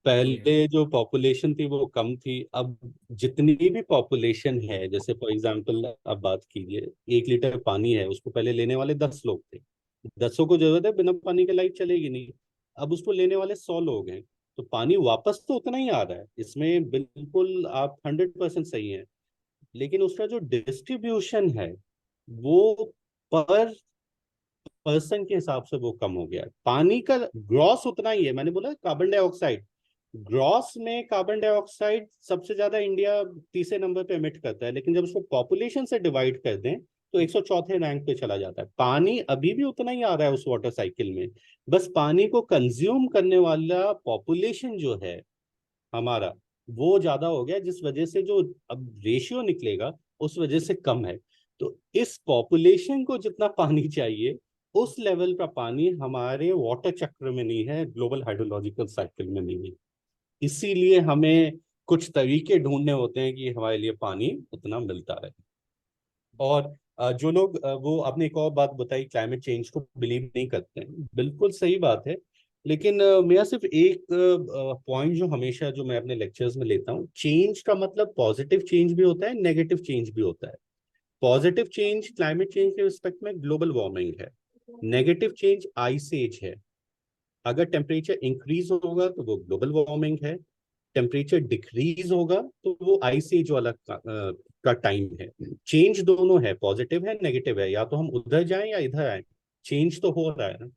पहले जो पॉपुलेशन थी वो कम थी, अब जितनी भी पॉपुलेशन है, जैसे फॉर एग्जांपल अब बात कीजिए, 1 लीटर पानी है, उसको पहले लेने वाले 10 लोग थे। 10 को जरूरत है, बिना पानी के लाइट चलेगी नहीं। अब उसको लेने वाले 100 लोग हैं, तो पानी वापस तो उतना ही आ रहा है, इसमें बिल्कुल आप 100% सही है। लेकिन उसका जो डिस्ट्रीब्यूशन है वो पर पर्सन के हिसाब से वो कम हो गया है। पानी का ग्रॉस उतना ही है, मैंने बोला कार्बन डाइऑक्साइड, ग्रॉस में कार्बन डाइऑक्साइड सबसे ज्यादा इंडिया तीसरे नंबर पे एमिट करता है, लेकिन जब उसको पॉपुलेशन से डिवाइड कर दें तो 104वें रैंक पे चला जाता है। पानी अभी भी उतना ही आ रहा है उस वाटर साइकिल में, बस पानी को कंज्यूम करने वाला पॉपुलेशन जो है हमारा वो ज्यादा हो गया, जिस वजह से जो अब रेशियो निकलेगा उस वजह से कम है। तो इस पॉपुलेशन को जितना पानी चाहिए उस लेवल का पानी हमारे वाटर चक्र में नहीं है, ग्लोबल हाइड्रोलॉजिकल साइकिल में नहीं है। इसीलिए हमें कुछ तरीके ढूंढने होते हैं कि हमारे लिए पानी उतना मिलता रहे। और जो लोग वो आपने एक और बात बताई, क्लाइमेट चेंज को बिलीव नहीं करते हैं, बिल्कुल सही बात है। लेकिन मेरा सिर्फ एक पॉइंट जो हमेशा जो मैं अपने लेक्चर्स में लेता हूँ, चेंज का मतलब पॉजिटिव चेंज भी होता है, नेगेटिव चेंज भी होता है। पॉजिटिव चेंज क्लाइमेट चेंज के रिस्पेक्ट में ग्लोबल वार्मिंग है, नेगेटिव चेंज आइस एज है। अगर टेम्परेचर इंक्रीज होगा तो वो ग्लोबल वार्मिंग है, टेम्परेचर डिक्रीज होगा तो वो आइस एज वाला का टाइम है। चेंज दोनों है, पॉजिटिव है नेगेटिव है, या तो हम उधर जाएं या इधर आए, चेंज तो हो रहा है ना।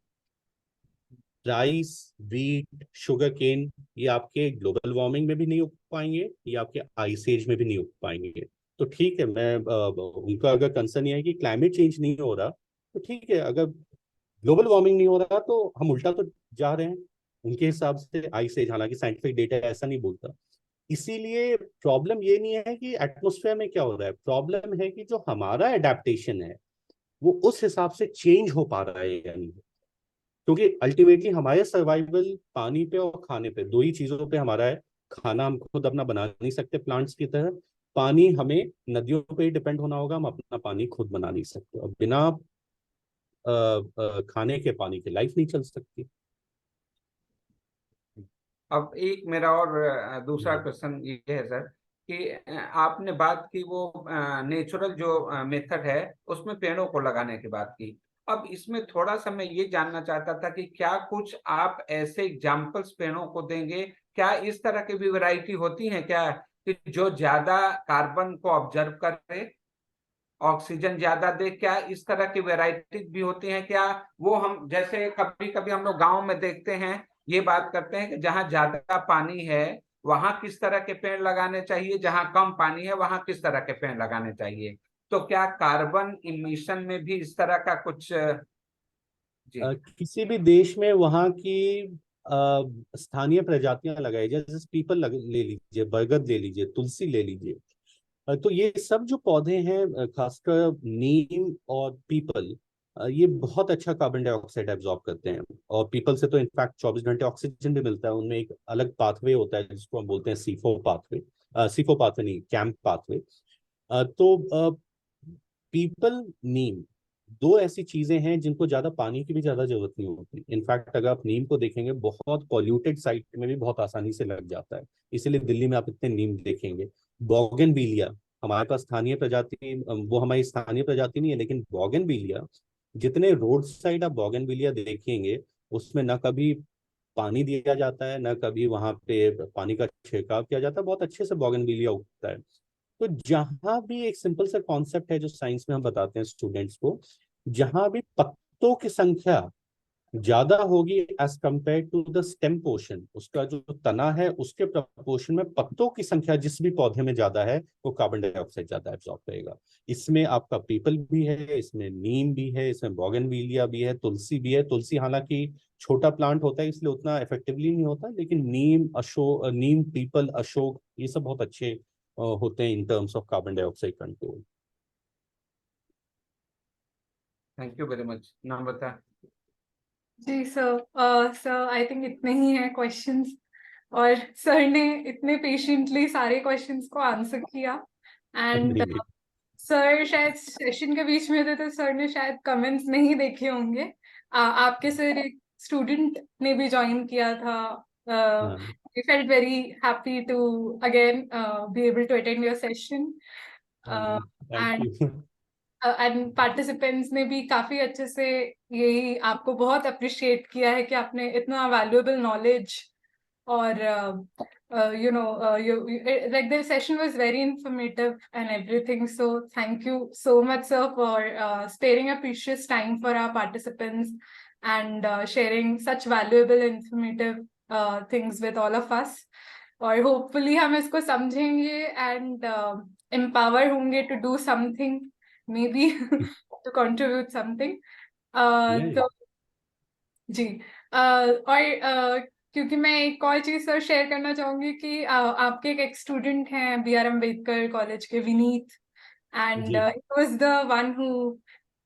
राइस, वीट, शुगर केन, ये आपके ग्लोबल वार्मिंग में भी नहीं उग पाएंगे, ये आपके आइस एज में भी नहीं उग पाएंगे। तो ठीक है, मैं उनका अगर कंसर्न ये है कि क्लाइमेट चेंज नहीं हो रहा, तो ठीक है, अगर ग्लोबल वार्मिंग नहीं हो रहा तो हम उल्टा तो जा रहे हैं उनके हिसाब से आइस एज, हालांकि साइंटिफिक डेटा ऐसा नहीं बोलता। इसीलिए प्रॉब्लम ये नहीं है कि एटमॉस्फेयर में क्या हो रहा है, प्रॉब्लम है कि जो हमारा एडेप्टेशन है वो उस हिसाब से चेंज हो पा रहा है या नहीं। क्योंकि अल्टीमेटली हमारे सर्वाइवल पानी पे और खाने पे, दो ही चीजों पे हमारा है। खाना हम खुद अपना बना नहीं सकते प्लांट्स की तरह, पानी हमें नदियों पे ही डिपेंड होना होगा, हम अपना पानी खुद बना नहीं सकते, और बिना खाने के पानी की लाइफ नहीं चल सकती। अब एक मेरा और दूसरा क्वेश्चन ये है सर कि आपने बात की वो नेचुरल जो मेथड है उसमें पेड़ों को लगाने की बात की। अब इसमें थोड़ा सा मैं ये जानना चाहता था कि क्या कुछ आप ऐसे एग्जाम्पल्स पेड़ों को देंगे, क्या इस तरह की भी वैरायटी होती है क्या कि जो ज्यादा कार्बन को ऑब्जर्व करे, ऑक्सीजन ज्यादा दे, क्या इस तरह की वैरायटी भी होती है क्या? वो हम जैसे कभी कभी हम लोग गाँव में देखते हैं, ये बात करते हैं कि जहाँ ज्यादा पानी है वहां किस तरह के पेड़ लगाने चाहिए, जहाँ कम पानी है वहां किस तरह के पेड़ लगाने चाहिए। तो क्या कार्बन इमिशन में भी इस तरह का कुछ? जी किसी भी देश में वहाँ की स्थानीय प्रजातियां लगाई, जैसे पीपल ले लीजिए, बरगद ले लीजिए, तुलसी ले लीजिए। तो ये सब जो पौधे हैं, खासकर नीम और पीपल, ये बहुत अच्छा कार्बन डाइऑक्साइड एब्जॉर्ब करते हैं। और पीपल से तो इनफैक्ट 24 घंटे ऑक्सीजन भी मिलता है, उनमें एक अलग पाथवे होता है जिसको हम बोलते हैं सीफो पाथवे नहीं, कैंप पाथवे। तो पीपल, नीम, दो ऐसी चीजें हैं जिनको ज्यादा पानी की भी ज्यादा जरूरत नहीं होती। इनफैक्ट अगर आप नीम को देखेंगे, बहुत पॉल्यूटेड साइट में भी बहुत आसानी से लग जाता है, इसीलिए दिल्ली में आप इतने नीम देखेंगे। बोगनविलिया हमारे पास स्थानीय प्रजाति, वो हमारी स्थानीय प्रजाति नहीं है, लेकिन बोगनविलिया, जितने रोड साइड आप बोगनविलिया देखेंगे उसमें ना कभी पानी दिया जाता है, ना कभी वहां पे पानी का छिड़काव किया जाता है। बहुत अच्छे से बोगनविलिया उगता है। तो जहां भी एक सिंपल सा कॉन्सेप्ट है जो साइंस में हम बताते हैं स्टूडेंट्स को, जहां भी पत्तों की संख्या ज्यादा होगी as compare to the stem portion, उसका जो तना है उसके प्रपोर्शन में पत्तों की संख्या जिस भी पौधे में ज्यादा है वो कार्बन डाइऑक्साइड ज्यादा एब्जॉर्ब करेगा। इसमें आपका पीपल भी है, इसमें नीम भी है, इसमें बोगनविलिया भी है, तुलसी भी है। तुलसी हालांकि छोटा प्लांट होता है इसलिए उतना इफेक्टिवली नहीं होता, लेकिन नीम, पीपल, अशोक ये सब बहुत अच्छे होते हैं in terms of carbon dioxide control. Thank you very much. Namrata. जी सर आई थिंक इतने ही हैं क्वेश्चंस, और सर ने इतने पेशेंटली सारे क्वेश्चंस को आंसर किया। एंड नहीं, सर शायद सेशन के बीच में थे तो सर ने शायद कमेंट्स नहीं देखे होंगे। आपके सर एक स्टूडेंट ने भी ज्वाइन किया था। हाँ, We felt very happy to again be able to attend your session. Thank And you. And participants ने भी काफी अच्छे से यही आपको बहुत अप्रिशिएट किया है कि आपने इतना वैल्यूएबल नॉलेज और like the session was very informative and everything, so thank you so much sir for sparing a precious time for our participants and sharing such valuable informative things with all of us. और hopefully हम इसको समझेंगे and empower होंगे to do something, maybe to contribute something. Yeah, तो जी और क्योंकि मैं एक और चीज सर शेयर करना चाहूंगी कि आपके एक स्टूडेंट हैं बी आर अम्बेडकर कॉलेज के, विनीत, एंड जी, he was the one who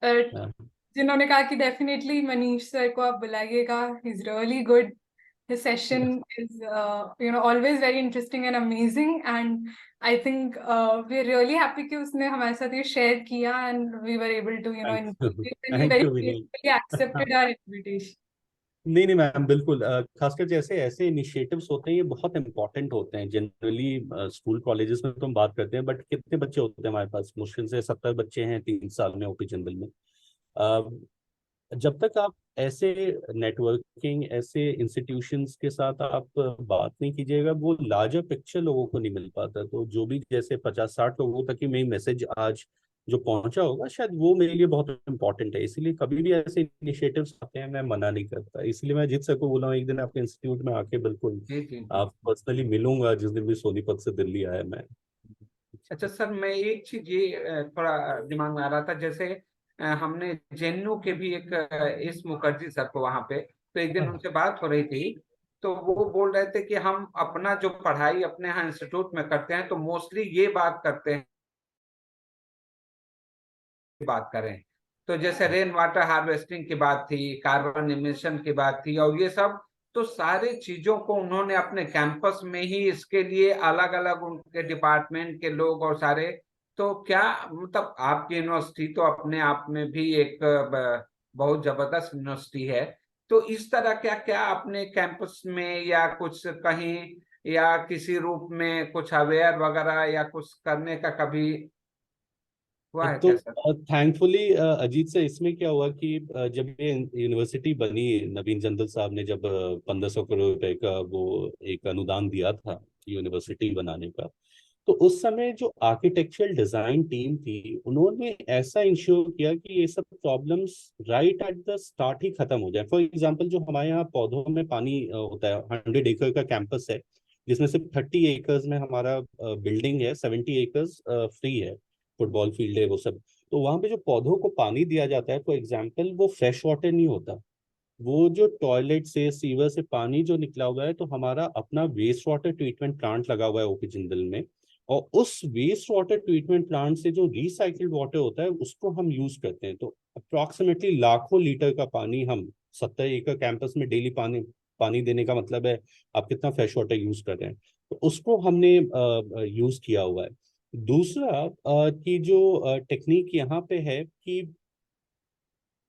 हाँ, जिन्होंने कहा कि डेफिनेटली मनीष सर को आप बुलाइएगा, he is really good, his session is always very interesting and amazing, and I think we're really happy कि उसने हमारे साथ ये शेयर किया and we were able to include it and he thank very you Vineet. gracefully accepted our invitation. नहीं नहीं ma'am, बिल्कुल खासकर जैसे ऐसे इनिशिएटिव्स होते हैं ये बहुत इंपॉर्टेंट होते हैं। जनरली स्कूल कॉलेजेस में तो हम बात करते हैं, बट कितने बच्चे होते हैं हमारे पास? मुश्किल से 70 बच्चे हैं 3 साल में ओपी जिंदल में। जब तक आप ऐसे नेटवर्किंग, ऐसे इंस्टीट्यूशंस के साथ आप बात नहीं कीजिएगा, वो लार्जर पिक्चर लोगों को नहीं मिल पाता। तो जो भी जैसे 50-60 लोगों तक ही मेरी मैसेज आज जो पहुंचा होगा, शायद वो मेरे लिए बहुत इंपॉर्टेंट है। इसलिए कभी भी ऐसे इनिशिएटिव्स आते हैं मैं मना नहीं करता। इसलिए मैं अजीत सर को बोला हूं एक दिन आपके इंस्टीट्यूट में आके बिल्कुल जी जी जी। आप पर्सनली मिलूंगा जिस दिन भी सोनीपत से दिल्ली आया मैं। अच्छा सर, मैं एक चीज ये थोड़ा दिमाग में आ रहा था, जैसे हमने जेएनयू के भी एक एस मुखर्जी सर को वहां पे, तो एक दिन उनसे बात हो रही थी, तो वो बोल रहे थे कि हम अपना जो पढ़ाई अपने यहाँ इंस्टीट्यूट में करते हैं तो मोस्टली ये बात करते हैं, बात करें तो जैसे रेन वाटर हार्वेस्टिंग की बात थी, कार्बन इमिशन की बात थी, और ये सब तो सारे चीजों को उन्होंने अपने कैंपस में ही इसके लिए अलग अलग उनके डिपार्टमेंट के लोग और सारे, तो क्या मतलब आपकी यूनिवर्सिटी तो अपने आप में भी एक बहुत जबरदस्त यूनिवर्सिटी है, तो इस तरह क्या क्या अपने कैंपस में या कुछ कहीं या किसी रूप में कुछ अवेयर वगैरह या कुछ करने का कभी हुआ है तो क्या सर? थैंकफुली अजीत से इसमें क्या हुआ कि जब ये यूनिवर्सिटी बनी, नवीन जंदल साहब ने जब 1500 करोड़ रुपए का वो एक अनुदान दिया था यूनिवर्सिटी बनाने का, तो उस समय जो आर्किटेक्चरल डिजाइन टीम थी उन्होंने ऐसा इंश्योर किया कि ये सब problems right at the start ही खत्म हो जाए। फॉर एग्जांपल जो हमारे यहाँ पौधों में पानी होता है, 100 एकड़ का कैंपस है जिसमें से 30 एकर्स में हमारा बिल्डिंग है, 70 एकर्स फ्री है, फुटबॉल फील्ड है वो सब। तो वहां पे जो पौधों को पानी दिया जाता है, फॉर एग्जाम्पल वो फ्रेश वाटर नहीं होता, वो जो टॉयलेट से सीवर से पानी जो निकला हुआ है, तो हमारा अपना वेस्ट वाटर ट्रीटमेंट प्लांट लगा हुआ है ओपी जिंदल में, और उस वेस्ट वाटर ट्रीटमेंट प्लांट से जो रिसाइकिल्ड वाटर होता है उसको हम यूज करते हैं। तो अप्रोक्सीमेटली लाखों लीटर का पानी हम 70 एकड़ कैंपस में डेली पानी पानी देने का मतलब है आप कितना फ्रेश वाटर यूज कर रहे हैं, तो उसको हमने यूज किया हुआ है। दूसरा कि जो टेक्निक यहाँ पे है कि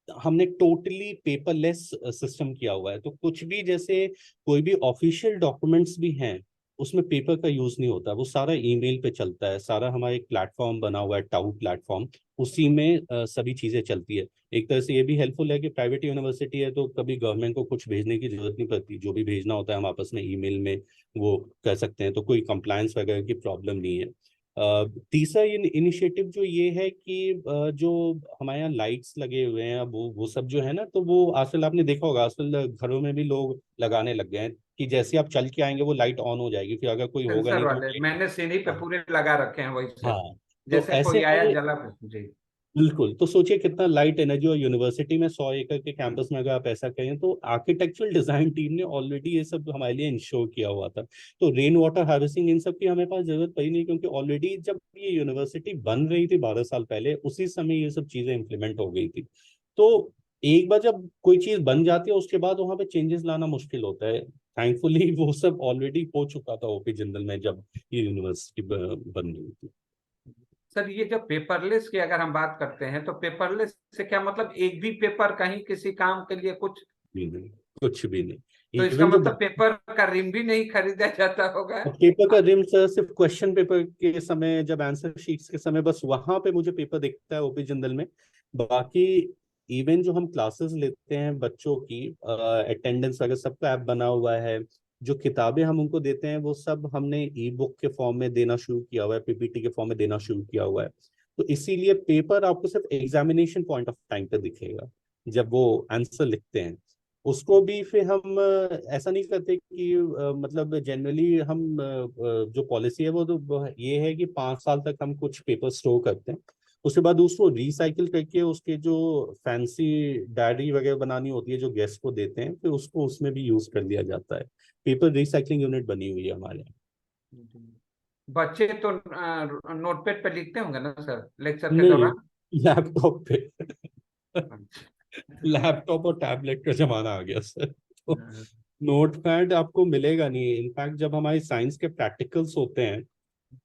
हमने टोटली पेपरलेस सिस्टम किया हुआ है। तो कुछ भी जैसे कोई भी ऑफिशियल डॉक्यूमेंट्स भी हैं उसमें पेपर का यूज नहीं होता, वो सारा ईमेल पे चलता है, सारा हमारा एक प्लेटफॉर्म बना हुआ है, टाउ प्लेटफॉर्म, उसी में सभी चीजें चलती है। एक तरह से ये भी हेल्पफुल है कि प्राइवेट यूनिवर्सिटी है तो कभी गवर्नमेंट को कुछ भेजने की जरूरत नहीं पड़ती, जो भी भेजना होता है हम आपस में ईमेल में वो कर सकते हैं, तो कोई कंप्लायंस वगैरह की प्रॉब्लम नहीं है। तीसरा इनिशिएटिव जो ये है कि जो हमारे यहाँ लाइट्स लगे हुए हैं, अब वो सब जो है ना, तो वो आजकल आपने देखा होगा, आजकल घरों में भी लोग लगाने लग गए हैं कि जैसे आप चल के आएंगे वो लाइट ऑन हो जाएगी, फिर अगर कोई होगा सेंसर नहीं तो वाले मैंने सीढ़ी पे हाँ पूरे लगा रखे हैं वही से, हाँ, तो जैसे ऐसे कोई आया में जला जी। बिल्कुल, तो सोचिए कितना लाइट एनर्जी, और यूनिवर्सिटी में 100 एकड़ के कैंपस में अगर आप ऐसा करें, तो आर्किटेक्चरल डिजाइन टीम ने ऑलरेडी ये सब हमारे लिए इंश्योर किया हुआ था। तो रेन वाटर हार्वेस्टिंग इन सब की हमें पास जरूरत पड़ी नहीं, क्योंकि ऑलरेडी जब ये यूनिवर्सिटी बन रही थी 12 साल पहले, उसी समय ये सब चीजें इंप्लीमेंट हो गई थी। तो एक बार जब कोई चीज बन जाती है उसके बाद वहां पे चेंजेस लाना मुश्किल होता है। थैंकफुली वो सब ऑलरेडी हो चुका था ओपी जिंदल में जब ये यूनिवर्सिटी बन रही थी। सर ये जो पेपरलेस की अगर हम बात करते हैं तो पेपरलेस से क्या मतलब, एक भी पेपर कहीं किसी काम के लिए कुछ, भी नहीं, कुछ भी तो नहीं। इसका इवन जो मतलब पेपर का रिम भी नहीं खरीदा जाता होगा। पेपर का रिम सर सिर्फ क्वेश्चन पेपर के समय, जब आंसर शीट्स के समय, बस वहां पे मुझे पेपर दिखता है ओपी जिंदल में। बाकी इवन जो हम क्लासेस लेते हैं बच्चों की, अटेंडेंस वगैरह सबका ऐप बना हुआ है। जो किताबें हम उनको देते हैं वो सब हमने ई बुक के फॉर्म में देना शुरू किया हुआ है, पीपीटी के फॉर्म में देना शुरू किया हुआ है। तो इसीलिए पेपर आपको सिर्फ एग्जामिनेशन पॉइंट ऑफ टाइम पे दिखेगा जब वो आंसर लिखते हैं। उसको भी फिर हम ऐसा नहीं करते कि मतलब जनरली हम जो पॉलिसी है वो तो ये है कि 5 साल तक हम कुछ पेपर स्टोर करते हैं, उसके बाद उसको रिसाइकिल करके उसके जो फैंसी डायरी वगैरह बनानी होती है जो गेस्ट को देते हैं, फिर उसको उसमें भी यूज कर लिया जाता है। पेपर रिसाइकलिंग यूनिट बनी हुई है हमारे बच्चे तो नोटपैड पे लिखते होंगे ना सर लेक्चर यहाँ। के नहीं, दौरान। लैपटॉप पे। लैपटॉप और टैबलेट का जमाना आ गया सर, तो नोटपैड आपको मिलेगा नहीं। इनफैक्ट जब हमारे साइंस के प्रैक्टिकल्स होते हैं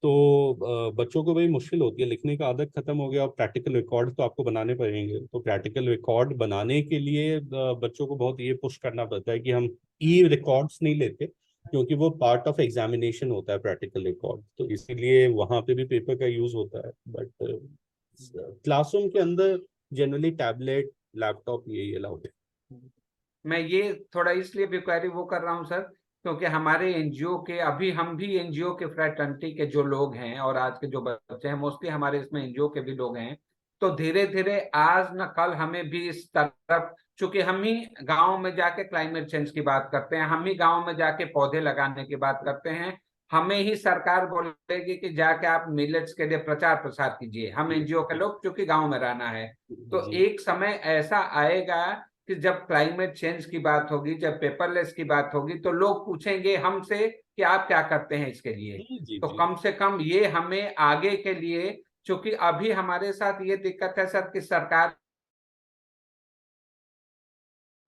तो बच्चों को बड़ी मुश्किल होती है, लिखने का आदत खत्म हो गया, और प्रैक्टिकल रिकॉर्ड तो आपको बनाने पड़ेंगे। तो प्रैक्टिकल रिकॉर्ड बनाने के लिए बच्चों को बहुत ये पुश करना पड़ता है कि हम ई रिकॉर्ड्स नहीं लेते, क्योंकि वो पार्ट ऑफ एग्जामिनेशन होता है प्रैक्टिकल रिकॉर्ड, तो इसीलिए वहां पे भी पेपर का यूज होता है। बट क्लासरूम के अंदर जनरली टैबलेट, लैपटॉप यही अलाउड है। मैं ये थोड़ा इसलिए भी क्वेरी वो कर रहा हूँ सर, क्योंकि हमारे एनजीओ के, अभी हम भी एनजीओ के फ्रेटर्निटी के जो लोग हैं और आज के जो बच्चे हैं मोस्टली हमारे इसमें एनजीओ के भी लोग हैं, तो धीरे धीरे आज न कल हमें भी इस तरफ, चूंकि हम ही गाँव में जाके क्लाइमेट चेंज की बात करते हैं, हम ही गाँव में जाके पौधे लगाने की बात करते हैं, हमें ही सरकार बोलेगी कि जाके आप मिलेट्स के लिए प्रचार प्रसार कीजिए, हम एनजीओ के लोग चूंकि गाँव में रहना है। तो जी एक समय ऐसा आएगा कि जब क्लाइमेट चेंज की बात होगी, जब पेपरलेस की बात होगी, तो लोग पूछेंगे हमसे कि आप क्या करते हैं इसके लिए। जी जी तो जी। कम से कम ये हमें आगे के लिए, क्योंकि अभी हमारे साथ ये दिक्कत है सर कि सरकार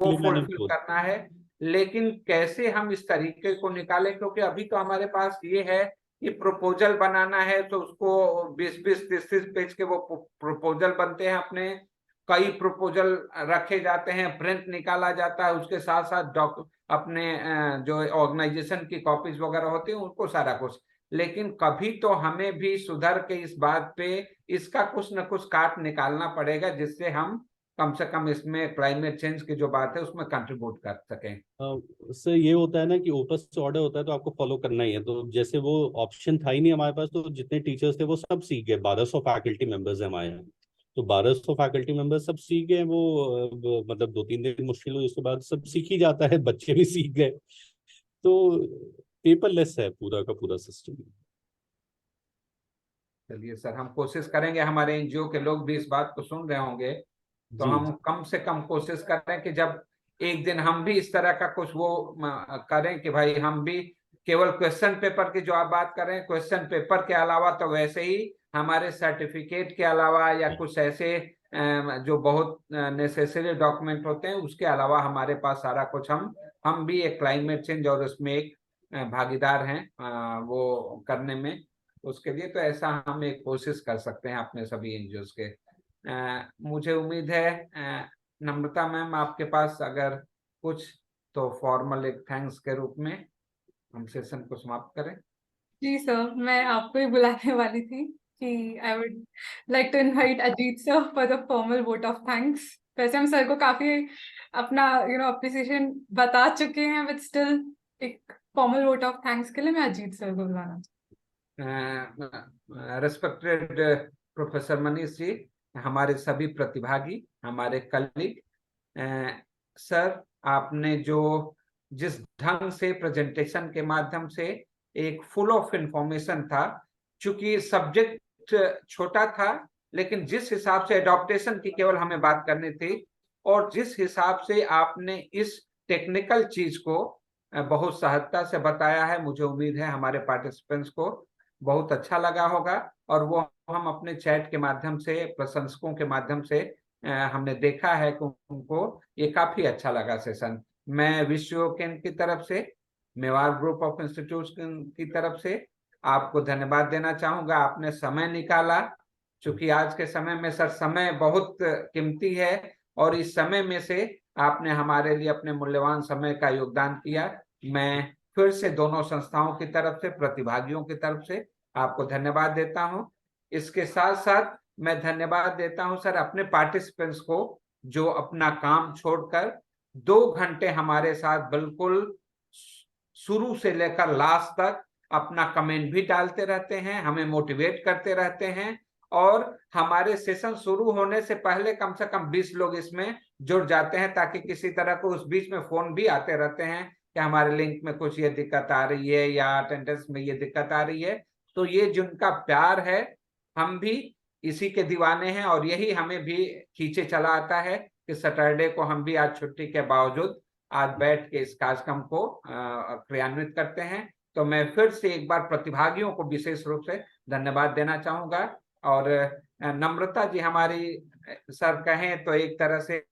को मैंने फुलफिल करना है, लेकिन कैसे हम इस तरीके को निकालें, क्योंकि अभी तो हमारे पास ये है कि प्रपोजल बनाना है तो उसको 20-20 30-30 पेज के वो प्रपोजल बनते हैं, अपने कई प्रपोजल रखे जाते हैं, प्रिंट निकाला जाता है, उसके साथ साथ अपने जो ऑर्गेनाइजेशन की कॉपीज वगैरह होती हैं उनको सारा कुछ, लेकिन कभी तो हमें भी सुधर के इस बात पे इसका कुछ न कुछ काट निकालना पड़ेगा, जिससे हम कम से कम इसमें क्लाइमेट चेंज की जो बात है उसमें कंट्रीब्यूट कर सकें। सर ये होता है ना कि ऊपर से ऑर्डर होता है तो आपको फॉलो करना ही है, तो जैसे वो ऑप्शन था ही नहीं हमारे पास, तो जितने टीचर्स थे वो सब सीख गए। 1200 फैकल्टी मेंबर्स हैं हमारे यहाँ, तो 1200 फैकल्टी मेंबर्स सब सीख गए। वो मतलब 2-3 दिन मुश्किल हुई, उसके बाद सब सीख ही जाता है, बच्चे भी सीख गए। तो पेपरलेस है पूरा का पूरा सिस्टम। चलिए सर, हम कोशिश करेंगे, हमारे एनजीओ के लोग भी इस बात को सुन रहे होंगे, तो जी हम कम से कम कोशिश करें कि जब एक दिन हम भी इस तरह का कुछ वो करें कि भाई हम भी केवल क्वेश्चन पेपर की जो आप बात कर रहे हैं, क्वेश्चन पेपर के अलावा तो वैसे ही हमारे सर्टिफिकेट के अलावा या कुछ ऐसे जो बहुत नेसेसरी डॉक्यूमेंट होते हैं उसके अलावा हमारे पास सारा कुछ, हम भी एक क्लाइमेट चेंज और उसमें एक भागीदार हैं वो करने में, उसके लिए तो ऐसा हम एक कोशिश कर सकते हैं अपने सभी एनजीओ के। मुझे उम्मीद है नम्रता मैम आपके पास अगर कुछ तो फॉर्मल एक थैंक्स के रूप में। हम सेशन को समाप्त करें। जी सर, मैं आपको ही बुलाने वाली थी कि I would like to invite Ajit sir for the formal vote of thanks. वैसे हम सर को काफी अपना अप्रिसिएशन बता चुके हैं, बट स्टिल एक फॉर्मल वोट ऑफ थैंक्स के लिए मैं अजीत सर को बुलाना रेस्पेक्टेड प्रोफेसर मनीष जी, हमारे सभी प्रतिभागी, हमारे कलीग, सर आपने जिस ढंग से प्रेजेंटेशन के माध्यम से एक फुल ऑफ इंफॉर्मेशन था, चूंकि सब्जेक्ट छोटा था लेकिन जिस हिसाब से एडॉप्टेशन की केवल हमें बात करनी थी और जिस हिसाब से आपने इस टेक्निकल चीज को बहुत सहजता से बताया है, मुझे उम्मीद है हमारे पार्टिसिपेंट्स को बहुत अच्छा लगा होगा और वो हम अपने चैट के माध्यम से, प्रशंसकों के माध्यम से हमने देखा है कि उनको ये काफी अच्छा लगा सेशन। मैं विश्व केंद्र की तरफ से, मेवाड़ ग्रुप ऑफ इंस्टीट्यूट की तरफ से आपको धन्यवाद देना चाहूंगा। आपने समय निकाला, चूंकि आज के समय में सर समय बहुत कीमती है और इस समय में से आपने हमारे लिए अपने मूल्यवान समय का योगदान किया। मैं फिर से दोनों संस्थाओं की तरफ से, प्रतिभागियों की तरफ से आपको धन्यवाद देता हूं। इसके साथ साथ मैं धन्यवाद देता हूं सर अपने पार्टिसिपेंट्स को, जो अपना काम छोड़कर 2 घंटे हमारे साथ बिल्कुल शुरू से लेकर लास्ट तक अपना कमेंट भी डालते रहते हैं, हमें मोटिवेट करते रहते हैं और हमारे सेशन शुरू होने से पहले कम से कम 20 लोग इसमें जुड़ जाते हैं, ताकि किसी तरह को उस बीच में फोन भी आते रहते हैं कि हमारे लिंक में कुछ ये दिक्कत आ रही है या अटेंडेंस में ये दिक्कत आ रही है। तो ये जिनका प्यार है, हम भी इसी के दीवाने हैं और यही हमें भी खींचे चला आता है कि सैटरडे को हम भी आज छुट्टी के बावजूद आज बैठ के इस कार्यक्रम को क्रियान्वित करते हैं। तो मैं फिर से एक बार प्रतिभागियों को विशेष रूप से धन्यवाद देना चाहूंगा और नम्रता जी हमारी सर कहें तो एक तरह से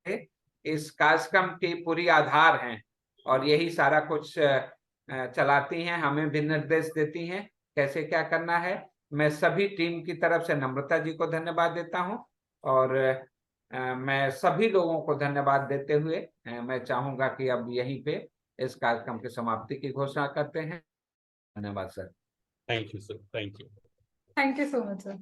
इस कार्यक्रम की पूरी आधार हैं और यही सारा कुछ चलाती हैं, हमें भी निर्देश देती हैं कैसे क्या करना है। मैं सभी टीम की तरफ से नम्रता जी को धन्यवाद देता हूं और मैं सभी लोगों को धन्यवाद देते हुए मैं चाहूंगा कि अब यहीं पे इस कार्यक्रम की समाप्ति की घोषणा करते हैं। धन्यवाद sir. Thank you sir, thank you. Thank you so much sir.